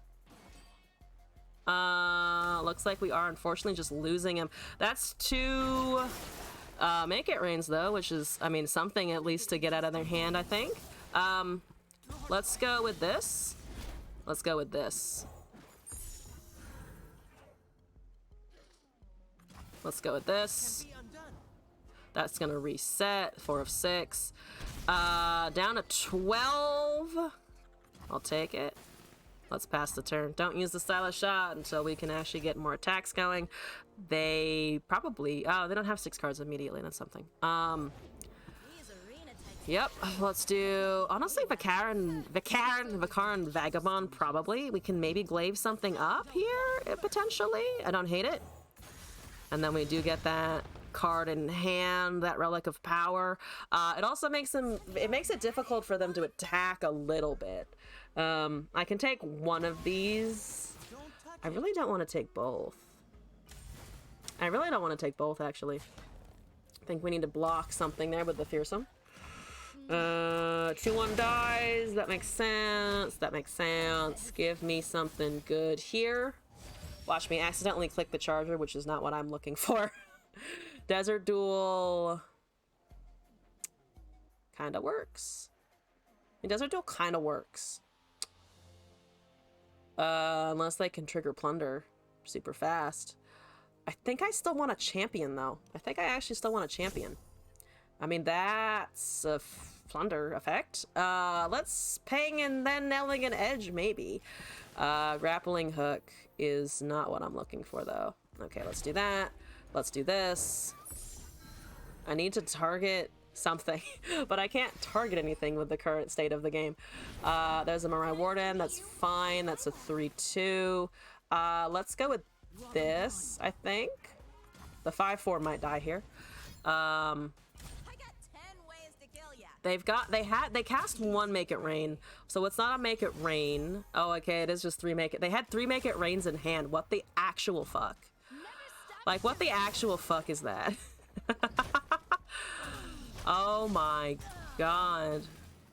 Looks like we are unfortunately just losing him. That's 2... Make It Rains though, which is, I mean, something at least to get out of their hand, I think. Let's go with this. Let's go with this. Let's go with this. That's gonna reset. 4 of 6. Down to 12. I'll take it. Let's pass the turn. Don't use the Stylish Shot until we can actually get more attacks going. They probably... Oh, they don't have 6 cards immediately. That's something. Yep. Let's do... Honestly, Vikaran Vagabond, probably. We can maybe glaive something up here, potentially. I don't hate it. And then we do get that card in hand, that Relic of Power. It also makes them... It makes it difficult for them to attack a little bit. I can take one of these. I really don't want to take both. I really don't want to take both, actually. I think we need to block something there with the Fearsome. 2-1 dies. That makes sense. That makes sense. Give me something good here. Watch me accidentally click the charger, which is not what I'm looking for. Desert Duel kind of works. I mean, Desert Duel kind of works. Unless they can trigger Plunder super fast. I think I still want a champion, though. I think I actually still want a champion. I mean, that's a Plunder effect. Let's ping and then Elegant Edge, maybe. Grappling Hook is not what I'm looking for, though. Okay, let's do that. Let's do this. I need to target something, but I can't target anything with the current state of the game. There's a Mirai Warden. That's fine. That's a 3-2. Let's go with this, I think. The 5-4 might die here. I got 10 ways to kill ya. They cast 1 Make It Rain, so it's not a Make It Rain. Oh, okay, it is just 3 Make It. They had 3 Make It Rains in hand. What the actual fuck? Like, what the actual fuck is that? Oh my god.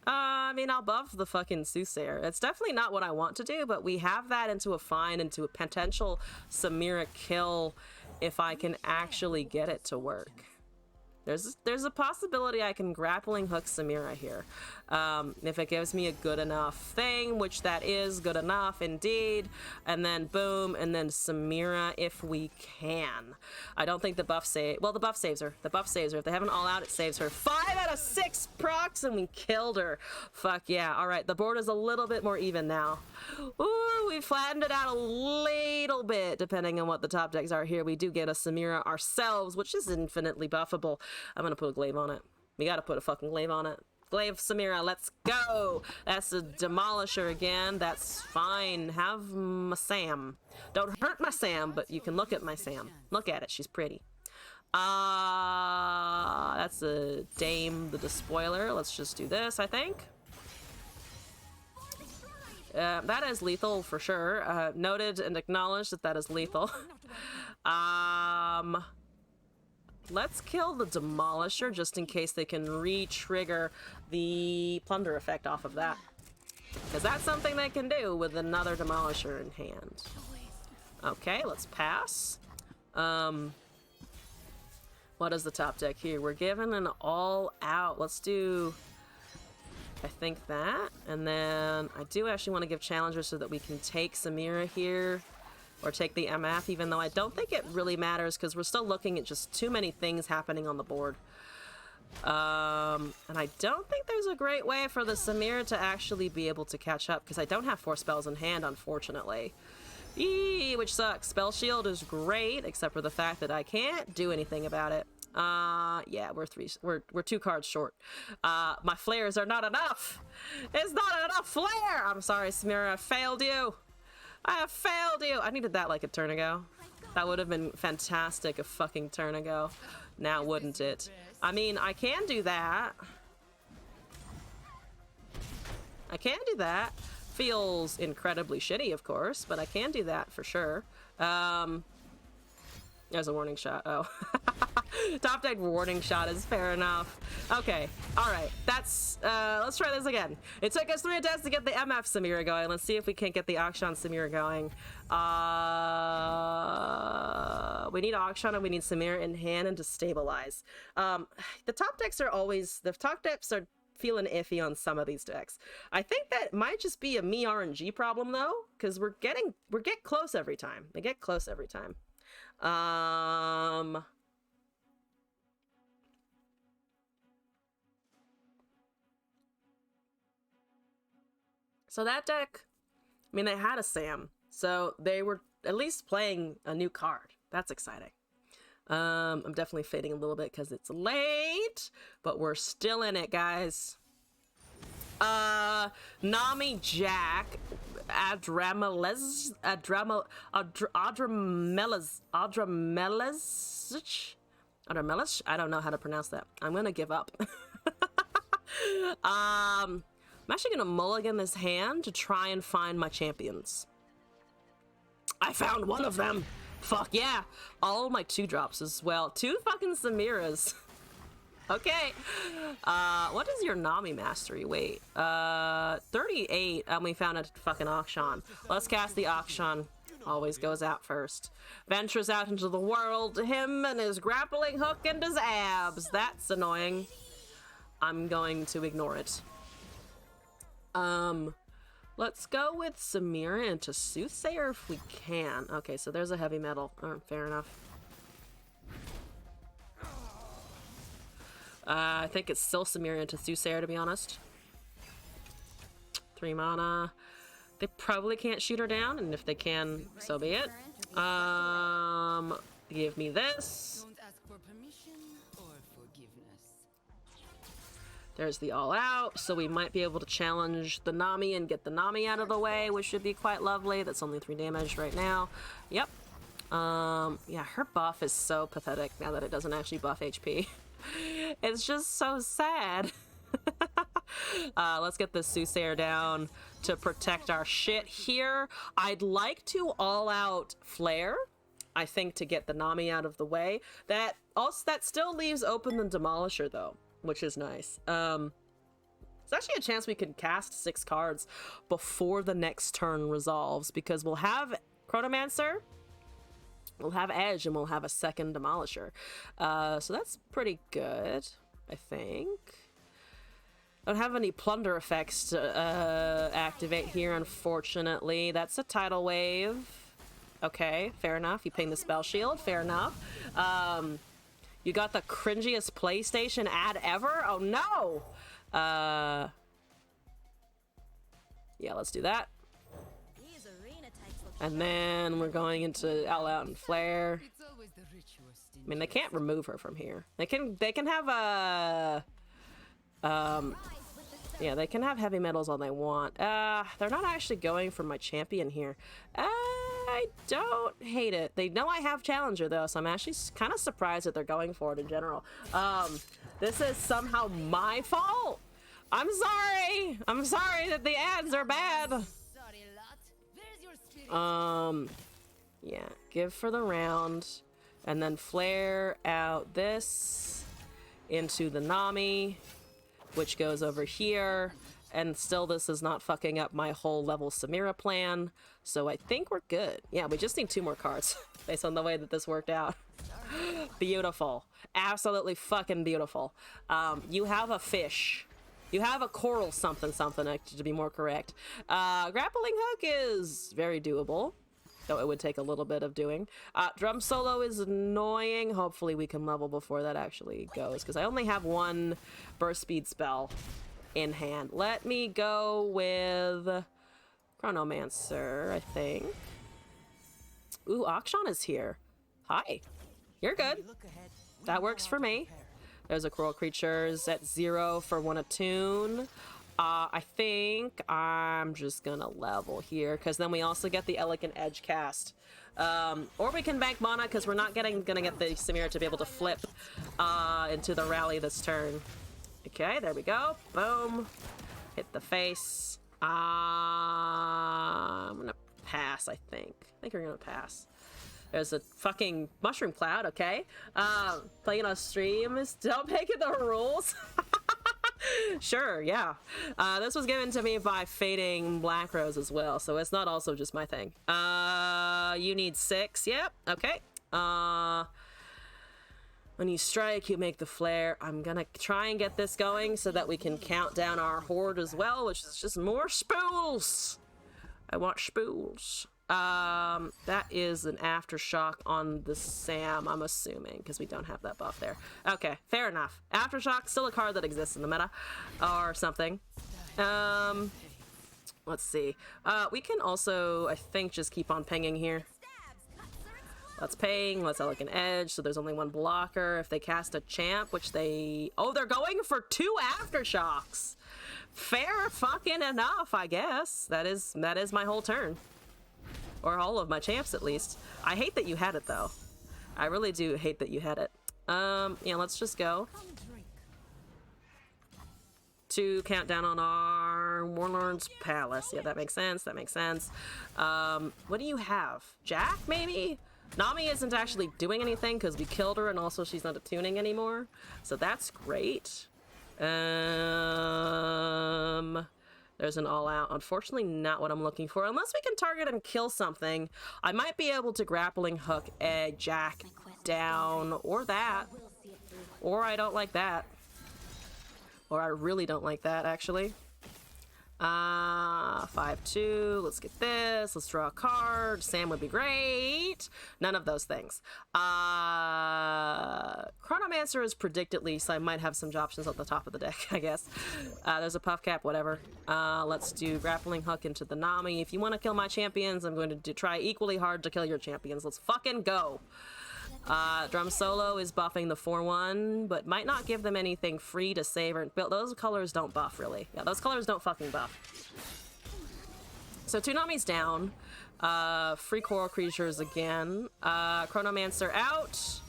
I mean, I'll buff the fucking Soothsayer. It's definitely not what I want to do, but we have that into a potential Samira kill if I can actually get it to work. There's a possibility I can grappling hook Samira here. If it gives me a good enough thing, which that is good enough indeed. And then boom, and then Samira if we can. I don't think the buff save. Well, the buff saves her. The buff saves her. If they have an all out, it saves her. 5 out of 6 procs and we killed her. Fuck yeah. All right, the board is a little bit more even now. Ooh, we flattened it out a little bit depending on what the top decks are here. We do get a Samira ourselves, which is infinitely buffable. I'm gonna put a glaive on it. We gotta put a fucking glaive on it. Glaive Samira, let's go! That's a Demolisher again. That's fine. Have my Sam. Don't hurt my Sam, but you can look at my Sam. Look at it, she's pretty. That's a Dame the Despoiler. Let's just do this, I think. That is lethal for sure. Noted and acknowledged that that is lethal. Let's kill the Demolisher just in case they can re-trigger the Plunder effect off of that. Because that's something they can do with another Demolisher in hand. Okay, let's pass. What is the top deck here? We're given an all-out. Let's do, I think that. And then I do actually want to give Challenger so that we can take Samira here. Or take the MF, even though I don't think it really matters because we're still looking at just too many things happening on the board. And I don't think there's a great way for the Samira to actually be able to catch up because I don't have 4 spells in hand, unfortunately. Eee, which sucks. Spell Shield is great, except for the fact that I can't do anything about it. Yeah, we're 2 cards short. My flares are not enough. It's not enough flare. I'm sorry, Samira, I failed you. I have failed you! I needed that like a turn ago. That would have been fantastic a fucking turn ago. Now wouldn't it? I mean, I can do that. I can do that. Feels incredibly shitty, of course, but I can do that for sure. There's a warning shot. Oh. Top deck warning shot is fair enough. Okay, alright. That's, let's try this again. It took us 3 attempts to get the MF Samira going. Let's see if we can't get the Akshan Samira going. We need Akshan and we need Samira in hand and to stabilize. The top decks are feeling iffy on some of these decks. I think that might just be a me RNG problem though, because we're getting close every time. They get close every time. So that deck, I mean, they had a Sam, so they were at least playing a new card. That's exciting. I'm definitely fading a little bit because it's late, but we're still in it, guys. Nami Jack, Adramelez, I don't know how to pronounce that. I'm gonna give up. I'm actually gonna mulligan this hand to try and find my champions. I found one of them. Fuck yeah. All my 2-drops as well. 2 fucking Samiras. Okay. What is your Nami mastery? Wait. 38, and we found a fucking Akshan. Let's cast the Akshan. Always goes out first. Ventures out into the world. Him and his grappling hook and his abs. That's annoying. I'm going to ignore it. Let's go with Samira into Soothsayer if we can. Okay, so there's a heavy metal. Fair enough. I think it's still Samira into Soothsayer, to be honest. 3 mana. They probably can't shoot her down, and if they can, so be it. Give me this. Don't ask for permission or forgiveness. There's the all out, so we might be able to challenge the Nami and get the Nami out of the way, which should be quite lovely. That's only 3 damage right now. Yep. Yeah, her buff is so pathetic now that it doesn't actually buff HP. It's just so sad. Let's get this Soothsayer down to protect our shit here. I'd like to all out Flare, I think, to get the Nami out of the way. That still leaves open the Demolisher though, which is nice. There's actually a chance we could cast 6 cards before the next turn resolves, because we'll have Chronomancer, We'll have Edge and we'll have a second Demolisher. So that's pretty good, I think. Don't have any plunder effects to activate here, unfortunately. That's a tidal wave. Okay, fair enough. You ping the spell shield, fair enough. You got the cringiest PlayStation ad ever? Oh no! Yeah, let's do that. These arena types look And then we're going into All Out and Flare. It's always the ritualist in I mean, they can't remove her from here. They can have a... yeah, they can have heavy metals all they want. They're not actually going for my champion here. I don't hate it. They know I have Challenger, though, so I'm actually kind of surprised that they're going for it in general. This is somehow my fault. I'm sorry. I'm sorry that the ads are bad. sorry lot. Where's your spirit? Yeah, give for the round, and then flare out this into the Nami, which goes over here, and still this is not fucking up my whole level Samira plan, so I think we're good. Yeah, we just need 2 more cards, based on the way that this worked out. Beautiful. Absolutely fucking beautiful. You have a fish. You have a coral something something, to be more correct. Grappling hook is very doable, though it would take a little bit of doing. Drum solo is annoying. Hopefully we can level before that actually goes, because I only have 1 burst speed spell in hand. Let me go with Chronomancer, I think. Ooh, Akshan is here. Hi. You're good. That works for me. There's a Coral Creatures at 0 for 1 attune. I think I'm just gonna level here, because then we also get the Elegant Edge cast. Or we can bank mana, because we're not gonna get the Samira to be able to flip into the rally this turn. Okay, there we go. Boom. Hit the face. I'm gonna pass, I think. I think we're gonna pass. There's a fucking mushroom cloud, okay? Playing on stream is don't make it the rules. Sure, yeah. This was given to me by Fading Black Rose as well, so it's not also just my thing. You need 6, yep, okay. When you strike, you make the flare. I'm gonna try and get this going so that we can count down our horde as well, which is just more spools. I want spools. That is an aftershock on the Sam, I'm assuming, because we don't have that buff there. Okay, fair enough. Aftershock, still a card that exists in the meta, or something. Let's see. We can also, I think, just keep on pinging here. Let's ping, let's Elegant Edge, so there's only 1 blocker. If they cast a champ, which they... Oh, they're going for 2 aftershocks! Fair fucking enough, I guess. That is my whole turn. Or all of my champs, at least. I hate that you had it, though. I really do hate that you had it. Yeah, let's just go. To count down on our Warlord's Palace. Yeah, that makes sense, that makes sense. What do you have? Jack, maybe? Nami isn't actually doing anything because we killed her, and also she's not attuning anymore. So that's great. There's an all-out. Unfortunately, not what I'm looking for. Unless we can target and kill something, I might be able to grappling hook a Jack down, or that. Or I don't like that. Or I really don't like that, actually. 5-2. Let's get this. Let's draw a card. Sam would be great. None of those things. Chronomancer is predictedly, so I might have some options at the top of the deck, I guess. There's a puff cap, whatever. Let's do grappling hook into the Nami. If you want to kill my champions, I'm going to try equally hard to kill your champions. Let's fucking go. Drum Solo is buffing the 4-1, but might not give them anything free to save or build. Those colors don't buff, really. Yeah, those colors don't fucking buff. So Toonami's down. Free Coral Creatures again. Chronomancer out.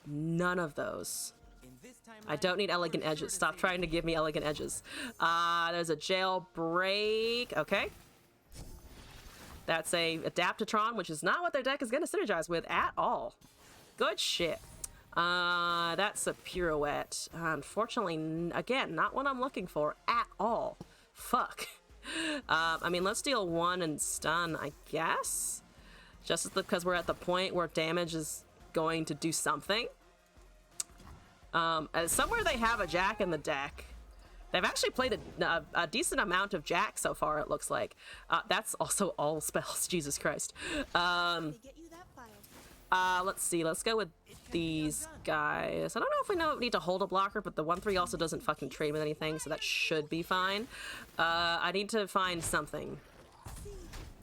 None of those. I don't need Elegant Edges. Stop trying to give me Elegant Edges. There's a Jailbreak. Okay. That's a Adaptatron, which is not what their deck is going to synergize with at all. Good shit. That's a Pirouette. Unfortunately, again, not what I'm looking for at all. Fuck. I mean, let's deal 1 and stun, I guess? Just because we're at the point where damage is going to do something. Somewhere they have a Jack in the deck. They've actually played a decent amount of Jack so far, it looks like. That's also all spells, Jesus Christ. Let's see, let's go with these guys. I don't know if we need to hold a blocker, but the 1/3 also doesn't fucking trade with anything, so that should be fine. I need to find something.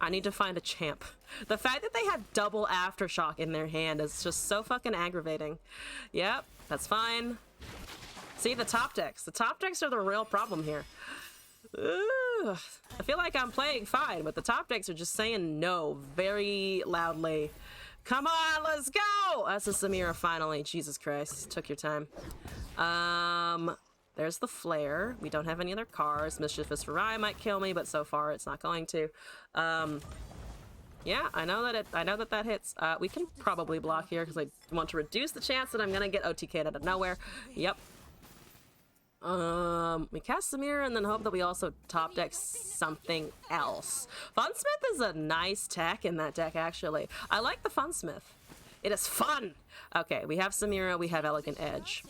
I need to find a champ. The fact that they have double Aftershock in their hand is just so fucking aggravating. Yep, that's fine. See, the top decks. The top decks are the real problem here. Ugh. I feel like I'm playing fine, but the top decks are just saying no very loudly. Come on, let's go! That's a Samira finally. Jesus Christ. Took your time. There's the Flare. We don't have any other cards. Mischievous Farai might kill me, but so far it's not going to. Yeah, I know that hits. We can probably block here because I want to reduce the chance that I'm gonna get OTK'd out of nowhere. Yep. We cast Samira and then hope that we also top deck something else. Funsmith is a nice tech in that deck, actually. I like the Funsmith. It is fun! Okay, we have Samira, we have Elegant Edge.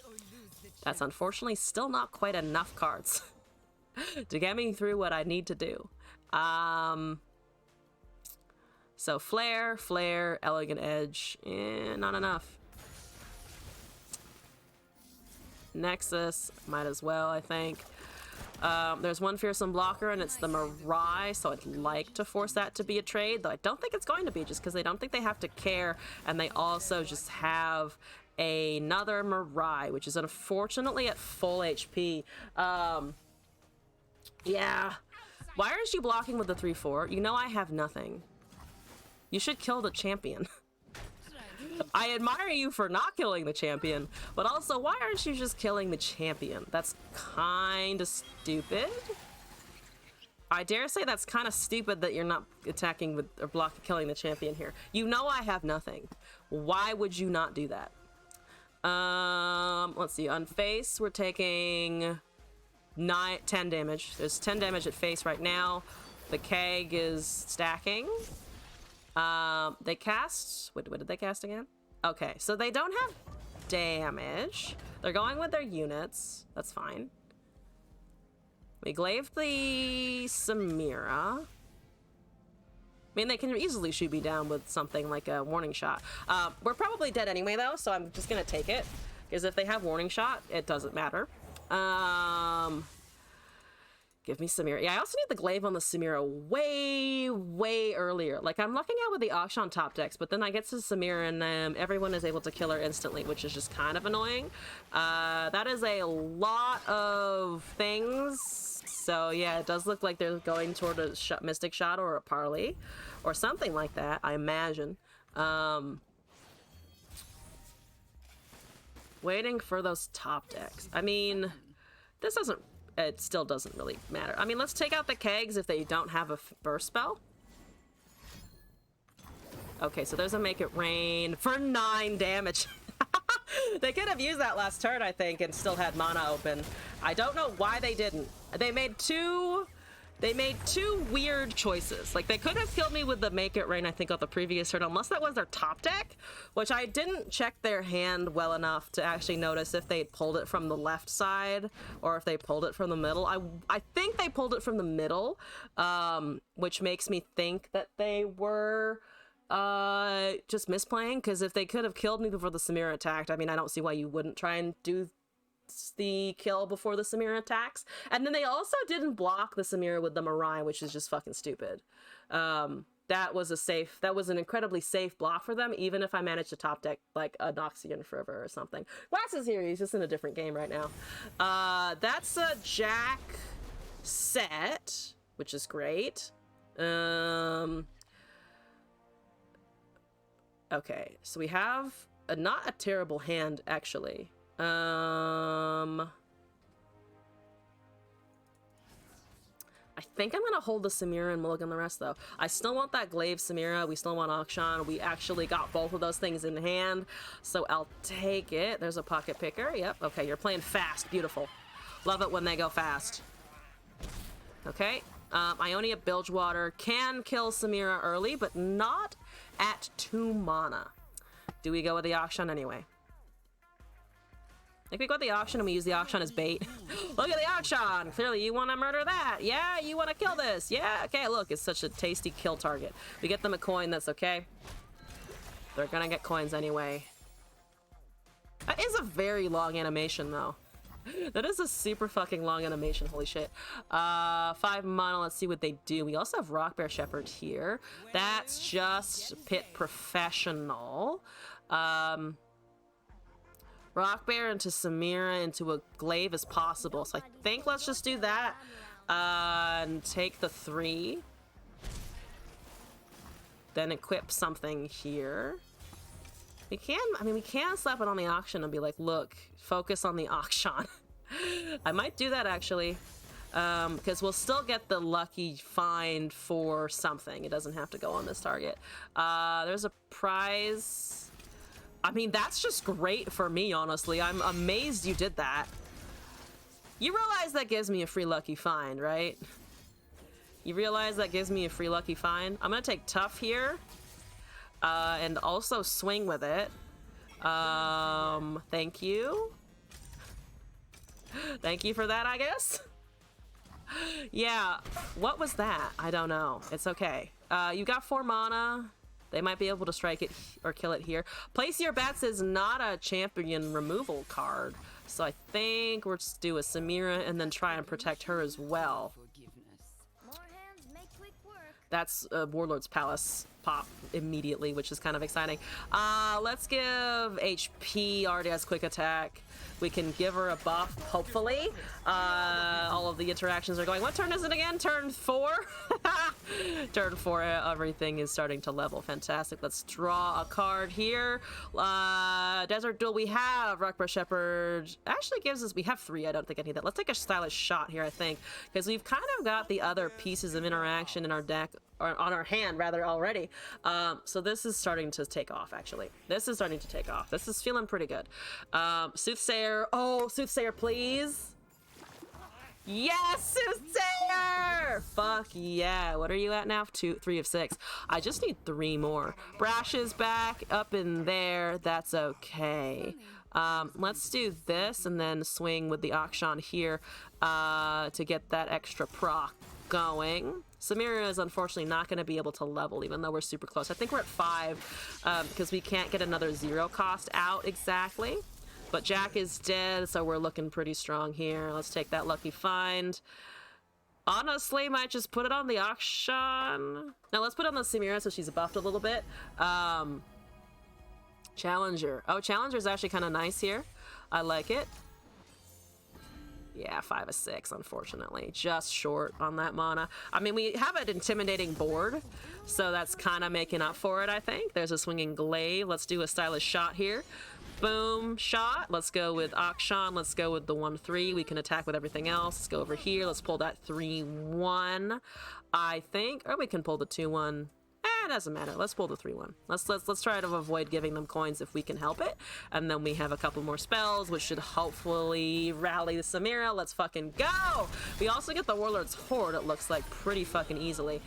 That's unfortunately still not quite enough cards to get me through what I need to do. So Flare, Elegant Edge, not enough. Nexus, might as well, I think. There's one fearsome blocker, and it's the Mirai, so I'd like to force that to be a trade, though I don't think it's going to be, just because they don't think they have to care, and they also just have another Mirai, which is unfortunately at full HP. Yeah. Why aren't you blocking with the 3/4? You know I have nothing. You should kill the champion. I admire you for not killing the champion, but also, why aren't you just killing the champion? That's kind of stupid. I dare say that's kind of stupid that you're not attacking with or killing the champion here. You know I have nothing. Why would you not do that? Let's see. On face, we're taking 10 damage. There's 10 damage at face right now. The keg is stacking. They cast... What did they cast again? Okay, so they don't have damage. They're going with their units. That's fine. We glaive the Samira. I mean, they can easily shoot me down with something like a warning shot. We're probably dead anyway, though, so I'm just gonna take it. Because if they have warning shot, it doesn't matter. Give me Samira. Yeah, I also need the glaive on the Samira way earlier. Like, I'm lucking out with the Akshan top decks, but then I get to Samira and everyone is able to kill her instantly, which is just kind of annoying. That is a lot of things. So yeah, it does look like they're going toward a Mystic Shot or a Parley or something like that, I imagine. Waiting for those top decks. I mean, this doesn't... It still doesn't really matter. I mean, let's take out the kegs if they don't have a burst spell. Okay, so there's a Make It Rain for 9 damage. They could have used that last turn, I think, and still had mana open. I don't know why they didn't. They made two weird choices. Like, they could have killed me with the Make It Rain, I think, on the previous turn, unless that was their top deck, which I didn't check their hand well enough to actually notice if they pulled it from the left side or if they pulled it from the middle. I think they pulled it from the middle, which makes me think that they were just misplaying, because if they could have killed me before the Samira attacked, I mean, I don't see why you wouldn't try and do the kill before the Samira attacks. And then they also didn't block the Samira with the Mirai, which is just fucking stupid. That was an incredibly safe block for them, even if I managed to top deck like a Noxian Fervor or something. Wax is here, he's just in a different game right now. That's a Jack set, which is great. Okay, so we have not a terrible hand, actually. I think I'm gonna hold the Samira and mulligan the rest, though. I still want that glaive Samira. We still want Akshan. We actually got both of those things in hand, so I'll take it. There's a pocket picker. Yep. Okay, you're playing fast. Beautiful. Love it when they go fast. Okay. Ionia Bilgewater can kill Samira early, but not at 2 mana. Do we go with the auction anyway? I think we go with the auction and we use the auction as bait. Look at the auction! Clearly you want to murder that. Yeah, you want to kill this. Yeah, okay, look, it's such a tasty kill target. We get them a coin, that's okay. They're gonna get coins anyway. That is a very long animation, though. That is a super fucking long animation, holy shit. 5 mana, let's see what they do. We also have Rockbear Shepherd here. That's just Pit Professional. Rockbear into Samira into a glaive is possible. So I think let's just do that. And take the 3. Then equip something here. We can slap it on the auction and be like, look, focus on the auction. I might do that actually. Because we'll still get the lucky find for something. It doesn't have to go on this target. There's a prize. I mean, that's just great for me, honestly. I'm amazed you did that. You realize that gives me a free lucky find, right? You realize that gives me a free lucky find? I'm gonna take Tough here. And also swing with it. Thank you. Thank you for that, I guess. Yeah, what was that? I don't know. It's okay. You got 4 mana. They might be able to strike it or kill it here. Place Your Bets is not a champion removal card. So I think we'll just do a Samira and then try and protect her as well. More hands make quick work. That's Warlord's Palace pop immediately, which is kind of exciting. Let's give HP. Already has quick attack. We can give her a buff, hopefully. All of the interactions are going. What turn is it again? Turn 4? Turn 4, everything is starting to level. Fantastic. Let's draw a card here. Desert Duel, we have Rockbear Shepherd. Actually gives us, we have 3. I don't think I need that. Let's take a Stylish Shot here, I think, because we've kind of got the other pieces of interaction in our deck, or on our hand rather, already. So this is starting to take off, actually. This is starting to take off. This is feeling pretty good. Soothsayer. Oh, Soothsayer, please. Yes, Soothsayer! Fuck yeah. What are you at now? 3 of 6. I just need 3 more. Brash is back up in there. That's okay. Let's do this and then swing with the Akshan here to get that extra proc going. Samira is unfortunately not going to be able to level, even though we're super close. I think we're at 5 because we can't get another 0 cost out exactly. But Jack is dead, so we're looking pretty strong here. Let's take that lucky find. Honestly, might just put it on the auction. Now let's put it on the Samira so she's buffed a little bit. Challenger. Oh, Challenger is actually kind of nice here. I like it. Yeah, 5 of 6, unfortunately. Just short on that mana. I mean, we have an intimidating board, so that's kind of making up for it, I think. There's a Swinging Glaive. Let's do a Stylish Shot here. Boom, shot. Let's go with Akshan. Let's go with the 1/3. We can attack with everything else. Let's go over here. Let's pull that 3/1, I think. Or we can pull the 2/1. It doesn't matter. Let's pull the 3/1. Let's try to avoid giving them coins if we can help it. And then we have a couple more spells, which should hopefully rally the Samira. Let's fucking go! We also get the Warlord's Horde, it looks like, pretty fucking easily.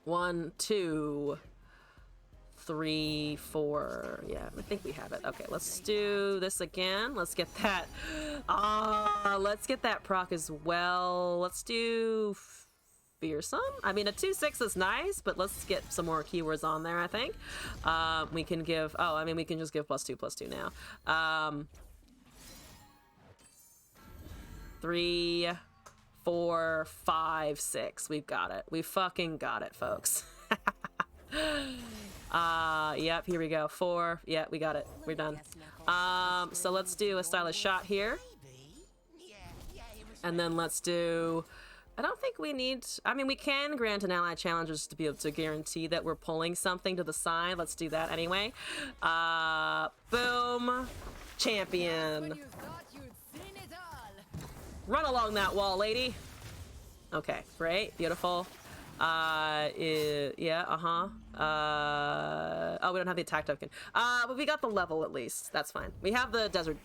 1, 2, 3, 4. Yeah, I think we have it. Okay, let's do this again. Let's get that. Let's get that proc as well. Let's do Fearsome. I mean, a 2/6 is nice, but let's get some more keywords on there, I think. We can give, we can just give +2/+2 now. 3, 4, 5, 6. We've got it. We fucking got it, folks. Yep, here we go. 4. Yeah, we got it. We're done. So let's do a Stylish Shot here. And then let's do... I don't think we need... I mean, we can grant an ally challengers to be able to guarantee that we're pulling something to the side. Let's do that anyway. Boom. Champion. When you thought you'd seen it all. Run along that wall, lady. Okay, great. Beautiful. Yeah, oh, we don't have the attack token. But we got the level at least. That's fine. We have the desert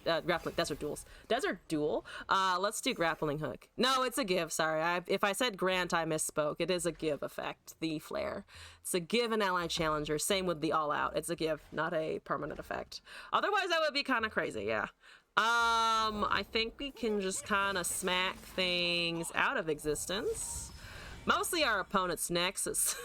duels. Desert duel. Let's do grappling hook. No, it's a give. Sorry, if I said grant, I misspoke. It is a give effect. The flare. It's a give an ally challenger. Same with the all out. It's a give, not a permanent effect. Otherwise, that would be kind of crazy. Yeah. I think we can just kind of smack things out of existence. Mostly our opponent's nexus.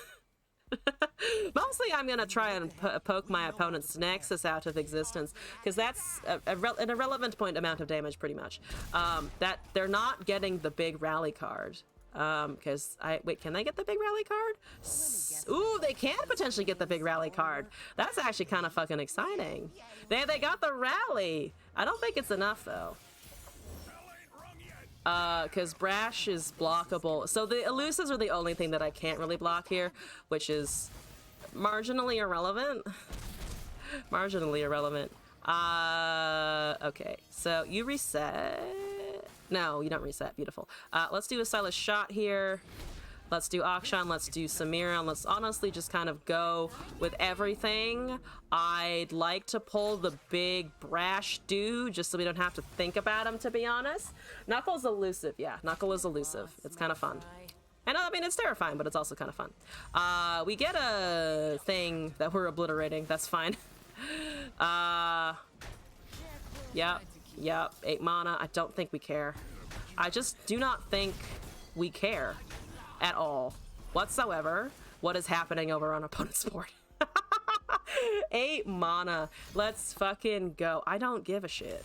Mostly I'm gonna try and poke my opponent's nexus out of existence, because that's an irrelevant point amount of damage, pretty much. That they're not getting the big rally card. Because wait, can they get the big rally card? Ooh, they can potentially get the big rally card. That's actually kind of fucking exciting. They got the rally. I don't think it's enough though. Because Brash is blockable. So the elusives are the only thing that I can't really block here, which is marginally irrelevant. Marginally irrelevant. Okay, so you reset. No, you don't reset. Beautiful. Let's do a stylish shot here. Let's do Akshan, let's do Samira, and let's honestly just kind of go with everything. I'd like to pull the big Brash dude, just so we don't have to think about him, to be honest. Knuckle's elusive, yeah, Knuckle is elusive. It's kind of fun. And I mean, it's terrifying, but it's also kind of fun. We get a thing that we're obliterating, that's fine. Yep, 8 mana, I don't think we care. I just do not think we care. At all whatsoever what is happening over on opponent's board. 8 mana, let's fucking go. I don't give a shit.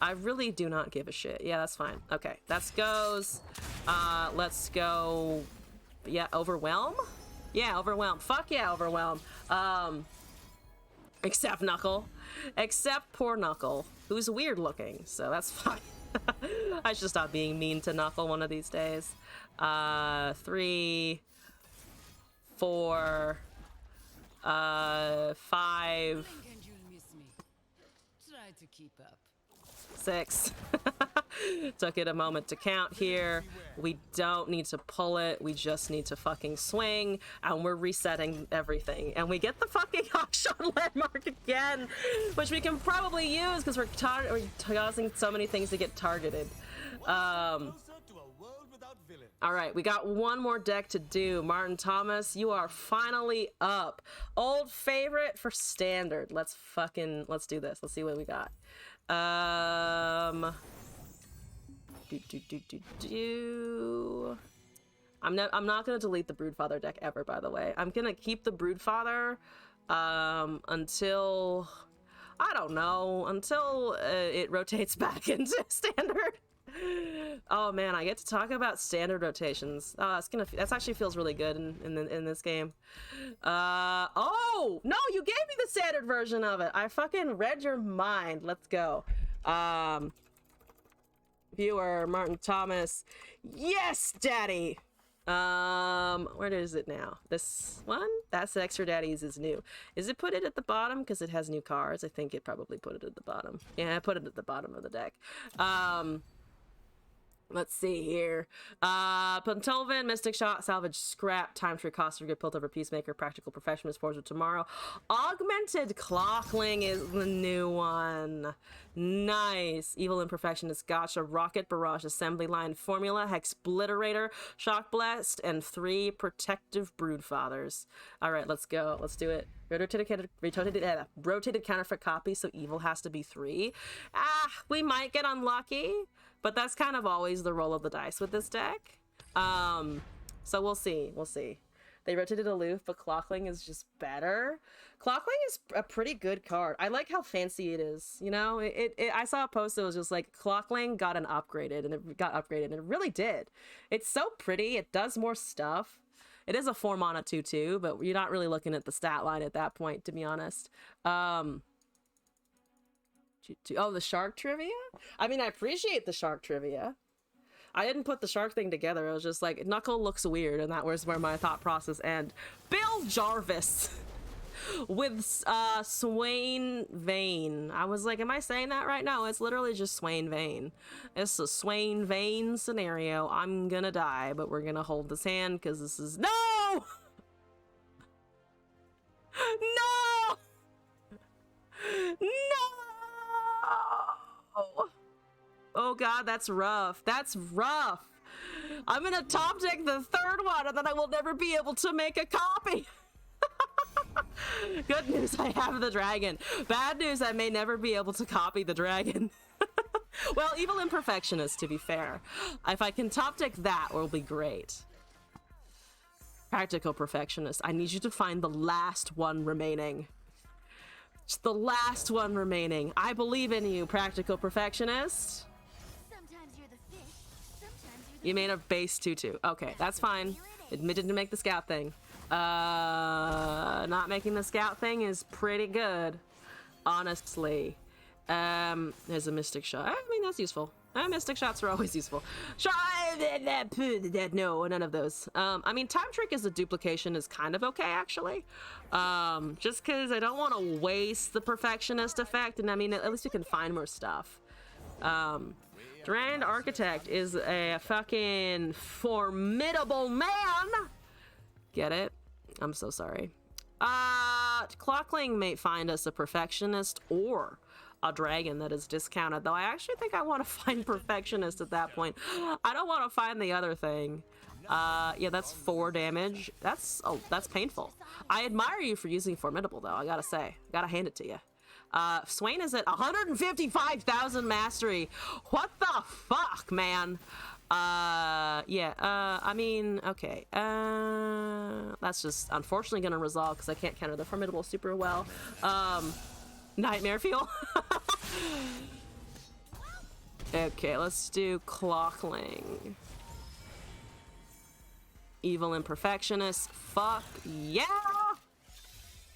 I really do not give a shit. Yeah, that's fine. Okay, that goes. Let's go. Yeah, overwhelm. Yeah, overwhelm. Fuck yeah, overwhelm. Except Knuckle, except poor Knuckle, who's weird looking, so that's fine. I should stop being mean to Knuckle one of these days. 3, 4, 5, Think you'll miss me. Try to keep up. 6. Took it a moment to count here. We don't need to pull it. We just need to fucking swing, and we're resetting everything. And we get the fucking Akshan landmark again, which we can probably use because we're causing so many things to get targeted. All right, we got one more deck to do. Martin Thomas, you are finally up. Old favorite for standard. Let's do this. Let's see what we got. I'm not gonna delete the Broodfather deck ever, by the way. I'm gonna keep the Broodfather until I don't know, until it rotates back into standard. Oh man, I get to talk about standard rotations. Oh, that's actually feels really good in this game. Oh no, you gave me the standard version of it. I fucking read your mind. Let's go. Viewer Martin Thomas. Yes, daddy. Where is it now? This one? That's the Extra Daddies is new. Is it put it at the bottom because it has new cards? I think it probably put it at the bottom. Yeah, I put it at the bottom of the deck. Let's see here. Pentelvin, Mystic Shot, Salvage, Scrap, Time Tree, Cost for Good, Piltover, Peacemaker, Practical Professionist, Forge of Tomorrow. Augmented Clockling is the new one. Nice. Evil Imperfectionist, Gotcha, Rocket Barrage, Assembly Line, Formula, Hexbliterator, Shock Blast, and 3 Protective Broodfathers. All right, let's go. Let's do it. Rotated counterfeit copy, so evil has to be 3. We might get unlucky, but that's kind of always the roll of the dice with this deck. So we'll see. We'll see. They rotated aloof, but Clockling is just better. Clockling is a pretty good card. I like how fancy it is. You know, I saw a post that was just like Clockling got upgraded, and it really did. It's so pretty. It does more stuff. It is a 4 mana 2/2, but you're not really looking at the stat line at that point, to be honest. Oh, the shark trivia? I mean, I appreciate the shark trivia. I didn't put the shark thing together. It was just like, Knuckle looks weird, and that was where my thought process ended. Bill Jarvis! with Swain Vane. I was like, am I saying that right? No, it's literally just Swain Vane. It's a Swain Vane scenario. I'm gonna die, but we're gonna hold this hand because this is no. No! No! Oh god, that's rough. That's rough. I'm gonna top deck the third one and then I will never be able to make a copy. Good news, I have the dragon. Bad news, I may never be able to copy the dragon. Well, Evil Imperfectionist, to be fair. If I can top deck that, will be great. Practical Perfectionist, I need you to find the last one remaining. Just the last one remaining. I believe in you, Practical Perfectionist. Sometimes you're the fish, sometimes you're the You made a base 2/2. Okay, that's fine. Admitted to make the scout thing. Not making the scout thing is pretty good, honestly. There's a mystic shot. I mean, that's useful. Mystic shots are always useful. No, none of those. I mean, Time Trick as a duplication is kind of okay, actually. Just because I don't want to waste the Perfectionist effect, and I mean, at least we can find more stuff. Durand Architect is a fucking formidable man! Get it? I'm so sorry. Clockling may find us a Perfectionist or a dragon that is discounted, though I actually think I want to find Perfectionist at that point. I don't want to find the other thing. Yeah, that's 4 damage. That's painful. I admire you for using Formidable, though, I gotta say. Gotta hand it to you. Swain is at 155,000 mastery. What the fuck, man? Yeah, I mean, okay. That's just unfortunately gonna resolve because I can't counter the Formidable super well. Nightmare Fuel. Okay, let's do Clockling. Evil Imperfectionist. Fuck yeah!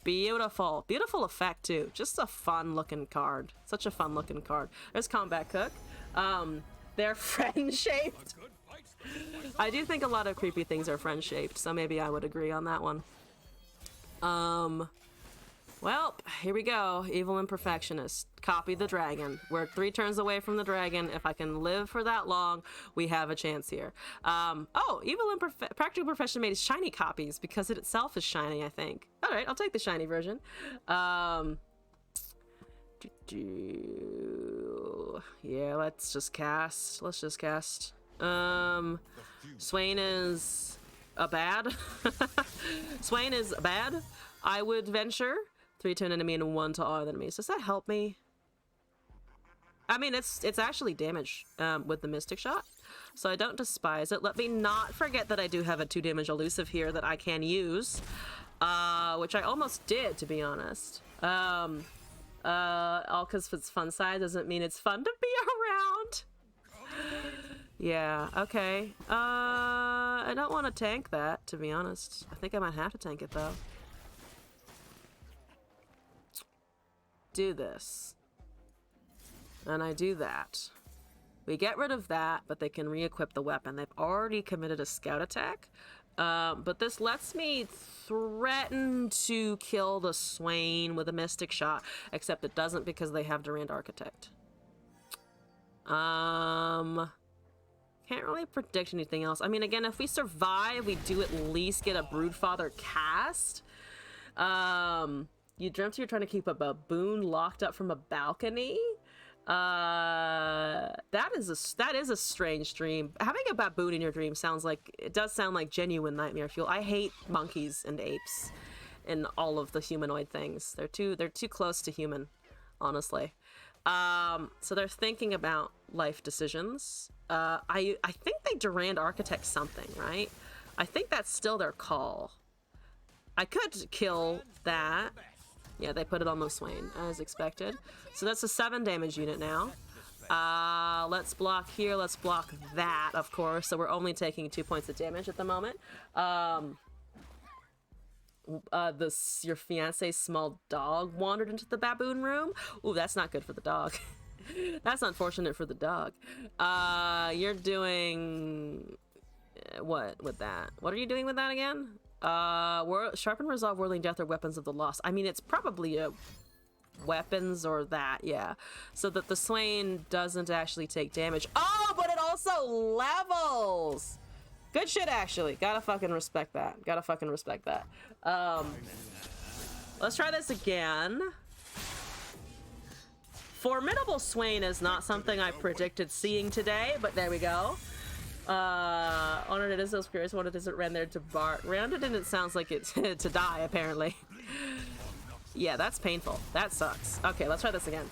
Beautiful. Beautiful effect, too. Just a fun-looking card. Such a fun-looking card. There's Combat Cook. They're friend-shaped. I do think a lot of creepy things are friend-shaped, so maybe I would agree on that one. Well, here we go. Evil Imperfectionist. Copy the dragon. We're 3 turns away from the dragon. If I can live for that long, we have a chance here. Oh, Practical Perfection made shiny copies because it itself is shiny, I think. All right, I'll take the shiny version. Yeah, let's just cast. Swain is a bad. Swain is bad. I would venture 3 to an enemy and 1 to all enemies. Does that help me? I mean, it's actually damage with the Mystic Shot, so I don't despise it. Let me not forget that I do have a 2 damage elusive here that I can use, which I almost did, to be honest. All because it's fun size doesn't mean it's fun to be around. Yeah, okay. I don't want to tank that, to be honest. I think I might have to tank it, though. Do this. And I do that. We get rid of that, but they can re-equip the weapon. They've already committed a scout attack. But this lets me threaten to kill the Swain with a Mystic Shot, except it doesn't because they have Durand Architect. Can't really predict anything else. I mean, again, if we survive, we do at least get a Broodfather cast. You dreamt you were trying to keep a baboon locked up from a balcony? That is a strange dream. Having a baboon in your dream does sound like genuine nightmare fuel. I hate monkeys and apes and all of the humanoid things. They're too close to human, honestly. So they're thinking about life decisions. I think they Durand Architect something, right? I think that's still their call. I could kill that. Yeah, they put it on the Swain, as expected. So that's a 7 damage unit now. Let's block here. Let's block that, of course. So we're only taking 2 points of damage at the moment. Your fiance's small dog wandered into the baboon room. Ooh, that's not good for the dog. That's unfortunate for the dog. You're doing... what with that? What are you doing with that again? Sharpen, resolve, whirling death, or weapons of the lost. I mean, it's probably a weapons or that, yeah. So that the Swain doesn't actually take damage. Oh, but it also levels! Good shit, actually. Gotta fucking respect that. Gotta fucking respect that. Let's try this again. Formidable Swain is not something I predicted seeing today, but there we go. Honored it is so curious what it is it ran there to bar. Rounded in it sounds like it's to die, apparently. Yeah, that's painful. That sucks. Okay, let's try this again.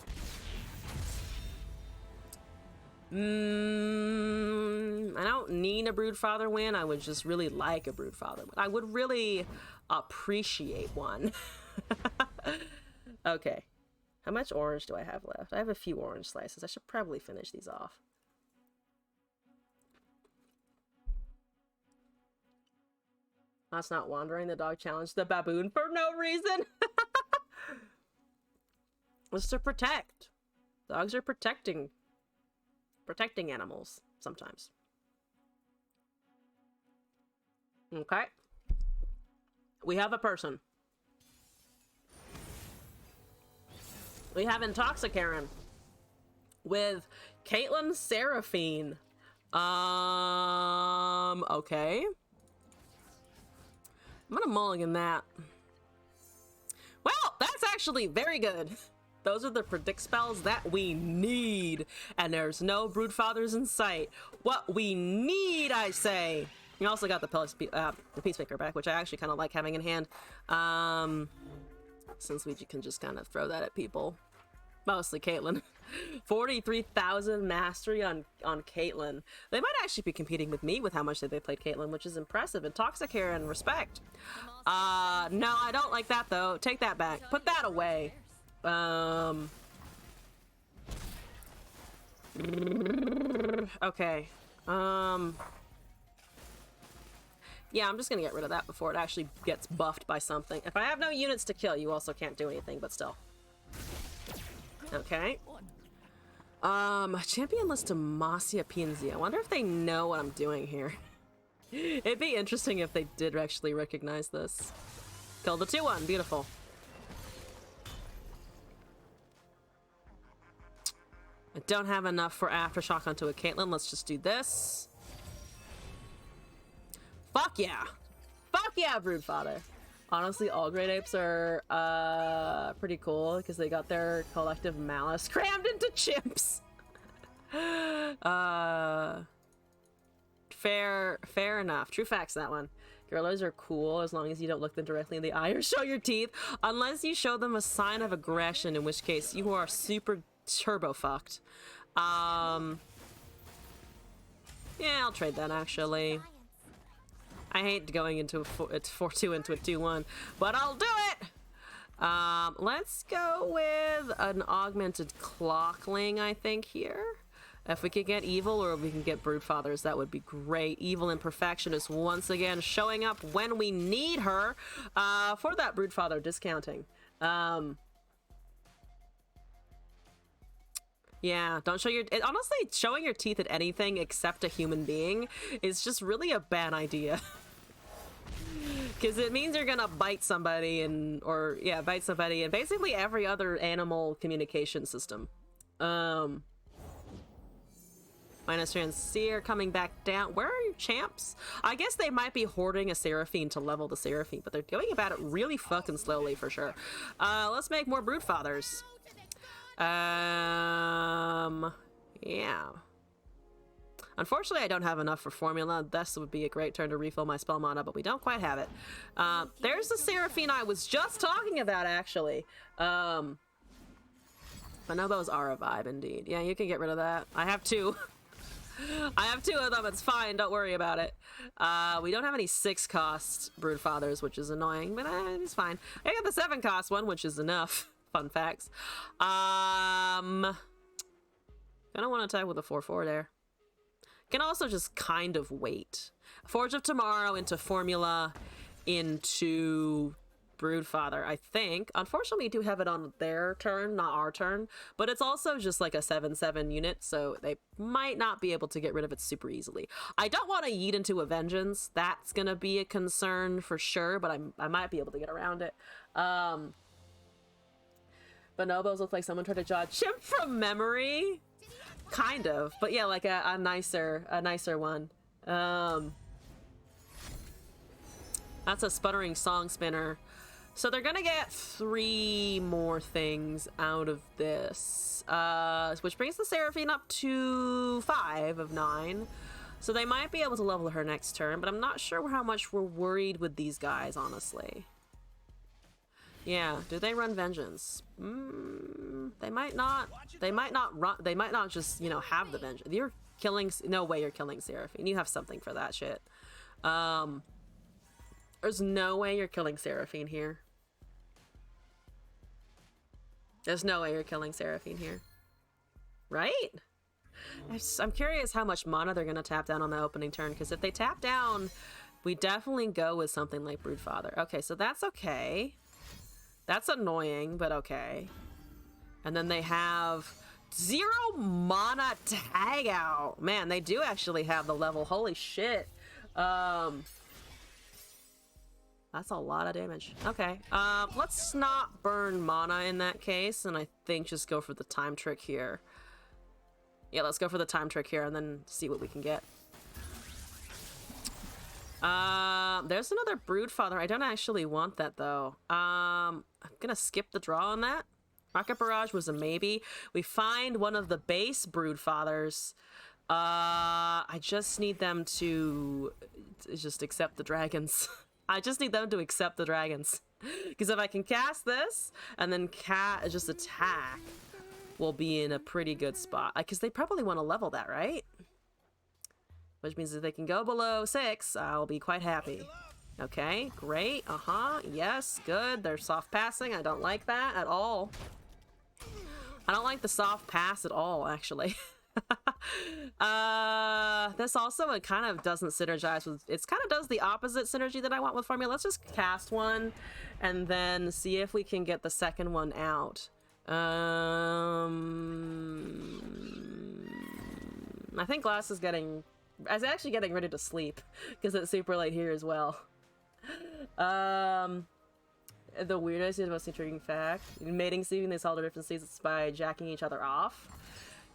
I don't need a Broodfather win. I would just really like a Broodfather win. I would really appreciate one. Okay. How much orange do I have left? I have a few orange slices. I should probably finish these off. That's not wandering. The dog challenged the baboon for no reason. Was to protect. Dogs are protecting animals sometimes. Okay. We have a person. We have Intoxicaron with Caitlyn Seraphine. Okay. I'm gonna mulligan that. Well, that's actually very good. Those are the predict spells that we need. And there's no Broodfathers in sight. What we need, I say. You also got the Peacemaker back, which I actually kind of like having in hand. Since we can just kind of throw that at people. Mostly Caitlyn. 43,000 mastery on Caitlyn. They might actually be competing with me with how much they played Caitlyn, which is impressive. Intoxicaron, respect. No, I don't like that though. Take that back. Put that away. Okay. Yeah, I'm just gonna get rid of that before it actually gets buffed by something. If I have no units to kill, you also can't do anything, but still. Okay. Champion list to Demacia PNZ. I wonder if they know what I'm doing here. It'd be interesting if they did actually recognize this. Kill the 2-1. Beautiful. I don't have enough for Aftershock onto a Caitlyn. Let's just do this. Fuck yeah. Fuck yeah, Broodfather. Honestly, all Great Apes are pretty cool because they got their collective malice crammed into chimps. Fair enough. True facts, that one. Gorillas are cool as long as you don't look them directly in the eye or show your teeth. Unless you show them a sign of aggression, in which case you are super turbo fucked. Yeah, I'll trade that actually. I hate going into a 4-2 into a 2-1, but I'll do it! Let's go with an augmented Clockling, I think, here. If we could get Evil or if we can get Broodfathers, that would be great. Evil Imperfection is once again showing up when we need her for that Broodfather discounting. Yeah, don't show your... honestly, showing your teeth at anything except a human being is just really a bad idea. Because it means you're gonna bite somebody bite somebody and basically every other animal communication system. Minus Transeer coming back down. Where are your champs? I guess they might be hoarding a Seraphine to level the Seraphine, but they're going about it really fucking slowly for sure. Let's make more Broodfathers. Yeah. Unfortunately, I don't have enough for formula. This would be a great turn to refill my spell mana, but we don't quite have it. There's the Seraphine I was just talking about, actually. Bonobos are a vibe, indeed. Yeah, you can get rid of that. I have 2. I have 2 of them. It's fine. Don't worry about it. We don't have any 6-cost Broodfathers, which is annoying, but it's fine. I got the 7-cost one, which is enough. Fun facts. I don't want to attack with a 4-4 there. Can also just kind of wait. Forge of Tomorrow into Formula, into Broodfather, I think. Unfortunately, we do have it on their turn, not our turn, but it's also just like a 7/7 unit, so they might not be able to get rid of it super easily. I don't want to yeet into a Vengeance. That's gonna be a concern for sure, but I might be able to get around it. Bonobos look like someone tried to draw Chimp from memory. Kind of, but yeah, like a nicer one. That's a Sputtering Song Spinner. So they're gonna get 3 more things out of this, which brings the Seraphine up to 5 of 9. So they might be able to level her next turn, but I'm not sure how much we're worried with these guys, honestly. Yeah, do they run Vengeance? They might not. They might not run. They might not just, you know, have the Vengeance. You're killing. No way you're killing Seraphine. You have something for that shit. There's no way you're killing Seraphine here. There's no way you're killing Seraphine here. Right? I'm curious how much mana they're gonna tap down on the opening turn, because if they tap down, we definitely go with something like Broodfather. Okay, so that's okay. That's annoying, but okay. And then they have 0 mana tag out. Man, they do actually have the level. Holy shit. That's a lot of damage. Okay. Let's not burn mana in that case, and I think just go for the time trick here. Yeah, let's go for the time trick here and then see what we can get. There's another Broodfather. I don't actually want that, though. I'm gonna skip the draw on that. Rocket Barrage was a maybe. We find one of the base Broodfathers. I just need them to just accept the dragons. I just need them to accept the dragons. Because if I can cast this, and then just attack, we'll be in a pretty good spot. Because they probably want to level that, right? Which means if they can go below 6, I'll be quite happy. Okay, great. Yes, good. They're soft passing. I don't like that at all. I don't like the soft pass at all, actually. This also, it kind of doesn't synergize with, it kind of does the opposite synergy that I want with Formula. Let's just cast one and then see if we can get the second one out. I think Glass is actually getting ready to sleep because it's super late here as well. The weirdest and most intriguing fact: in mating season, they solve their differences by jacking each other off.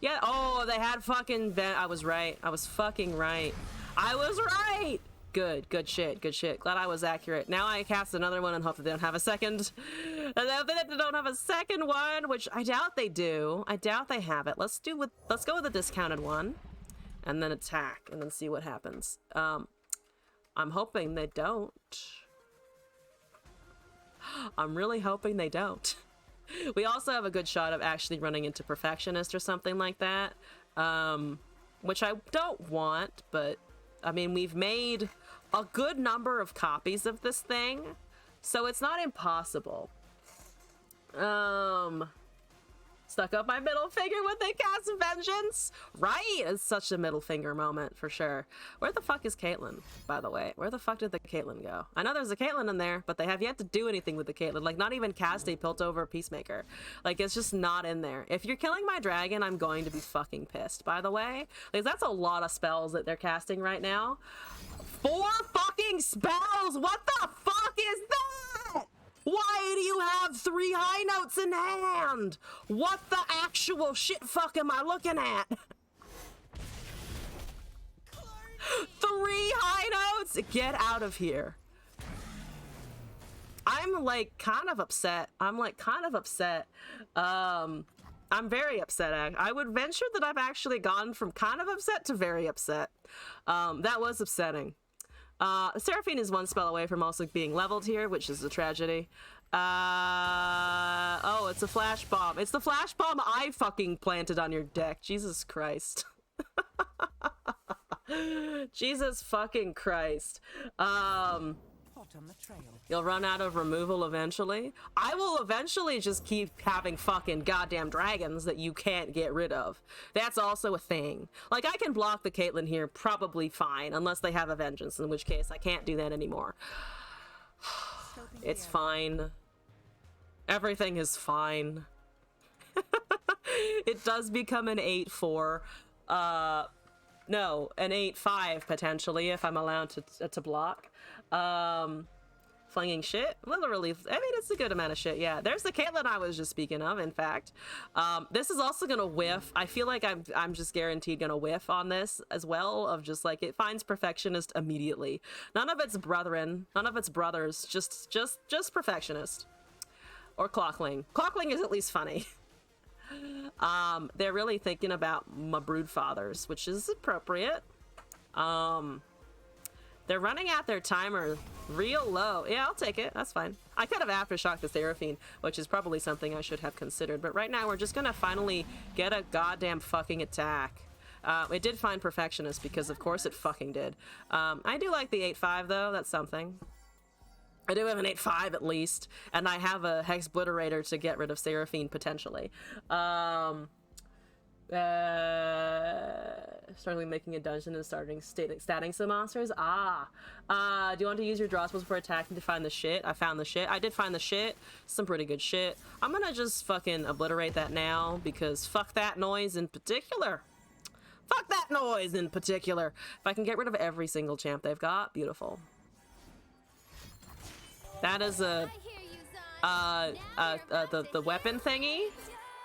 Yeah. Oh, they had fucking. I was right. I was fucking right. I was right. Good. Good shit. Good shit. Glad I was accurate. Now I cast another one and hope that they don't have a second. And if they don't have a second one, which I doubt they do. I doubt they have it. Let's go with the discounted one, and then attack, and then see what happens. I'm hoping they don't. I'm really hoping they don't. We also have a good shot of actually running into Perfectionist or something like that, which I don't want, but I mean, we've made a good number of copies of this thing, so it's not impossible. Stuck up my middle finger when they cast Vengeance, right? It's such a middle finger moment for sure. Where the fuck is Caitlyn, by the way? Where the fuck did the Caitlyn go? I know there's a Caitlyn in there, but they have yet to do anything with the Caitlyn. Like, not even cast a Piltover Peacemaker. Like, it's just not in there. If you're killing my dragon, I'm going to be fucking pissed, by the way. Like, that's a lot of spells that they're casting right now. 4 fucking spells! What the fuck is that? Why do you have 3 high notes in hand? What the actual shit fuck am I looking at? 3 high notes? Get out of here. I'm like kind of upset. I'm very upset. I would venture that I've actually gone from kind of upset to very upset. That was upsetting. Seraphine is 1 spell away from also being leveled here, which is a tragedy. Oh, it's a flash bomb. It's the flash bomb I fucking planted on your deck. Jesus Christ. Jesus fucking Christ. You'll run out of removal eventually. I will eventually just keep having fucking goddamn dragons that you can't get rid of. That's also a thing. Like, I can block the Caitlyn here probably fine, unless they have a Vengeance, in which case I can't do that anymore. It's fine. Everything is fine. It does become an 8-4. No, an 8-5 potentially if I'm allowed to block. Flinging shit. Literally, I mean, it's a good amount of shit. Yeah, there's the Caitlyn I was just speaking of. In fact, this is also gonna whiff. I feel like I'm just guaranteed gonna whiff on this as well. Of just like it finds perfectionist immediately. None of its brethren, none of its brothers. Just perfectionist. Or Clockling. Clockling is at least funny. They're really thinking about my brood fathers, which is appropriate. They're running out their timer real low. Yeah, I'll take it. That's fine. I could have aftershocked the Seraphine, which is probably something I should have considered. But right now, we're just gonna finally get a goddamn fucking attack. It did find Perfectionist because, of course, it fucking did. I do like the 8-5, though. That's something. I do have an 8-5 at least, and I have a Hex Obliterator to get rid of Seraphine potentially. Starting making a dungeon and starting statting some monsters. Do you want to use your draw spells before attacking to find the shit? I found the shit. I did find the shit. Some pretty good shit. I'm gonna just fucking obliterate that now because fuck that noise in particular. Fuck that noise in particular. If I can get rid of every single champ they've got, beautiful. That is a the weapon thingy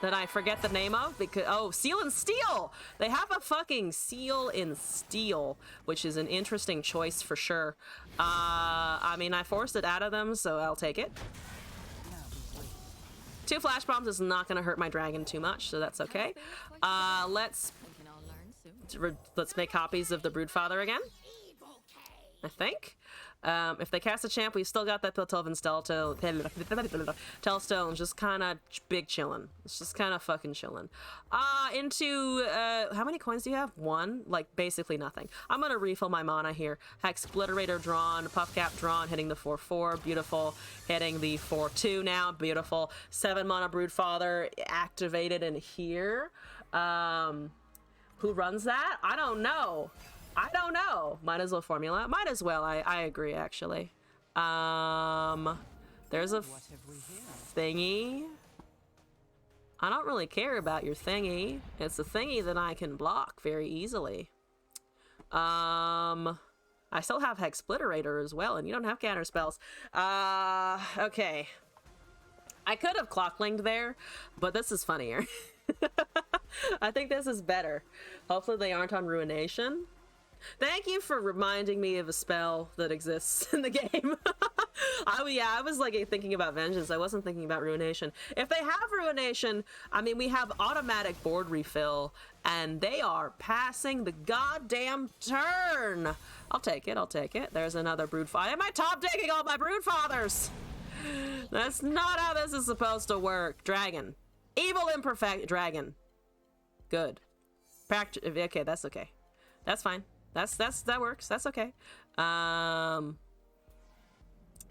that I forget the name of because Seal and Steel. They have a fucking Seal in Steel, which is an interesting choice for sure. I mean, I forced it out of them, so I'll take it. 2 flash bombs is not going to hurt my dragon too much, so that's okay. Let's make copies of the Broodfather again. I think. If they cast a champ, we've still got that Piltovan Telstone just kind of big chilling. It's just kind of fucking chilling. Into, how many coins do you have? 1? Like, basically nothing. I'm gonna refill my mana here. Hex Obliterator drawn, Puffcap drawn, hitting the 4-4, beautiful. Hitting the 4-2 now, beautiful. 7 mana Broodfather activated in here. Who runs that? I don't know. Might as well formula. Might as well. I agree, actually. There's a thingy. I don't really care about your thingy. It's a thingy that I can block very easily. I still have Hex Obliterator as well, and you don't have counter spells. Okay. I could have Clocklinged there, but this is funnier. I think this is better. Hopefully they aren't on Ruination. Thank you for reminding me of a spell that exists in the game. I was like thinking about Vengeance. I wasn't thinking about Ruination. If they have Ruination, I mean, we have automatic board refill, and they are passing the goddamn turn. I'll take it. There's another Broodfather. Am I top decking all my Broodfathers? That's not how this is supposed to work. Dragon. Evil imperfect dragon. Good. Okay, that's okay. That's fine. That works. That's okay.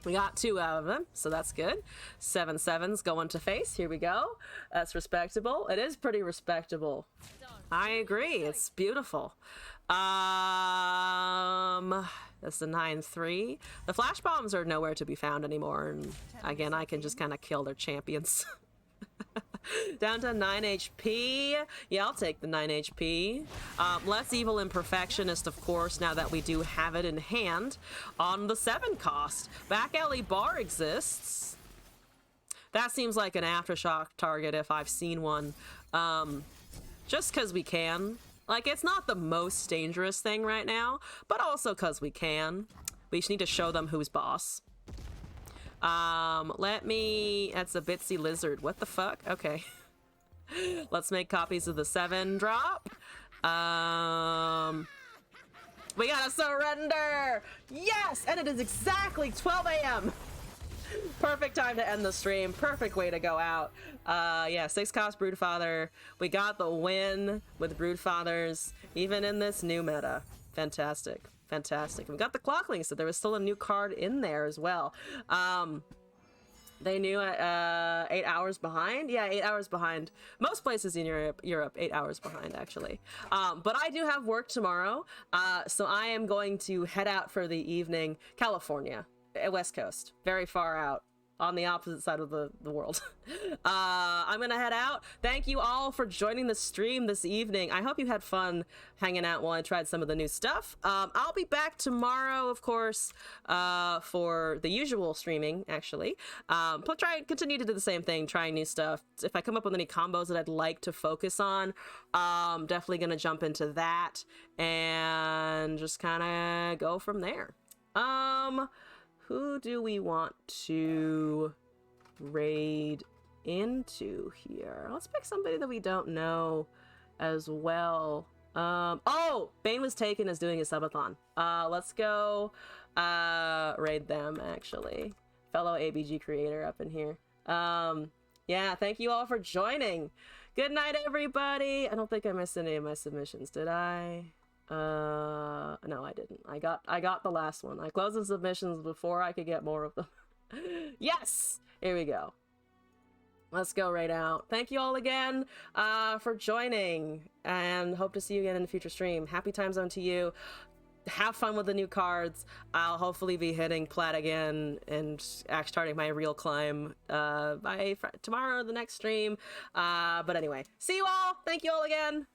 We got 2 out of them, so that's good. 7/7s going to face. Here we go. That's respectable. It is pretty respectable. I agree. It's beautiful. That's the 9-3. The flash bombs are nowhere to be found anymore, and again, I can just kind of kill their champions. Down to 9 HP. Yeah, I'll take the 9 HP. Less Evil Imperfectionist, of course, now that we do have it in hand. On the 7 cost. Back alley bar exists. That seems like an Aftershock target if I've seen one. Just because we can. Like, it's not the most dangerous thing right now, but also because we can. We just need to show them who's boss. That's a Bitsy Lizard. What the fuck? Okay. Let's make copies of the 7 drop. We gotta surrender! Yes! And it is exactly 12 a.m. Perfect time to end the stream. Perfect way to go out. Yeah, 6 cost Broodfather. We got the win with Broodfathers, even in this new meta. Fantastic. Fantastic. We got the Clockling, so there was still a new card in there as well. They knew 8 hours behind. Yeah, 8 hours behind. Most places in Europe 8 hours behind, actually. But I do have work tomorrow, so I am going to head out for the evening. California. West Coast, very far out on the opposite side of the world. I'm gonna head out. Thank you all for joining the stream this evening. I hope you had fun hanging out while I tried some of the new stuff. I'll be back tomorrow, of course, for the usual streaming, actually. But continue to do the same thing, trying new stuff. If I come up with any combos that I'd like to focus on, definitely gonna jump into that and just kind of go from there. Who do we want to raid into here? Let's pick somebody that we don't know as well. Oh, Bane was taken as doing a subathon. Let's go raid them, actually. Fellow ABG creator up in here. Yeah, thank you all for joining. Good night, everybody. I don't think I missed any of my submissions, did I? No, I didn't. I got the last one. I closed the submissions before I could get more of them. Yes! Here we go. Let's go right out. Thank you all again for joining, and hope to see you again in the future stream. Happy time zone to you. Have fun with the new cards. I'll hopefully be hitting plat again and starting my real climb by tomorrow, the next stream. But anyway, see you all. Thank you all again.